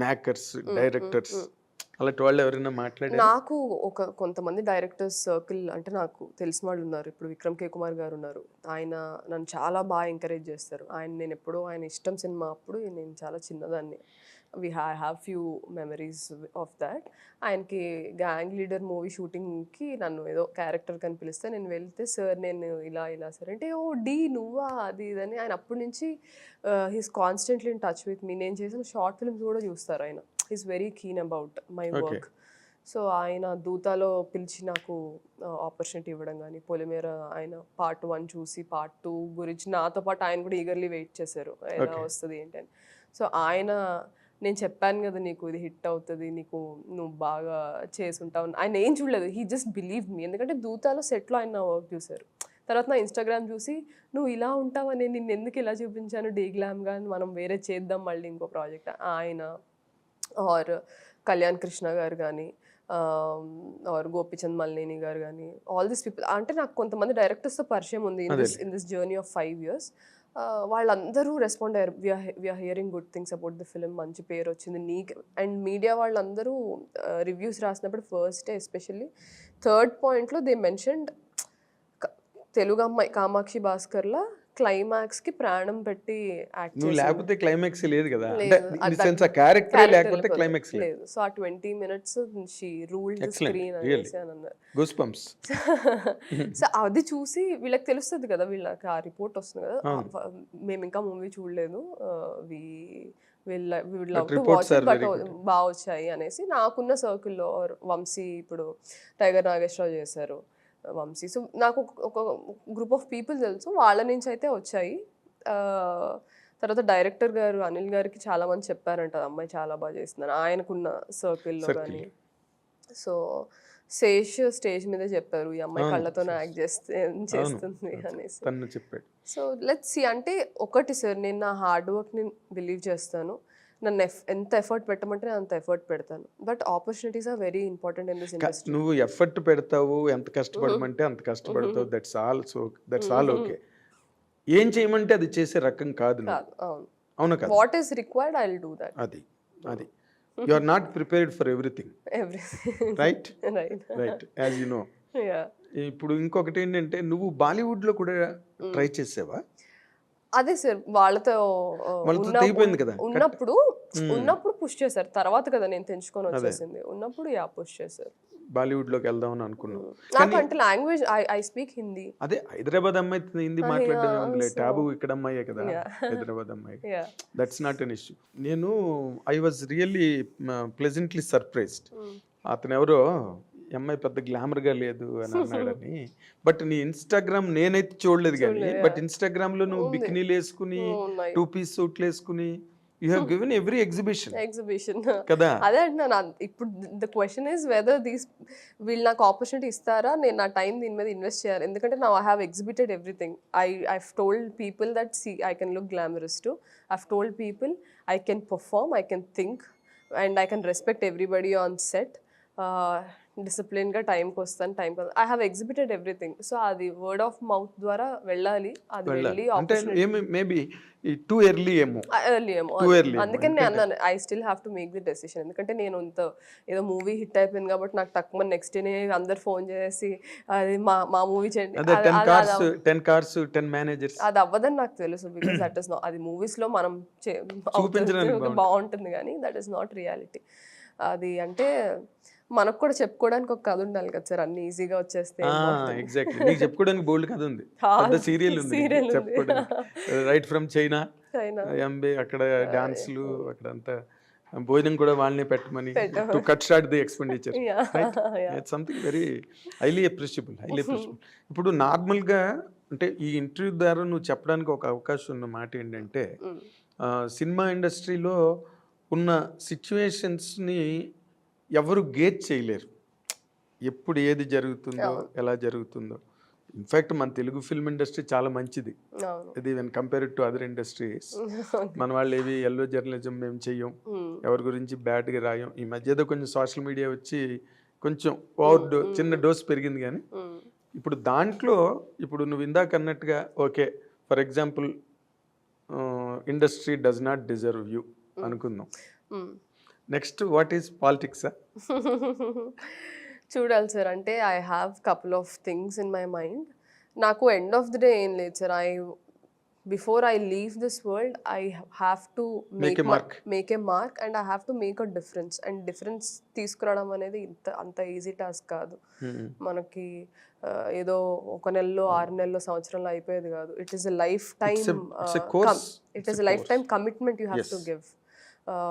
మేకర్స్, డైరెక్టర్స్ అలాంటి వాళ్ళు ఎవరైనా మాట్లాడారు? నాకు కొంతమంది డైరెక్టర్స్ సర్కిల్ అంటే నాకు తెలిసిన వాళ్ళు ఉన్నారు. ఇప్పుడు విక్రమ్ కే కుమార్ గారు ఉన్నారు. ఆయన నన్ను చాలా బాగా ఎంకరేజ్ చేస్తారు. నేను ఎప్పుడో ఆయన ఇష్టం సినిమా అప్పుడు నేను చాలా చిన్నదాన్ని. I have few memories of that. ఆయనకి గ్యాంగ్ లీడర్ మూవీ షూటింగ్కి నన్ను ఏదో క్యారెక్టర్ కని పిలిస్తే నేను వెళ్తే, సార్ నేను ఇలా సార్ అంటే, ఓ డి నువ్వా అది ఇదని. ఆయన అప్పటి నుంచి he's constantly in touch with me. నేను చేసిన షార్ట్ ఫిల్మ్స్ కూడా చూస్తారు ఆయన. He's very keen about my work. So ఆయన దూతాలో పిలిచి నాకు ఆపర్చునిటీ ఇవ్వడం కానీ, పొలిమేర ఆయన పార్ట్ 1 చూసి పార్ట్ 2 గురించి నాతో పాటు ఆయన కూడా ఈగర్లీ వెయిట్ చేశారు ఎలా వస్తుంది ఏంటని. సో నేను చెప్పాను కదా నీకు ఇది హిట్ అవుతుంది, నువ్వు బాగా చేసుంటావు. ఆయన ఏం చూడలేదు, హీ జస్ట్ బిలీవ్ మీ. ఎందుకంటే దూతాలో సెట్లో ఆయన నా వర్క్ చూశారు. తర్వాత నా ఇన్స్టాగ్రామ్ చూసి నువ్వు ఇలా ఉంటావని నిన్ను ఎందుకు ఇలా చూపించాను డీగ్లామ్గా, మనం వేరే చేద్దాం మళ్ళీ ఇంకో ప్రాజెక్ట్. ఆయన ఆర్ కళ్యాణ్ కృష్ణ గారు కానీ ఆర్ గోపిచంద్ మల్లేని గారు కానీ, ఆల్ దిస్ పీపుల్. అంటే నాకు కొంతమంది డైరెక్టర్స్తో పరిచయం ఉంది in this journey of 5 years. వాళ్ళందరూ రెస్పాండ్ అయ్యారు. We're hearing good things about the film, మంచి పేరు వచ్చింది నీకు. అండ్ మీడియా వాళ్ళందరూ రివ్యూస్ రాసినప్పుడు ఫస్ట్ డే ఎస్పెషల్లీ 3rd పాయింట్లో దే మెన్షన్డ్ తెలుగు అమ్మాయి కామాక్షి భాస్కర్లా క్లైమాక్స్కి ప్రాణం పెట్టి యాక్ట్ చేసి. లేకపోతే క్లైమాక్స్ లేదు కదా, లేకపోతే క్లైమాక్స్ లేదు. సో ఆ 20 minutes she ruled the screen అనేసి అని అన్నారు. Goose bumps. సో అది చూసి వీళ్ళకి తెలుస్తుంది కదా, వీళ్ళకి ఆ రిపోర్ట్ వస్తుంది కదా, మేము ఇంకా మూవీ చూడలేదు, బట్ బాగా వచ్చాయి అనేసి. నాకున్న సర్కిల్లో వంశీ, ఇప్పుడు టైగర్ నాగేశ్వరరావు చేశారు వంశీ. సో నాకు ఒక గ్రూప్ ఆఫ్ పీపుల్ తెలుసు, వాళ్ళ నుంచి అయితే వచ్చాయి. తర్వాత డైరెక్టర్ గారు అనిల్ గారికి చాలా మంది చెప్పారంట అమ్మాయి చాలా బాగా చేస్తుందని ఆయనకున్న సర్కిల్లో కానీ. సో శేష్ స్టేజ్ మీద చెప్పారు ఈ అమ్మాయి కళ్ళతోనే యాక్ట్ చేస్తుంది అనేసి చెప్పాడు. So let's see. అంటే ఒకటి సార్, నేను నా హార్డ్ వర్క్ని బిలీవ్ చేస్తాను. నన్ను ఎంత ఎఫర్ట్ పెట్టమంటే నేను అంత ఎఫర్ట్ పెడతాను. But opportunities are very important in this industry. నువ్వు ఎఫర్ట్ పెడతావు, ఎంత కష్టపడమంటే అంత కష్టపడతావు, దట్స్ ఆల్ ఓకే. ఏం చేయమంటే అది చేసే రకం కాదు. అవును కదా. What is required I will do that. అది you are not prepared for everything, everything right? Right right, as you know. Yeah. ఇప్పుడు ఇంకొకటి ఏంటంటే, నువ్వు బాలీవుడ్లో కూడా ట్రై చేసావా? అదే సార్ వాళ్ళతో వాళ్ళతో తెగిపోయింది కదా, ఉన్నప్పుడు ఉన్నప్పుడు పుష్ చేశారు, తర్వాత కదా నేను తెంచుకొని వచ్చేసింది. ఉన్నప్పుడు పుష్ చేశారు. బాలీవుడ్లోకి వెళ్దామని అనుకున్నావు. నాకు అంటే లాంగ్వేజ్ ఐ స్పీక్ హిందీ. అదే హైదరాబాద్ అమ్మాయి హిందీ మాట్లాడడం ఉందిలే, టాబు ఇక్కడ అమ్మాయే కదా హైదరాబాద్ అమ్మాయి. That's not an issue. నేను I was really pleasantly surprised. అతను ఎవరో అమ్మాయి పెద్ద గ్లామర్గా లేదు అని అన్నాడని. బట్ నీ ఇన్స్టాగ్రామ్ నేనైతే చూడలేదు కానీ, బట్ ఇన్స్టాగ్రామ్లో నువ్వు బికినీలు వేసుకుని 2 పీస్ సూట్లు వేసుకుని you have given every exhibition కదా. అదే అంటున్నాను. ఇప్పుడు ద క్వశ్చన్ ఈస్ వెదర్ వీళ్ళు నాకు ఆపర్చునిటీ ఇస్తారా, నేను నా టైం దీని మీద ఇన్వెస్ట్ చేయాలి. ఎందుకంటే నా I have exhibited everything. I've told people that I can look glamorous too. I've told people I can perform, I can think and I can respect everybody on set. డిసిప్లిన్గా టైంకి వస్తాను, టైంకి వస్తాను. I have exhibited everything. So అది word of mouth ద్వారా వెళ్ళాలి. అది వెళ్ళి అంటే మేబీ టూ ఎర్లీ ఏమో, అందుకని నేను అన్నాను I still have to make the decision. ఎందుకంటే నేను ఏదో మూవీ హిట్ అయిపోయింది కాబట్టి నాకు తక్కువ నెక్స్ట్ డే అందరు ఫోన్ చేసి అది మా మూవీ చేయండి, అది అవ్వదని నాకు తెలుసు. బికాస్ దట్ ఇస్ నాట్, అది మూవీస్ లో మనం బాగుంటుంది కానీ దట్ ఈస్ నాట్ రియాలిటీ. అది అంటే మనకు కూడా చెప్పుకోవడానికి ఒక కథ ఉండాలి కదా సార్, అన్ని ఈజీగా వచ్చేస్తే. ఎగ్జాక్ట్లీ, నీకు చెప్పుకోవడానికి బోల్డ్ కథ ఉంది, పెద్ద సీరియల్ ఉంది చెప్పుకోవడానికి. రైట్ ఫ్రమ్ చైనా, ఎంబే, అక్కడ డాన్స్లు, అక్కడ అంతా భోజనం కూడా వాళ్ళని పెట్టమని to cut short the expenditure. It's something very highly appreciable. ఇప్పుడు నార్మల్గా అంటే ఈ ఇంటర్వ్యూ ద్వారా నువ్వు చెప్పడానికి ఒక అవకాశం ఉన్న మాట ఏంటంటే, సినిమా ఇండస్ట్రీలో ఉన్న సిచ్యువేషన్స్ని ఎవరు గేజ్ చేయలేరు, ఎప్పుడు ఏది జరుగుతుందో ఎలా జరుగుతుందో. ఇన్ఫ్యాక్ట్ మన తెలుగు ఫిల్మ్ ఇండస్ట్రీ చాలా మంచిది, ఇది when compared to other industries. మన వాళ్ళు ఏవి ఎల్లో జర్నలిజం మేము చెయ్యం, ఎవరి గురించి బ్యాడ్గా రాయం. ఈ మధ్య ఏదో కొంచెం సోషల్ మీడియా వచ్చి కొంచెం చిన్న డోస్ పెరిగింది కానీ, ఇప్పుడు దాంట్లో ఇప్పుడు నువ్వు ఇందాక అన్నట్టుగా okay, for example industry does not deserve you అనుకుందాం. Next what is politics? చూడాలి సార్. అంటే I have couple of things in my mind. నాకు ఎండ్ ఆఫ్ ది డే ఏం లేదు sir. Before I leave this world I have to make a mark and I have to make a difference. And difference తీసుకురావడం అనేది అంత easy task కాదు. మనకి ఏదో 1 నెలలో 6 నెలలో సంవత్సరంలో అయిపోయేది కాదు. It is a lifetime commitment you have to give.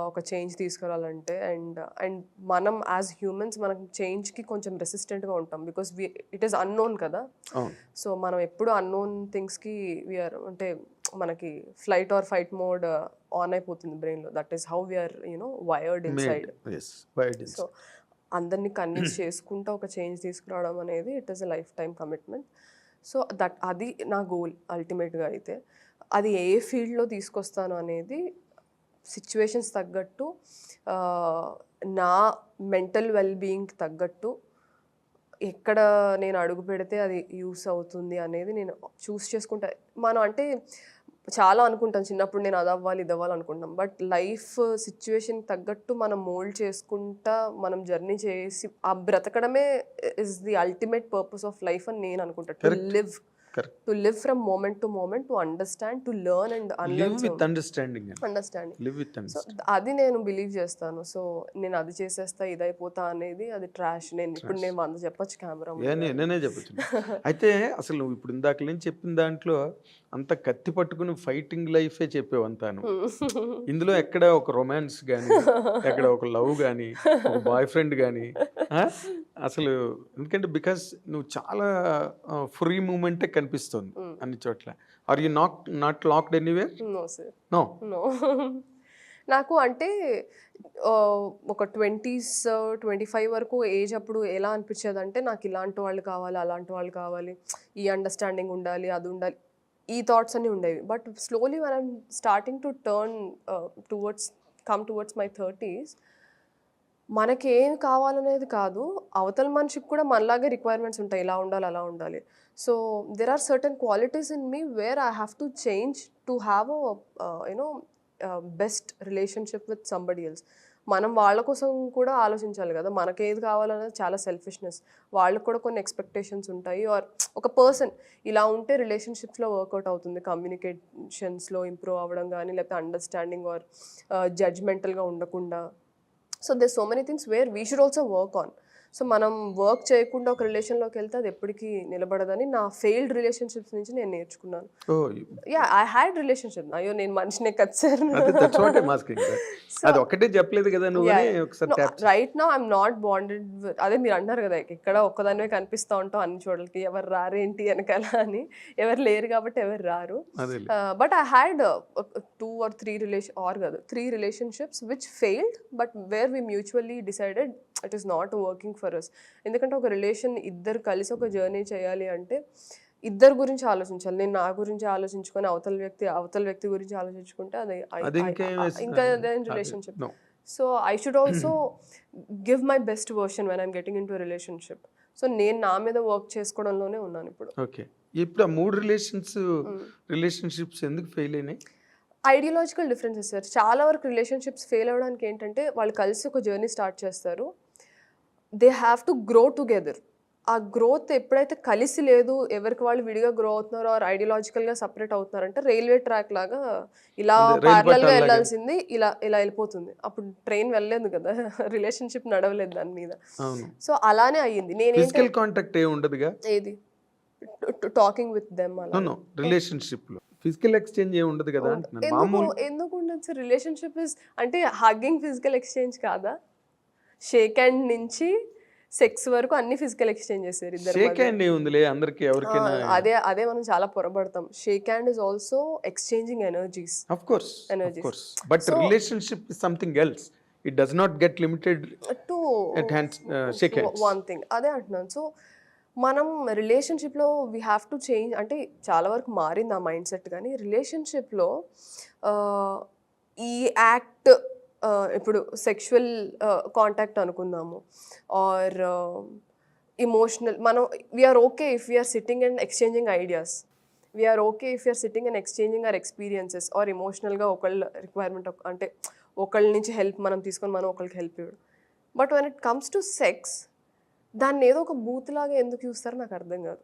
ఒక చేంజ్ తీసుకురావాలంటే. అండ్ మనం యాజ్ హ్యూమన్స్ మనం చేంజ్కి కొంచెం రెసిస్టెంట్గా ఉంటాం బికాస్ ఇట్ ఈస్ అన్నోన్ కదా. సో మనం ఎప్పుడు అన్నోన్ థింగ్స్కి వీఆర్ అంటే మనకి flight or fight mode on అయిపోతుంది బ్రెయిన్లో. That is how we're wired inside. So అందరినీ కన్విన్స్ చేసుకుంటూ ఒక చేంజ్ తీసుకురావడం అనేది it is a lifetime commitment. So అది నా గోల్ అల్టిమేట్గా. అయితే అది ఏ ఫీల్డ్లో తీసుకొస్తాను అనేది సిచ్యువేషన్స్ తగ్గట్టు, నా మెంటల్ వెల్బీయింగ్కి తగ్గట్టు ఎక్కడ నేను అడుగు పెడితే అది యూస్ అవుతుంది అనేది నేను చూస్ చేసుకుంటా. మనం అంటే చాలా అనుకుంటాం చిన్నప్పుడు, నేను అది అవ్వాలి ఇది అవ్వాలి అనుకుంటాం. బట్ లైఫ్ సిచ్యువేషన్కి తగ్గట్టు మనం మోల్డ్ చేసుకుంటా మనం జర్నీ చేసి ఆ బ్రతకడమే is the ultimate purpose of life అని నేను అనుకుంటా. To live from moment to moment, to understand, to learn and unlearn. Live with understanding. So అది నేను బిలీవ్ చేస్తాను. సో నేను అది చేసేస్తా ఇది అయిపోతా అనేది అది ట్రాష్. నేను ఇప్పుడు నేను 100 చెప్పొచ్చు కెమెరా. నేనే చెప్పచ్చు. అయితే అసలు నువ్వు ఇప్పుడు ఇందాక నేను చెప్పిన దాంట్లో అంత కత్తి పట్టుకుని ఫైటింగ్ లైఫే చెప్పేవు అంతాను. ఇందులో ఎక్కడ ఒక రొమాన్స్ కానీ, ఎక్కడ ఒక లవ్ కానీ, ఒక బాయ్ ఫ్రెండ్ కానీ అసలు. ఎందుకంటే బికాస్ నువ్వు చాలా ఫ్రీ మూమెంటే కనిపిస్తుంది అన్ని చోట్ల. Are you not locked anywhere? No sir, no. నాకు అంటే ఒక 20s 25 వరకు ఏజ్ అప్పుడు ఎలా అనిపించేది అంటే నాకు ఇలాంటి వాళ్ళు కావాలి, అలాంటి వాళ్ళు కావాలి, ఈ అండర్స్టాండింగ్ ఉండాలి, అది ఉండాలి, ఈ థాట్స్ అన్నీ ఉండేవి. But slowly when I'm starting to turn come towards my 30s, మనకి ఏం కావాలనేది కాదు, అవతల మనిషికి కూడా మనలాగే రిక్వైర్మెంట్స్ ఉంటాయి, ఇలా ఉండాలి అలా ఉండాలి. So there are certain qualities in me where I have to change to have best relationship with somebody else. మనం వాళ్ళ కోసం కూడా ఆలోచించాలి కదా, మనకేది కావాలనేది చాలా సెల్ఫిష్నెస్. వాళ్ళకు కూడా కొన్ని ఎక్స్పెక్టేషన్స్ ఉంటాయి. ఆర్ ఒక పర్సన్ ఇలా ఉంటే రిలేషన్షిప్స్లో వర్కౌట్ అవుతుంది, కమ్యూనికేషన్స్లో ఇంప్రూవ్ అవ్వడం కానీ, లేకపోతే అండర్స్టాండింగ్ ఆర్ జడ్జ్మెంటల్గా ఉండకుండా. So there's so many things where we should also work on. So మనం వర్క్ చేయకుండా ఒక రిలేషన్లోకి వెళ్తే అది ఎప్పటికీ నిలబడదని నా ఫెయిల్డ్ రిలేషన్షిప్స్ నుంచి నేను నేర్చుకున్నాను. Yeah, I had relationship. అయ్యో నేను మనిషినే కదా సార్. అది ఒకటే చెప్పలేదు కదా నువ్వు, ఒకసారి right now I'm not bonded. అదే మీరు అంటారు కదా, ఇక్కడ ఒక్కదానివే కనిపిస్తూ ఉంటాం అన్ని చోట్లకి, ఎవరు రారేంటి వెనకాల అని. ఎవరు లేరు కాబట్టి ఎవరు రారు. But I had 2 or 3 relationships which failed, but where we mutually decided it is not working for us. ఎందుకంటే ఒక రిలేషన్ ఇద్దరు కలిసి ఒక జర్నీ చేయాలి అంటే ఇద్దరు గురించి ఆలోచించాలి. నేను నా గురించి ఆలోచించుకొని అవతల వ్యక్తి గురించి ఆలోచించుకుంటే అది ఇంకా relationship. So I should also give my best version when I'm getting in to relationship. So నేను నా మీద వర్క్ చేసుకోవడంలోనే ఉన్నాను ఇప్పుడు. ఓకే, ఇప్పుడు ఆ 3 రిలేషన్షిప్స్ ఎందుకు ఫెయిల్ అయినాయి? Ideological differences sir. చాలా వరకు రిలేషన్షిప్స్ ఫెయిల్ అవ్వడానికి ఏంటంటే వాళ్ళు కలిసి ఒక జర్నీ స్టార్ట్ చేస్తారు, they have to grow together. ఆ గ్రోత్ ఎప్పుడైతే కలిసి లేదు, ఎవరికి వాళ్ళు విడిగా గ్రో అవుతున్నారో ఆర్ ఐడియాలజికల్గా సపరేట్ అవుతున్నారంటే రైల్వే ట్రాక్ లాగా ఇలా ప్యారలల్గా వెళ్ళాల్సింది ఇలా వెళ్ళిపోతుంది. అప్పుడు ట్రైన్ వెళ్ళలేదు కదా, రిలేషన్షిప్ నడవలేదు దాని మీద. సో అలానే అయ్యింది. ఫిజికల్ కాంటాక్ట్ ఏ ఉండదుగా, ఏది టాకింగ్ విత్ దెమ్ అలా రిలేషన్షిప్ లో ఫిజికల్ ఎక్స్చేంజ్ ఏ ఉండదు కదా. ఎందుకు ఉండదు సార్? రిలేషన్షిప్ ఇస్ అంటే హగ్గింగ్ ఫిజికల్ ఎక్స్చేంజ్ కాదా? షేక్ హ్యాండ్ నుంచి సెక్స్ వరకు అన్ని ఫిజికల్ ఎక్స్చేంజ్ చేశారు ఇద్దరు. షేక్ హ్యాండ్ ఏముందిలే అందరికి ఎవరికైనా. అదే మనం చాలా పొరపడతాం. Shake hand is also exchanging energies. Of course but relationship is something else. It does not get limited to shake hands. One thing అదే అంటున్నాను. సో మనం రిలేషన్షిప్లో వీ హ్యావ్ టు చేంజ్. అంటే చాలా వరకు మారింది ఆ మైండ్ సెట్. కానీ రిలేషన్షిప్లో ఈ యాక్ట్ ఇప్పుడు సెక్షువల్ కాంటాక్ట్ అనుకుందాము ఆర్ ఇమోషనల్, మనం we're okay if we're sitting and exchanging ideas, we're okay if you're sitting and exchanging our experiences or ఎమోషనల్గా ఒకళ్ళ రిక్వైర్మెంట్ అంటే ఒకళ్ళ నుంచి హెల్ప్ మనం తీసుకొని మనం ఒకళ్ళకి హెల్ప్ ఇవ్వడం. But when it comes to sex, దాన్ని ఏదో ఒక బూత్ లాగా ఎందుకు చూస్తారో నాకు అర్థం కాదు.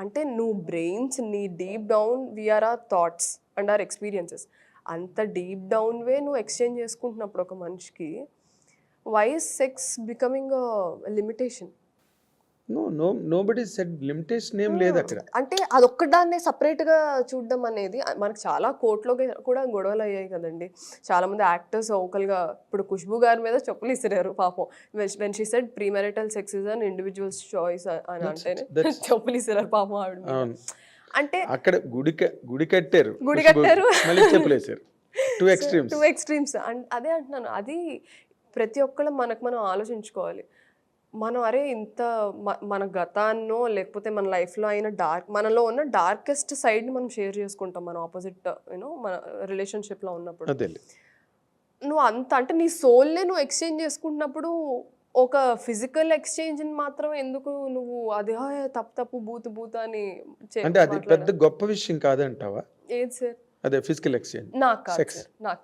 అంటే నువ్వు బ్రెయిన్స్, నీ deep down we're our thoughts and our experiences, అంత డీప్ డౌన్ వే నువ్వు ఎక్స్చేంజ్ చేసుకుంటున్నప్పుడు ఒక మనిషికి why is sex becoming limitation? Nobody said limitation ఏం లేదు అక్కడ. అంటే అదొక్కదాన్నే సపరేట్గా చూడడం అనేది మనకు చాలా కోర్టులో కూడా గొడవలు అయ్యాయి కదండి. చాలా మంది యాక్టర్స్ ఒకరుగా, ఇప్పుడు ఖుష్బూ గారి మీద చెప్పులు ఇసిరారు పాపం. When she said premarital sex is an individual's choice అని అంటేనే చెప్పులు ఇసిరారు పాపం ఆవిడ. అంటే అక్కడ గుడి కట్టారు మళ్ళీ చెప్పులేసారు. Two extremes. అదే అంటున్నాను, అది ప్రతి ఒక్కళ్ళు మనం ఆలోచించుకోవాలి. మనం అరే ఇంత మన గతాన్నో లేకపోతే మన లైఫ్లో అయిన మనలో ఉన్న డార్కెస్ట్ సైడ్ని మనం షేర్ చేసుకుంటాం మన ఆపోజిట్ మన రిలేషన్షిప్లో ఉన్నప్పుడు. నువ్వు అంత అంటే నీ సోల్నే నువ్వు ఎక్స్చేంజ్ చేసుకుంటున్నప్పుడు ఒక ఫిజికల్ ఎక్స్చేంజ్ని మాత్రం ఎందుకు నువ్వు అది తప్పు బూతు అని అంటే అది పెద్ద గొప్ప విషయం కాదంటావా? ఏది సార్? అదే ఫిజికల్ ఎక్స్చేంజ్. నాకు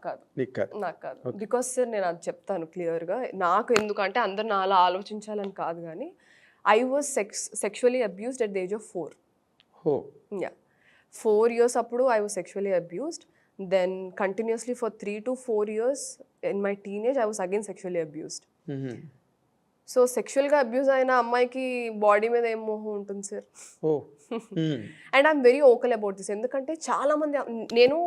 కాదు. బికాస్ సార్ నేను అది చెప్తాను క్లియర్గా. నాకు ఎందుకంటే అందరు నా అలా ఆలోచించాలని కాదు, కానీ I was sexually abused at the age of 4. 4 years అప్పుడు I was sexually abused. Then continuously for 3 to 4 years in my teenage I was again sexually abused. So సెక్షువల్గా అబ్యూజ్ అయిన అమ్మాయికి బాడీ మీద ఏం మోహం ఉంటుంది sir? And I'm very vocal about this. ఎందుకంటే చాలామంది, నేను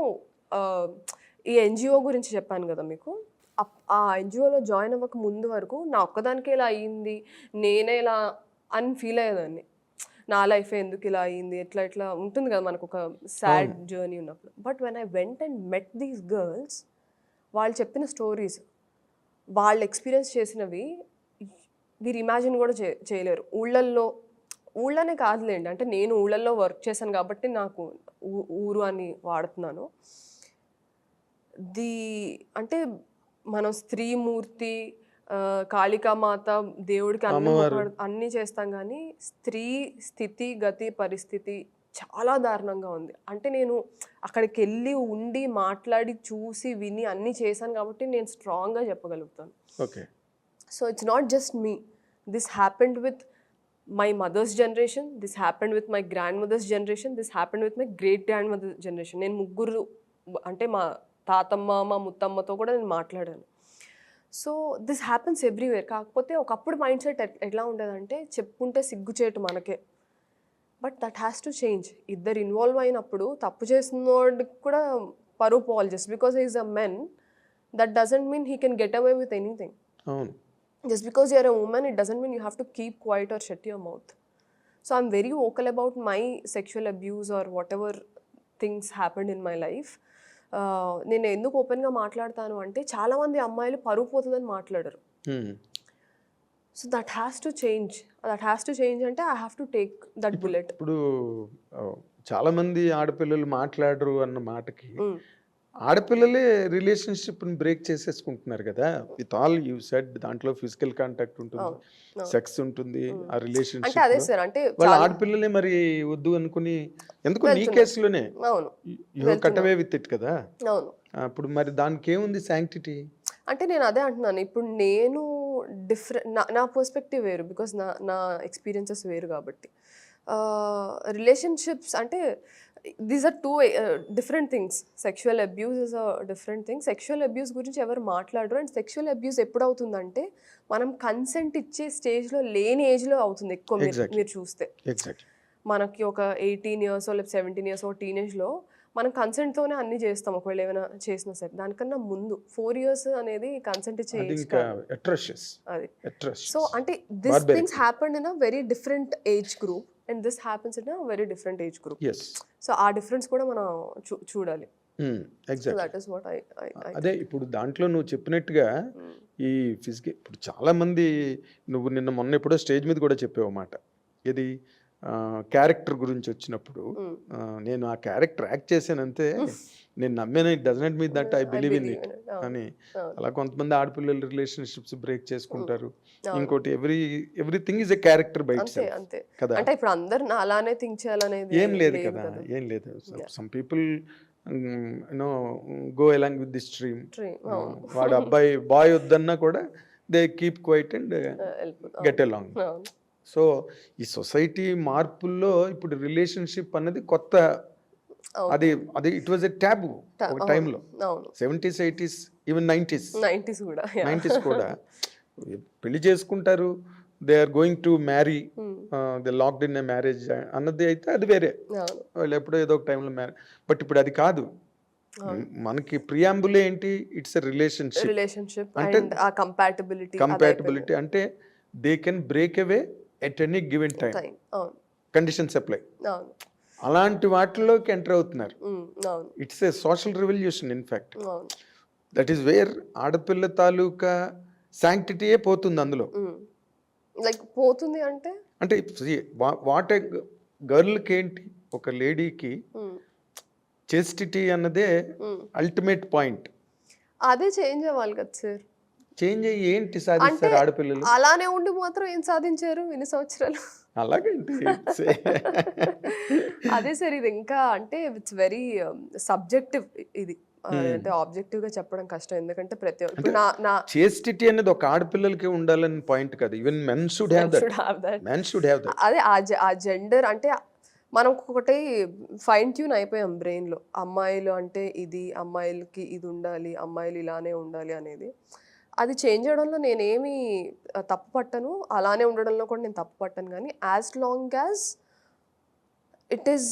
ఈ ఎన్జిఓ గురించి చెప్పాను కదా మీకు, ఆ ఎన్జిఓలో జాయిన్ అవ్వక ముందు వరకు నా ఒక్కదానికే ఇలా అయ్యింది, నేనే ఇలా అని ఫీల్ అయ్యేదాన్ని. నా లైఫ్ ఎందుకు ఇలా అయ్యింది, ఎట్లా ఉంటుంది కదా మనకు ఒక సాడ్ జర్నీ ఉన్నప్పుడు. But when I went and met these girls, వాళ్ళు చెప్పిన స్టోరీస్, వాళ్ళు ఎక్స్పీరియన్స్ చేసినవి మీరు ఇమాజిన్ కూడా చేయలేరు. ఊళ్ళనే కాదులేండి, అంటే నేను ఊళ్ళల్లో వర్క్ చేశాను కాబట్టి నాకు ఊరు అని వాడుతున్నాను. అంటే మనం స్త్రీమూర్తి, కాళికామాత, దేవుడికి అన్నీ చేస్తాం, కానీ స్త్రీ స్థితి, గతి, పరిస్థితి చాలా దారుణంగా ఉంది. అంటే నేను అక్కడికి వెళ్ళి ఉండి మాట్లాడి చూసి విని అన్నీ చేశాను కాబట్టి నేను స్ట్రాంగ్గా చెప్పగలుగుతాను. Okay. So it's not just me, this happened with my mother's generation, this happened with my grandmother's generation, this happened with my great grandmother generation. నేను ముగ్గురు అంటే మా తాతమ్మ మా ముత్తమ్మతో కూడా నేను మాట్లాడాను. So this happens everywhere. కాకపోతే ఒకప్పుడు మైండ్ సెట్ ఎట్లా ఉండేదంటే చెప్పుకుంటే సిగ్గుచేటు మనకే, but that has to change. ఇద్దరు ఇన్వాల్వ్ అయినప్పుడు తప్పు చేసినోడికి కూడా పరువు పోవాలి. Just because is a men that doesn't mean he can get away with anything. అవును. Just because you're a woman, it doesn't mean you have to keep quiet or shut your mouth. So I'm very vocal about my sexual abuse or whatever things happened in my life. నేను ఎందుకు ఓపెన్గా మాట్లాడతాను అంటే చాలామంది అమ్మాయిలు పరువు పోతుందని మాట్లాడరు. So that has to change. That has to change అంటే I have to take that bullet. ఇప్పుడు చాలామంది ఆడపిల్లలు మాట్లాడరు అన్న మాటకి ఆడపిల్లలే రిలేషన్షిప్ని బ్రేక్ చేసేసుకుంటున్నారు కదా. విత్ ఆల్ యూ సెడ్ దాంట్లో ఫిజికల్ కాంటాక్ట్ ఉంటుంది, సెక్స్ ఉంటుంది, ఆ రిలేషన్షిప్. అదే సార్, అంటే వాళ్ళ ఆడపిల్లలే మరి వద్దు అనుకుని ఎందుకు నీ కేసులోనే కట్ అవే విత్ ఇట్ కదా. అవును. అప్పుడు మరి దానికి ఏముంది శాంక్టిటీ? అంటే నేను అదే అంటున్నాను, ఇప్పుడు నేను డిఫరెంట్, నా పర్స్పెక్టివ్ వేరు, బికాస్ నా ఎక్స్పీరియన్సెస్ వేరు కాబట్టి. రిలేషన్షిప్స్ అంటే these are two different things. Sexual abuse is a different thing. Sexual abuse గురించి ఎవరు మాట్లాడరు. అండ్ సెక్షువల్ అబ్యూస్ ఎప్పుడు అవుతుందంటే మనం కన్సెంట్ ఇచ్చే స్టేజ్లో లేని ఏజ్లో అవుతుంది ఎక్కువ. మీరు చూస్తే మనకి ఒక 18 years లేదా 17 years టీనేజ్లో మనం కన్సెంట్తోనే అన్ని చేస్తాం. ఒకవేళ ఏమైనా చేసినా సరే దానికన్నా ముందు 4 years అనేది కన్సెంట్ ఇచ్చే ఏజ్ అది. సో అంటే this things happened in a very different age group and this happens in a very different age group. Yes. So our difference kuda mana చూడాలి. Exactly. So that is what I అదే ఇప్పుడు దాంట్లో నువ్వు చెప్పినట్టుగా ఈ physical ఇప్పుడు చాలా మంది నువ్వు నిన్న మొన్న ఎప్పుడో స్టేజ్ మీద కూడా చెప్పావు మాట, ఇది క్యారెక్టర్ గురించి వచ్చినప్పుడు నేను ఆ క్యారెక్టర్ యాక్ట్ చేశానంతే నేను నమ్మాను, it does not mean that I believe in it అని. అలా కొంతమంది ఆడపిల్లలు రిలేషన్షిప్స్ బ్రేక్ చేసుకుంటారు. ఇంకోటి everything is a character by itself కదా. అంటే ఇప్పుడు అందరూ అలానే థింక్ చేయాలనేది ఏం లేదు కదా, ఏం లేదు. Some people you know go along with the stream. వాడు అబ్బాయి బాయ్ వద్దన్నా కూడా they keep quiet and get along. So ఈ సొసైటీ మార్పుల్లో ఇప్పుడు రిలేషన్షిప్ అన్నది కొత్త, అది ఇట్ వాజ్ ఎ ట్యాబు ఒక టైంలో. 70s 80s ఈవెన్ 90s కూడా పెళ్లి చేసుకుంటారు, they are going to marry, they locked in a marriage అన్నది అయితే అది వేరే, వాళ్ళు ఎప్పుడో ఏదో ఒక టైంలో మ్యారేజ్. బట్ ఇప్పుడు అది కాదు, మనకి ప్రియాంబుల్ ఏంటి, ఇట్స్ ఎ రిలేషన్షిప్ అంటే కంపాటబిలిటీ అంటే they can break away at any given time, conditions apply. అలాంటి వాటిలోకి ఎంటర్ అవుతున్నారు. It's a social revolution in fact. That is wear ఆడపిల్ల తాలూకా శాంక్టిటీయే పోతుంది అందులో. లైక్ పోతుంది అంటే వాట్ ఏ గర్ల్కి ఏంటి, ఒక లేడీకి చెస్టిటీ అన్నదే అల్టిమేట్ పాయింట్. అదే చేంజ్ అవ్వాలి కదా సార్. చేంజ్ అయ్యి ఏంటి సాధిస్తారు ఆడపిల్లలు? అలానే ఉండి మాత్రం ఏం సాధించారు ఇన్ని సంవత్సరాలు? అలాగేంటి అదే సార్, ఇది ఇంకా అంటే ఇట్స్ వెరీ సబ్జెక్టివ్. ఇది అంటే ఆబ్జెక్టివ్ గా చెప్పడం కష్టం, ఎందుకంటే ప్రతి చేస్టిటీ అనేది ఒక ఆడపిల్లలకి ఉండాలని పాయింట్ కాదు. Even men should have that. Men should have that. అదే ఆ జెండర్ అంటే మనం ఒకటి ఫైన్ ట్యూన్ అయిపోయాం బ్రెయిన్లో. అమ్మాయిలు అంటే ఇది, అమ్మాయిలకి ఇది ఉండాలి, అమ్మాయిలు ఇలానే ఉండాలి అనేది. అది చేంజ్ చేయడంలో నేనేమి తప్పు పట్టను, అలానే ఉండడంలో కూడా నేను తప్పు పట్టను. కానీ as long as it is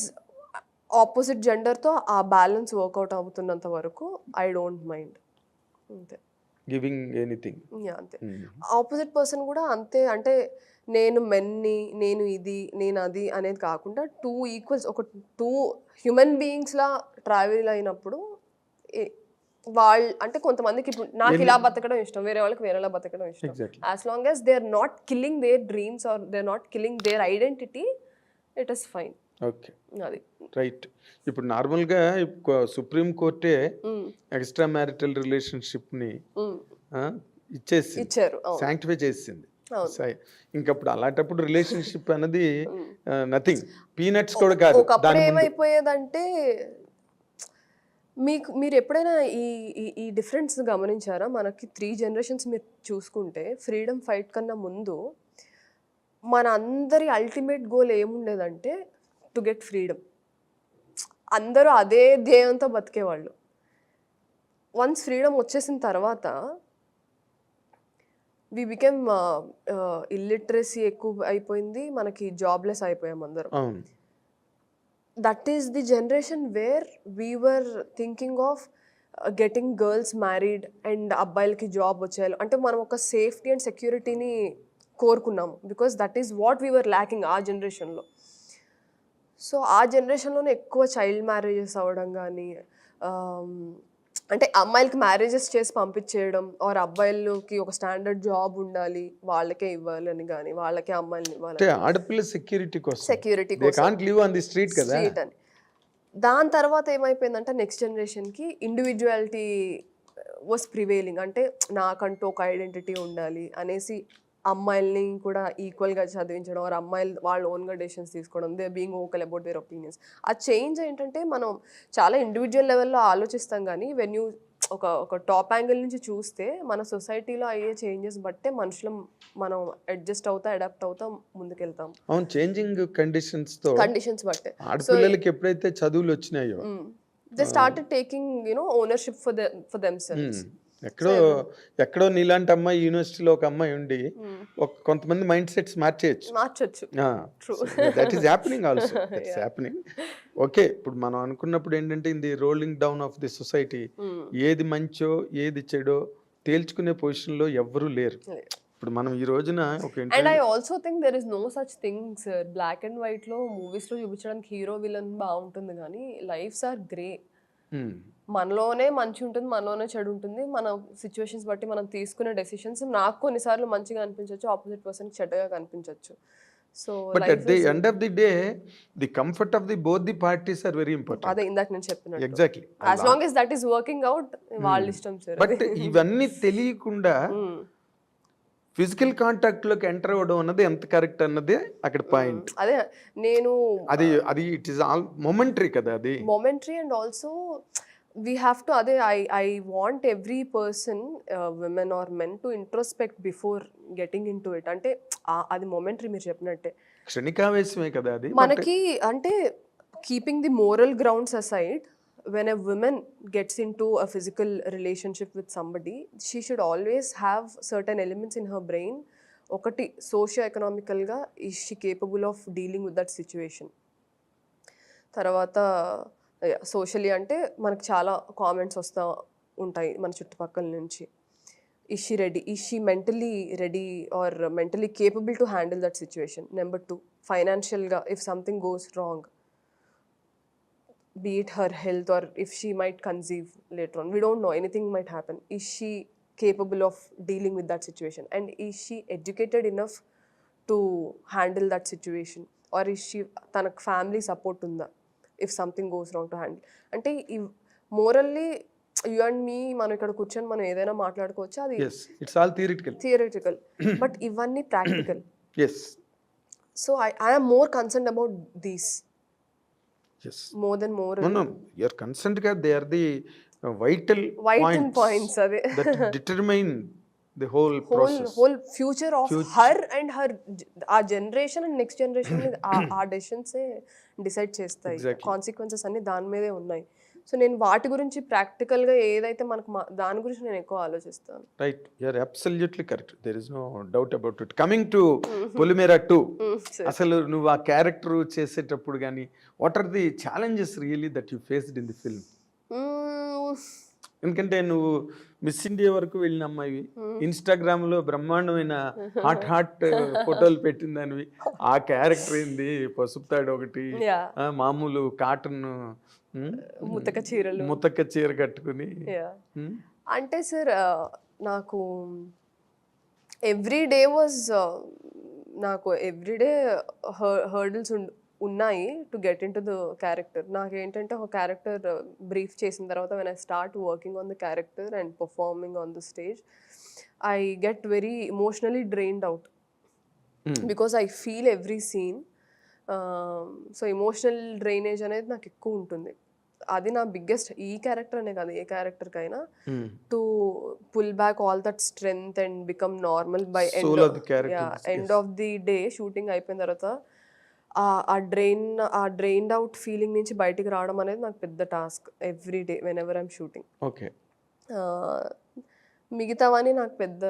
opposite జెండర్తో ఆ బ్యాలెన్స్ వర్కౌట్ అవుతున్నంత వరకు ఐ డోంట్ మైండ్. అంతే. Giving anything. అంతే. ఆపోజిట్ పర్సన్ కూడా అంతే. అంటే నేను మెన్ని, నేను ఇది, నేను అది అనేది కాకుండా 2 ఈక్వల్స్, ఒక 2 హ్యూమన్ బీయింగ్స్లా ట్రావెల్ అయినప్పుడు వాళ్ళు అంటే కొంతమందికి ఇప్పుడు నాకు ఇలా బతకడం ఇష్టం, వేరే వాళ్ళకి వేరేలా బతకడం ఇష్టం. As long as they are not killing their dreams or they are not killing their identity, it is fine. Okay, అది రైట్. ఇప్పుడు నార్మల్గా సుప్రీం కోర్టే ఎక్స్ట్రా మ్యారిటల్ రిలేషన్షిప్ని ఇచ్చారు, శాంక్టిఫై చేసింది. ఇంకప్పుడు అలాంటప్పుడు రిలేషన్షిప్ అన్నది నథింగ్, పీనట్స్ కూడా కాదు. ఒకప్పుడు ఏమైపోయేదంటే మీరు ఎప్పుడైనా ఈ ఈ డిఫరెన్స్ గమనించారా? మనకి 3 జనరేషన్స్ మీరు చూసుకుంటే ఫ్రీడమ్ ఫైట్ కన్నా ముందు మన అందరి అల్టిమేట్ గోల్ ఏముండేదంటే టు గెట్ ఫ్రీడమ్. అందరూ అదే ధ్యేయంతో బతికేవాళ్ళు. వన్స్ ఫ్రీడమ్ వచ్చేసిన తర్వాత వి బికెమ్ ఇల్లిటరసీ ఎక్కువ అయిపోయింది, మనకి జాబ్లెస్ అయిపోయాం అందరం. That is the generation where we were thinking of getting girls married and అబ్బాయిలకి జాబ్ వచ్చేయాలి అంటే మనం ఒక సేఫ్టీ అండ్ సెక్యూరిటీని కోరుకున్నాము. Because that is what we were lacking ఆ జనరేషన్లో. సో ఆ జనరేషన్లోనే ఎక్కువ చైల్డ్ మ్యారేజెస్ అవ్వడం కానీ, అంటే అమ్మాయిలకి మ్యారేజెస్ చేసి పంపించేయడం, ఆర్ అబ్బాయిలకి ఒక స్టాండర్డ్ జాబ్ ఉండాలి వాళ్ళకే ఇవ్వాలని కానీ, వాళ్ళకే అమ్మాయిలని ఇవ్వాలి, ఆడపిల్ల సెక్యూరిటీ కోసం, సెక్యూరిటీ స్ట్రీట్ అని. దాని తర్వాత ఏమైపోయిందంటే నెక్స్ట్ జనరేషన్కి ఇండివిజువాలిటీ వాస్ ప్రివేలింగ్. అంటే నాకంటూ ఒక ఐడెంటిటీ ఉండాలి అనేసి అమ్మాయిల్ని కూడా ఈక్వల్గా చదివించడం, ఆర్ అమ్మాయిలు వాళ్ళ ఓన్గా డెసిషన్స్ తీసుకోవడం, they being vocal about their opinions. ఆ చేంజ్ ఏంటంటే మనం చాలా ఇండివిజువల్ లెవెల్లో ఆలోచిస్తాం కానీ వెన్ యూ ఒక టాప్ యాంగిల్ నుంచి చూస్తే మన సొసైటీలో అయ్యే చేంజెస్ బట్టే మనుషులు మనం అడ్జస్ట్ అవుతా అడాప్ట్ అవుతా ముందుకెళ్తాం. అవును, చేంజింగ్ కండిషన్స్ బట్టే ఆడపిల్లలకి ఎప్పుడైతే చదువులు వచ్చినాయో they started taking ownership for themselves. ఎక్కడో నీలాంటి అమ్మాయి యూనివర్సిటీలో ఒక అమ్మాయి ఉండి కొంతమంది మైండ్ సెట్స్ మార్చొచ్చు. That is happening also, that's happening. Okay, ఇప్పుడు మనం అనుకున్నప్పుడు ఏంటంటే in the rolling down of the society ఏది మంచో ఏది చెడో తేల్చుకునే పొజిషన్లో ఎవ్వరూ లేరు. ఇప్పుడు మనం ఈ రోజున and I also think there is no such thing sir. Black and white లో మూవీస్ లో చూపించడానికి హీరో విలన్ బాగుంటుంది కానీ లైఫ్స్ ఆర్ గ్రే. మనలోనే మంచి ఉంటుంది, మనలోనే చెడు ఉంటుంది. మన సిచ్యువేషన్స్ బట్టి మనం తీసుకునే డెసిషన్స్ నాకు కొన్నిసార్లు మంచిగా అనిపించవచ్చు, ఆపోజిట్ పర్సన్ చెడ్డగా కనిపించవచ్చు. So but at the end of the day the comfort of the both the parties are very important. అదే ఇందాక నేను చెప్పినట్టు exactly, as long as that is working out వాళ్ళ ఇష్టం సార్. బట్ ఇవన్నీ తెలియకుండా ఫిజికల్ కాంటాక్ట్ లోకి ఎంటర్ అవ్వడం అన్నది ఎంత కరెక్ట్ అన్నది అక్కడ పాయింట్. అదే నేను అది ఇట్ ఈస్ ఆల్ మొమెంటరీ కదా, అది momentary. And also we have to అదే I want every person, women or men, to introspect before getting into it. అంటే అది మొమెంటరీ మీరు చెప్పినట్టే, క్షణికావేశమే కదా అది మనకి. అంటే keeping the moral grounds aside, when a woman gets into a physical relationship with somebody, she should always have certain elements in her brain. ఒకటి, socio ఎకనామికల్గా is she capable of dealing with that situation. తర్వాత socially అంటే మనకు చాలా comments వస్తూ ఉంటాయి మన చుట్టుపక్కల నుంచి. Is she mentally ready or mentally capable to handle that situation. Number 2, ఫైనాన్షియల్గా if something goes wrong, be it her health or if she might conceive later on, we don't know, anything might happen. Is she capable of dealing with that situation, and is she educated enough to handle that situation, or is she tanak family support unda if something goes wrong to handle. అంటే ఈ morally you and మీ మనం ఇక్కడ కూర్చొని మనం ఏదైనా మాట్లాడుకోవచ్చు, అది it's all theoretical but ఇవన్నీ practical. yes so I am more concerned about these more than moral. no you are concerned ga they are the vital points ade that determine the whole process, whole future of her and her our generation and next generation. ఆ decisions decide చేస్తాయి, consequences అన్ని దాని మీదే ఉన్నాయి. So నేను వాటి గురించి ప్రాక్టికల్గా ఏదైతే మనకు దాని గురించి నేను ఎక్కువ ఆలోచిస్తాను. Right, you are absolutely correct, there is no doubt about it. Coming to Polimera 2, అసలు నువ్వు ఆ క్యారెక్టర్ చేసేటప్పుడు కానీ what are the challenges really that you faced in the film? ఎందుకంటే నువ్వు మిస్ ఇండియా వరకు వెళ్ళిన అమ్మాయి, ఇన్స్టాగ్రామ్ లో బ్రహ్మాండమైన హాట్ ఫోటోలు పెట్టిందానివి. ఆ క్యారెక్టర్ ఏంది, పసుపు తాడు ఒకటి, మామూలు కాటన్ ముతక చీర కట్టుకుని. అంటే సార్ నాకు ఎవ్రీడే హర్డిల్స్ ఉన్నాయి to get into the character. నాకేంటంటే ఒక క్యారెక్టర్ బ్రీఫ్ చేసిన తర్వాత when I start working on the character and performing on the stage, I get very emotionally drained out. Because I feel every scene. So emotional drainage అనేది నాకు ఎక్కువ ఉంటుంది. అది నా బిగ్గెస్ట్, ఈ క్యారెక్టర్ అనే కాదు ఏ క్యారెక్టర్కైనా, to pull back all that strength and become normal by end of the day. Shooting అయిపోయిన తర్వాత ఆ డ్రైన్డ్ అవుట్ ఫీలింగ్ నుంచి బయటికి రావడం అనేది నాకు పెద్ద task every day whenever I'm shooting. Okay. మిగతావని నాకు పెద్ద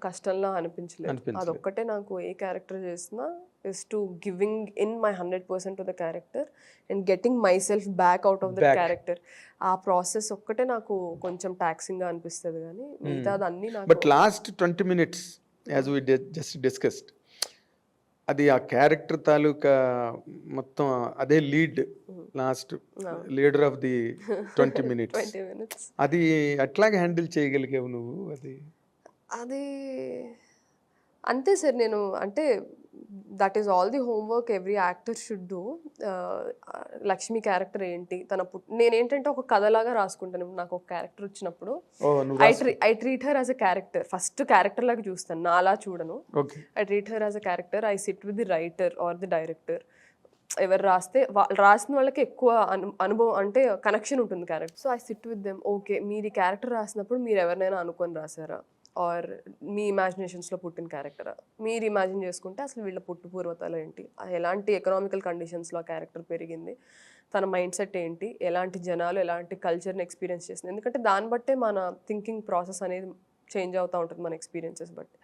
కష్టంలా అనిపించలేదు. అదొక్కటే నాకు ఏ క్యారెక్టర్ చేసినా is to giving in my 100% to the character and getting myself back out of the character. ఆ ప్రాసెస్ ఒక్కటే నాకు కొంచెం టాక్సింగ్ గా అనిపిస్తుంది కానీ మిగతాది అన్ని నాకు. But last 20 minutes as we just discussed, అది ఆ క్యారెక్టర్ తాలూకా మొత్తం అదే lead, last leader of the 20 minutes. 20 minutes అది అట్లాగే హ్యాండిల్ చేయగలిగావు నువ్వు? అది అంతే సార్. నేను అంటే that is all the homework every actor should do. Lakshmi character ఏంటి, నేనేంటంటే ఒక కథలాగా రాసుకుంటాను. నాకు ఒక క్యారెక్టర్ వచ్చినప్పుడు I treat her as a character. First character లాగా చూస్తాను, నా అలా చూడను. I treat her as a character. I SIT with the writer or the director. ఎవరు రాస్తే రాసిన వాళ్ళకి ఎక్కువ అనుభవం అంటే కనెక్షన్ ఉంటుంది character. So I SIT with them. Okay, మీరు ఈ క్యారెక్టర్ రాసినప్పుడు మీరు ఎవరినైనా అనుకొని రాసారా, ఆర్ మీ ఇమాజినేషన్స్లో పుట్టిన క్యారెక్టరా, మీరు ఇమాజిన్ చేసుకుంటే అసలు వీళ్ళ పూర్వతాలు ఏంటి, ఎలాంటి ఎకనామికల్ కండిషన్స్లో ఆ క్యారెక్టర్ పెరిగింది, తన మైండ్ సెట్ ఏంటి, ఎలాంటి జనాలు ఎలాంటి కల్చర్ని ఎక్స్పీరియన్స్ చేసింది. ఎందుకంటే దాన్ని బట్టే మన థింకింగ్ ప్రాసెస్ అనేది చేంజ్ అవుతూ ఉంటుంది మన ఎక్స్పీరియన్సెస్ బట్టి.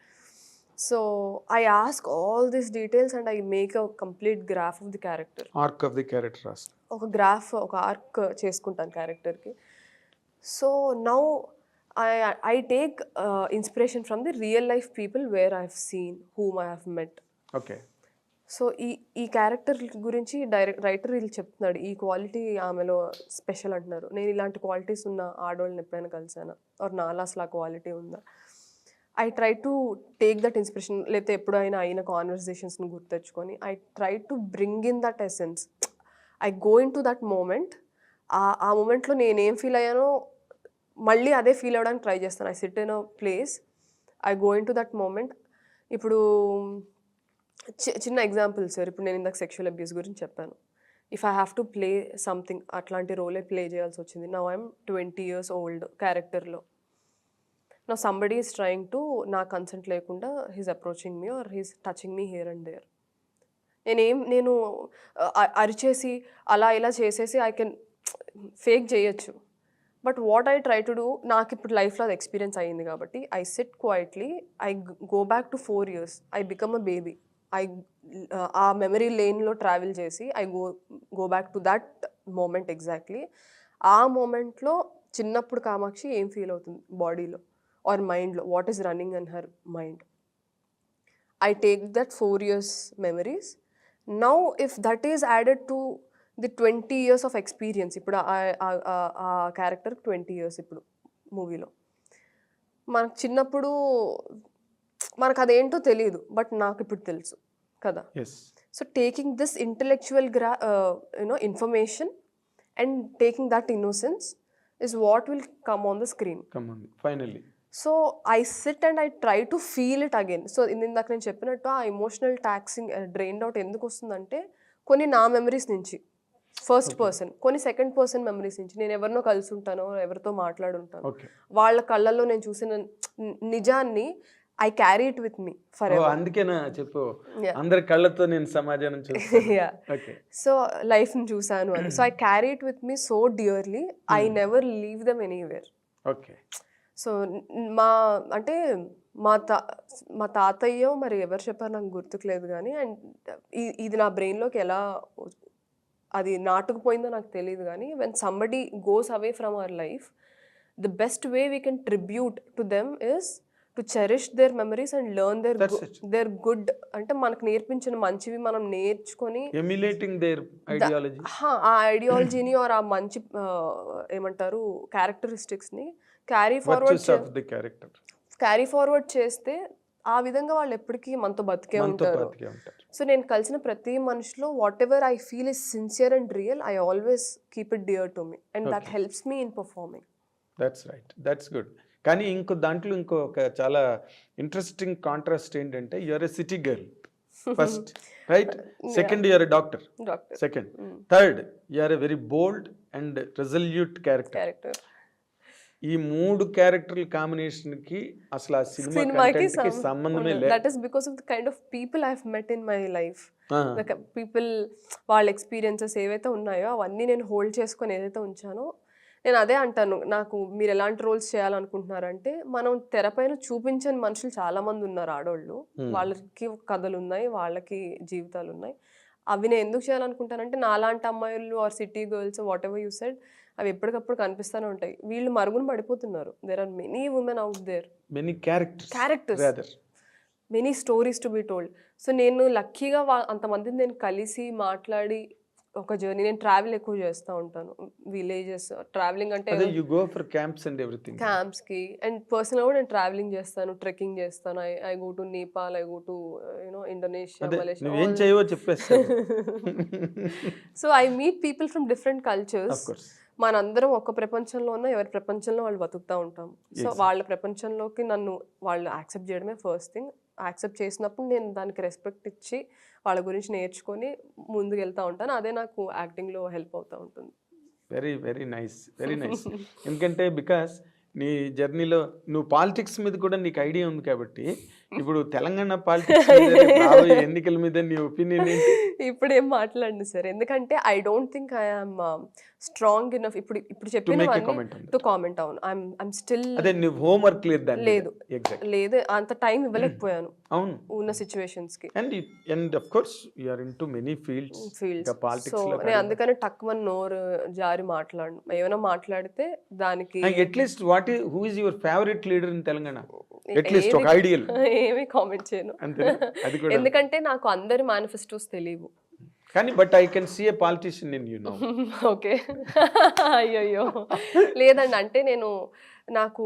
So I ask all these details and I make a complete graph of the character. Arc of the character ఒక గ్రాఫ్, ఒక ఆర్క్ చేసుకుంటాను క్యారెక్టర్కి. So now I take inspiration from the real life people where I've seen, whom I have met. Okay. So ఈ character గురించి writer వీళ్ళు చెప్తున్నాడు, ఈ quality ఆమెలో స్పెషల్ అంటున్నారు. నేను ఇలాంటి క్వాలిటీస్ ఉన్న ఆడవాళ్ళని ఎప్పుడైనా కలిసానా, ఆర్ నాలో అసలు ఆ క్వాలిటీ ఉందా. I try to take that inspiration. లేకపోతే ఎప్పుడైనా అయిన కాన్వర్సేషన్స్ని గుర్తెచ్చుకొని I try to bring in that essence. I go into that moment. ఆ మూమెంట్లో నేనేం ఫీల్ అయ్యానో మళ్ళీ అదే ఫీల్ అవ్వడానికి ట్రై చేస్తాను. I sit in a place, I go into that moment. ఇప్పుడు చిన్న ఎగ్జాంపుల్ సార్, ఇప్పుడు నేను ఇందాక సెక్షువల్ అబ్యూస్ గురించి చెప్పాను. If I have to play something, అట్లాంటి రోలే ప్లే చేయాల్సి వచ్చింది. నౌ ఐఎమ్ 20 years old క్యారెక్టర్లో. నా సంబడీ ఈస్ ట్రయింగ్ టు, నా కన్సెంట్ లేకుండా he's approaching me or he's touching me here and there. నేను అరిచేసి అలా ఇలా చేసేసి ఐ కెన్ ఫేక్ చేయొచ్చు. But what I try to do, నాకు ఇప్పుడు లైఫ్లో అది ఎక్స్పీరియన్స్ అయ్యింది కాబట్టి I sit quietly, I go back to 4 years, I become a baby. ఆ మెమరీ లేన్లో ట్రావెల్ చేసి I go back to that moment exactly. ఆ మూమెంట్లో చిన్నప్పుడు కామాక్షి ఏం ఫీల్ అవుతుంది బాడీలో ఆర్ మైండ్లో, what is running in her mind. I take that 4 years memories. Now if that is added to the 20 years of experience, ఇప్పుడు ఆ క్యారెక్టర్ 20 years ఇప్పుడు మూవీలో. మనకు చిన్నప్పుడు మనకు అదేంటో తెలియదు, బట్ నాకు ఇప్పుడు తెలుసు కదా. So taking this intellectual information and taking that innocence is what will come on the screen finally. So I SIT and I try to feel it again. So ఇందాక నేను చెప్పినట్టు ఆ ఎమోషనల్ టాక్సింగ్ డ్రైన్డ్ అవుట్ ఎందుకు వస్తుందంటే, కొన్ని నా memories నుంచి first person, కొన్ని సెకండ్ పర్సన్ మెమరీస్ నుంచి. నేను ఎవరినో కలిసి ఉంటానో, ఎవరితో మాట్లాడుంటాను, వాళ్ళ కళ్ళల్లో నేను చూసిన నిజాన్ని I carry it with me for ever. అందుకేనా చెప్పు, అందరి కళ్ళతో నేను సమాజాన్ని చూసాను, సో లైఫ్ని చూసాను అని. So I carry it with me so dearly, I never leave them anywhere. Okay. So అంటే మా తాతయ్యో మరి ఎవరు చెప్పారు నాకు గుర్తుకులేదు కానీ, అండ్ ఇది నా బ్రెయిన్లోకి ఎలా అది నాటుకుపోయిందో నాకు తెలియదు కానీ, when somebody goes away from our life, the best way we can tribute to them is to cherish their memories and learn their good. అంటే మనకు నేర్పించిన మంచివి మనం నేర్చుకొని ఆ ఐడియాలజీని ఆర్ ఆ మంచి ఏమంటారు క్యారెక్టరిస్టిక్స్ని క్యారీ ఫార్వర్డ్ చేస్తే ఆ విధంగా వాళ్ళు ఎప్పటికీ మనతో బతికే ఉంటారు. సో నేను కలిసిన ప్రతి మనిషిలో whatever I feel is sincere and real, I always keep it dear to me and that helps me in performing. That's right, that's good. కానీ దాంట్లో ఇంకో ఒక చాలా ఇంట్రెస్టింగ్ కాంట్రాస్ట్ ఏంటంటే, you're a city girl first right, second you are a doctor, doctor second, third you are a very bold and resolute character. Character. ఈ 3 క్యారెక్టర్ల combination కి అసలు ఆ సినిమా సినిమాకి కంటెంట్ కి సంబంధమే లేదు. That is because of the kind of people I have met in my life. People వాళ్ళ experiences ఏవైతే ఉన్నాయో అవన్నీ నేను హోల్డ్ చేసుకొని ఏదైతే ఉంచానో, నేను అదే అంటాను. నాకు మీరు ఎలాంటి రోల్స్ చేయాలనుకుంటున్నారంటే, మనం తెరపైన చూపించని మనుషులు చాలా మంది ఉన్నారు ఆడోళ్ళు. వాళ్ళకి కథలు ఉన్నాయి, వాళ్ళకి జీవితాలు ఉన్నాయి. అవి నేను ఎందుకు చేయాలనుకుంటానంటే, నాలాంటి అమ్మాయిలు or city girls whatever you said, అవి ఎప్పటికప్పుడు కనిపిస్తూనే ఉంటాయి. వీళ్ళు మరుగున పడిపోతున్నారు. There are many women out there, many characters rather, many stories to be told. So నేను లక్కీగా అంతమందిని నేను కలిసి మాట్లాడి ఒక జర్నీ. నేను ట్రావెల్ ఎక్కువ చేస్తూ ఉంటాను, విలేజెస్ ట్రావెలింగ్ అంటే అదే you go for camps and everything. క్యాంప్స్కి అండ్ పర్సనల్గా కూడా నేను ట్రావెలింగ్ చేస్తాను, ట్రెక్కింగ్ చేస్తాను. I go to Nepal, I go to Indonesia, Malaysia. నువ్వేం చేయవో చెప్పేస్తా. So I meet people from different cultures. మనందరం ఒక ప్రపంచంలో ఉన్న ఎవరి ప్రపంచంలో వాళ్ళు బతుకుతూ ఉంటాం. సో వాళ్ళ ప్రపంచంలోకి నన్ను వాళ్ళు యాక్సెప్ట్ చేయడమే ఫస్ట్ థింగ్. యాక్సెప్ట్ చేసినప్పుడు నేను దానికి రెస్పెక్ట్ ఇచ్చి వాళ్ళ గురించి నేర్చుకొని ముందుకు వెళ్తూ ఉంటాను. అదే నాకు యాక్టింగ్లో హెల్ప్ అవుతూ ఉంటుంది. Very very nice, very nice. ఎందుకంటే బికాస్ నీ జర్నీలో నువ్వు పాలిటిక్స్ మీద కూడా నీకు ఐడియా ఉంది కాబట్టి, ఇప్పుడు తెలంగాణ పాలిటిక్స్ ఎన్నికల మీద నీ ఒపీనియన్ ఏంటి? ఇప్పుడు ఏం మాట్లాడండి సార్, ఎందుకంటే I don't think I'm strong enough ఇప్పుడు చెప్పిన టు కామెంట్. అవును, ఐఎమ్ స్టిల్. అదే నువ్వు హోంవర్క్ లేదు లేదు, అంత టైం ఇవ్వలేకపోయాను అవును ఉన్న సిచ్యువేషన్స్ కి. And of course you are into many fields. So నేను అందుకని తక్కువ నోరు జారి మాట్లాడను. ఏమైనా మాట్లాడితే దానికి at least who is your favourite leader in Telangana? At least ఒక ఐడియల్. ఏమీ కామెంట్ చేయను, ఎందుకంటే నాకు అందరి మేనిఫెస్టోస్ తెలియవు. కానీ but I can see a politician in you now. Okay, అయ్యో లేదండి. అంటే నాకు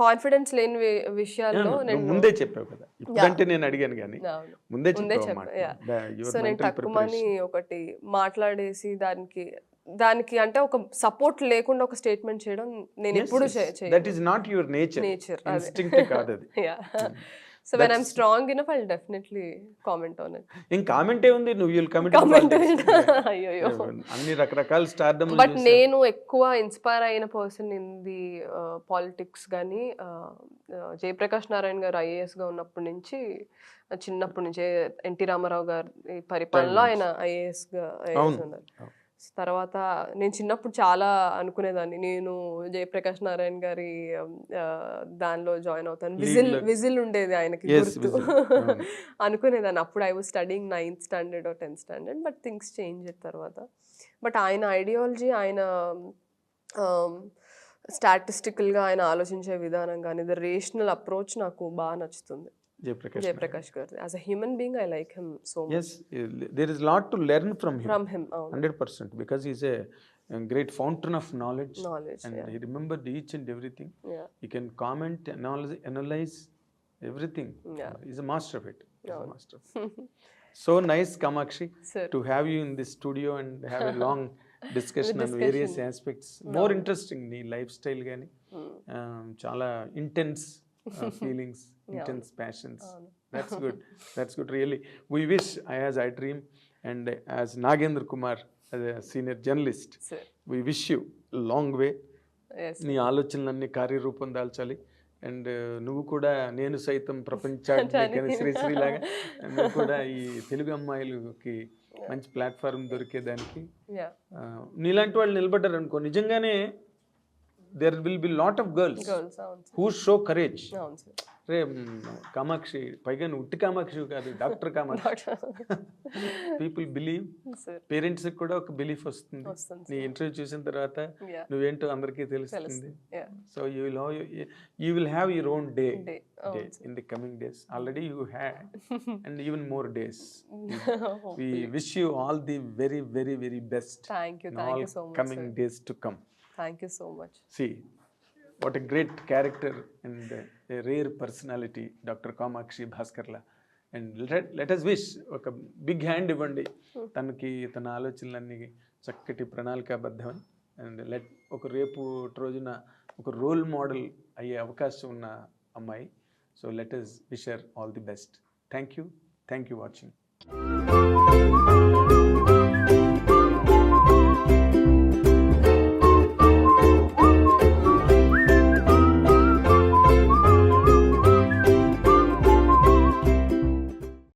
కాన్ఫిడెన్స్ లేని విషయాల్లో నేను ముందే చెప్పావు కదా, ఇప్పుడంటే నేను అడిగాను కానీ ముందే చెప్పాను. సో నేను తక్కువని ఒకటి మాట్లాడేసి దానికి అంటే ఒక సపోర్ట్ లేకుండా ఒక స్టేట్మెంట్ చేయడం నేను ఎప్పుడు చేయను. That is not your nature, instinct కాదు అది. So when I'm strong enough, I'll definitely comment on it. In comment ఏ ఉంది, నువ్వు you'll comment. అయ్యో అన్ని రకరకాల స్టార్డమ్. బట్ నేను ఎక్కువ ఇన్స్పైర్ అయిన పర్సన్ ఇన్ ది పాలిటిక్స్ కానీ జయప్రకాష్ నారాయణ గారు IAS గా ఉన్నప్పటి నుంచి, చిన్నప్పటి నుంచే ఎన్టీ రామారావు గారి పరిపాలనలో ఆయన IAS ఉన్నారు. తర్వాత నేను చిన్నప్పుడు చాలా అనుకునేదాన్ని, నేను జయప్రకాష్ నారాయణ గారి దానిలో జాయిన్ అవుతాను. విజిల్ ఉండేది ఆయనకి గుర్తు అనుకునేదాన్ని. అప్పుడు I was studying 9th standard or 10th standard, but things change తర్వాత. బట్ ఆయన ఐడియాలజీ, ఆయన స్టాటిస్టికల్గా ఆయన ఆలోచించే విధానం కానీ, ద రేషనల్ అప్రోచ్ నాకు బాగా నచ్చుతుంది. Jaiprakash garu, as a human being, I like him so much. Yes, there is a lot to learn from him 100%, because he's a great fountain of knowledge, and yeah. he remembered each and everything. Yeah. He can comment, analyze everything. Yeah. He's a master of it. Master. So nice, Kamakshi, Sir, to have you in this studio and have a long discussion on various aspects. More interesting నీ lifestyle గాని, చాలా intense feelings, intense passions. That's good really. We wish, as I dream, and as Nagendra Kumar, as a senior journalist, sir, we wish you a long way. yes, నీ ఆలోచనలన్నీ కార్యరూపం దాల్చాలి. And నువ్వు కూడా నేను సైతం ప్రపంచానికి శ్రీశ్రీలాగా నువ్వు కూడా ఈ తెలుగు అమ్మాయిలకి మంచి ప్లాట్ఫామ్ దొరికేదానికి నీలాంటి వాళ్ళు నిలబడ్డారు అనుకో, నిజంగానే there will be lot of girls who show courage. రే కామాక్షి, పైగా నువ్వు ఉట్టి కామాక్షి కాదు, doctor Kamakshi. People believe, parents కూడా ఒక బిలీఫ్ వస్తుంది. నీ ఇంటర్వ్యూ చూసిన తర్వాత నువ్వేంటో అందరికీ తెలుస్తుంది. So you will have your own day in the coming days. Already you had, and even more days. We wish you all the very very very best. Thank you so much, coming sir. days to come. Thank you so much. See, what a great character and a rare personality, Dr. Kamakshi Bhaskarla. And let us wish ఒక big hand ఇవ్వండి తనకి, తన ఆలోచనలన్నీ చక్కటి ప్రణాళికాబద్ధమని. And ఒక రేపు రోజున ఒక రోల్ మోడల్ అయ్యే అవకాశం ఉన్న అమ్మాయి. So let us wish her all the best. Thank you. Thank you watching.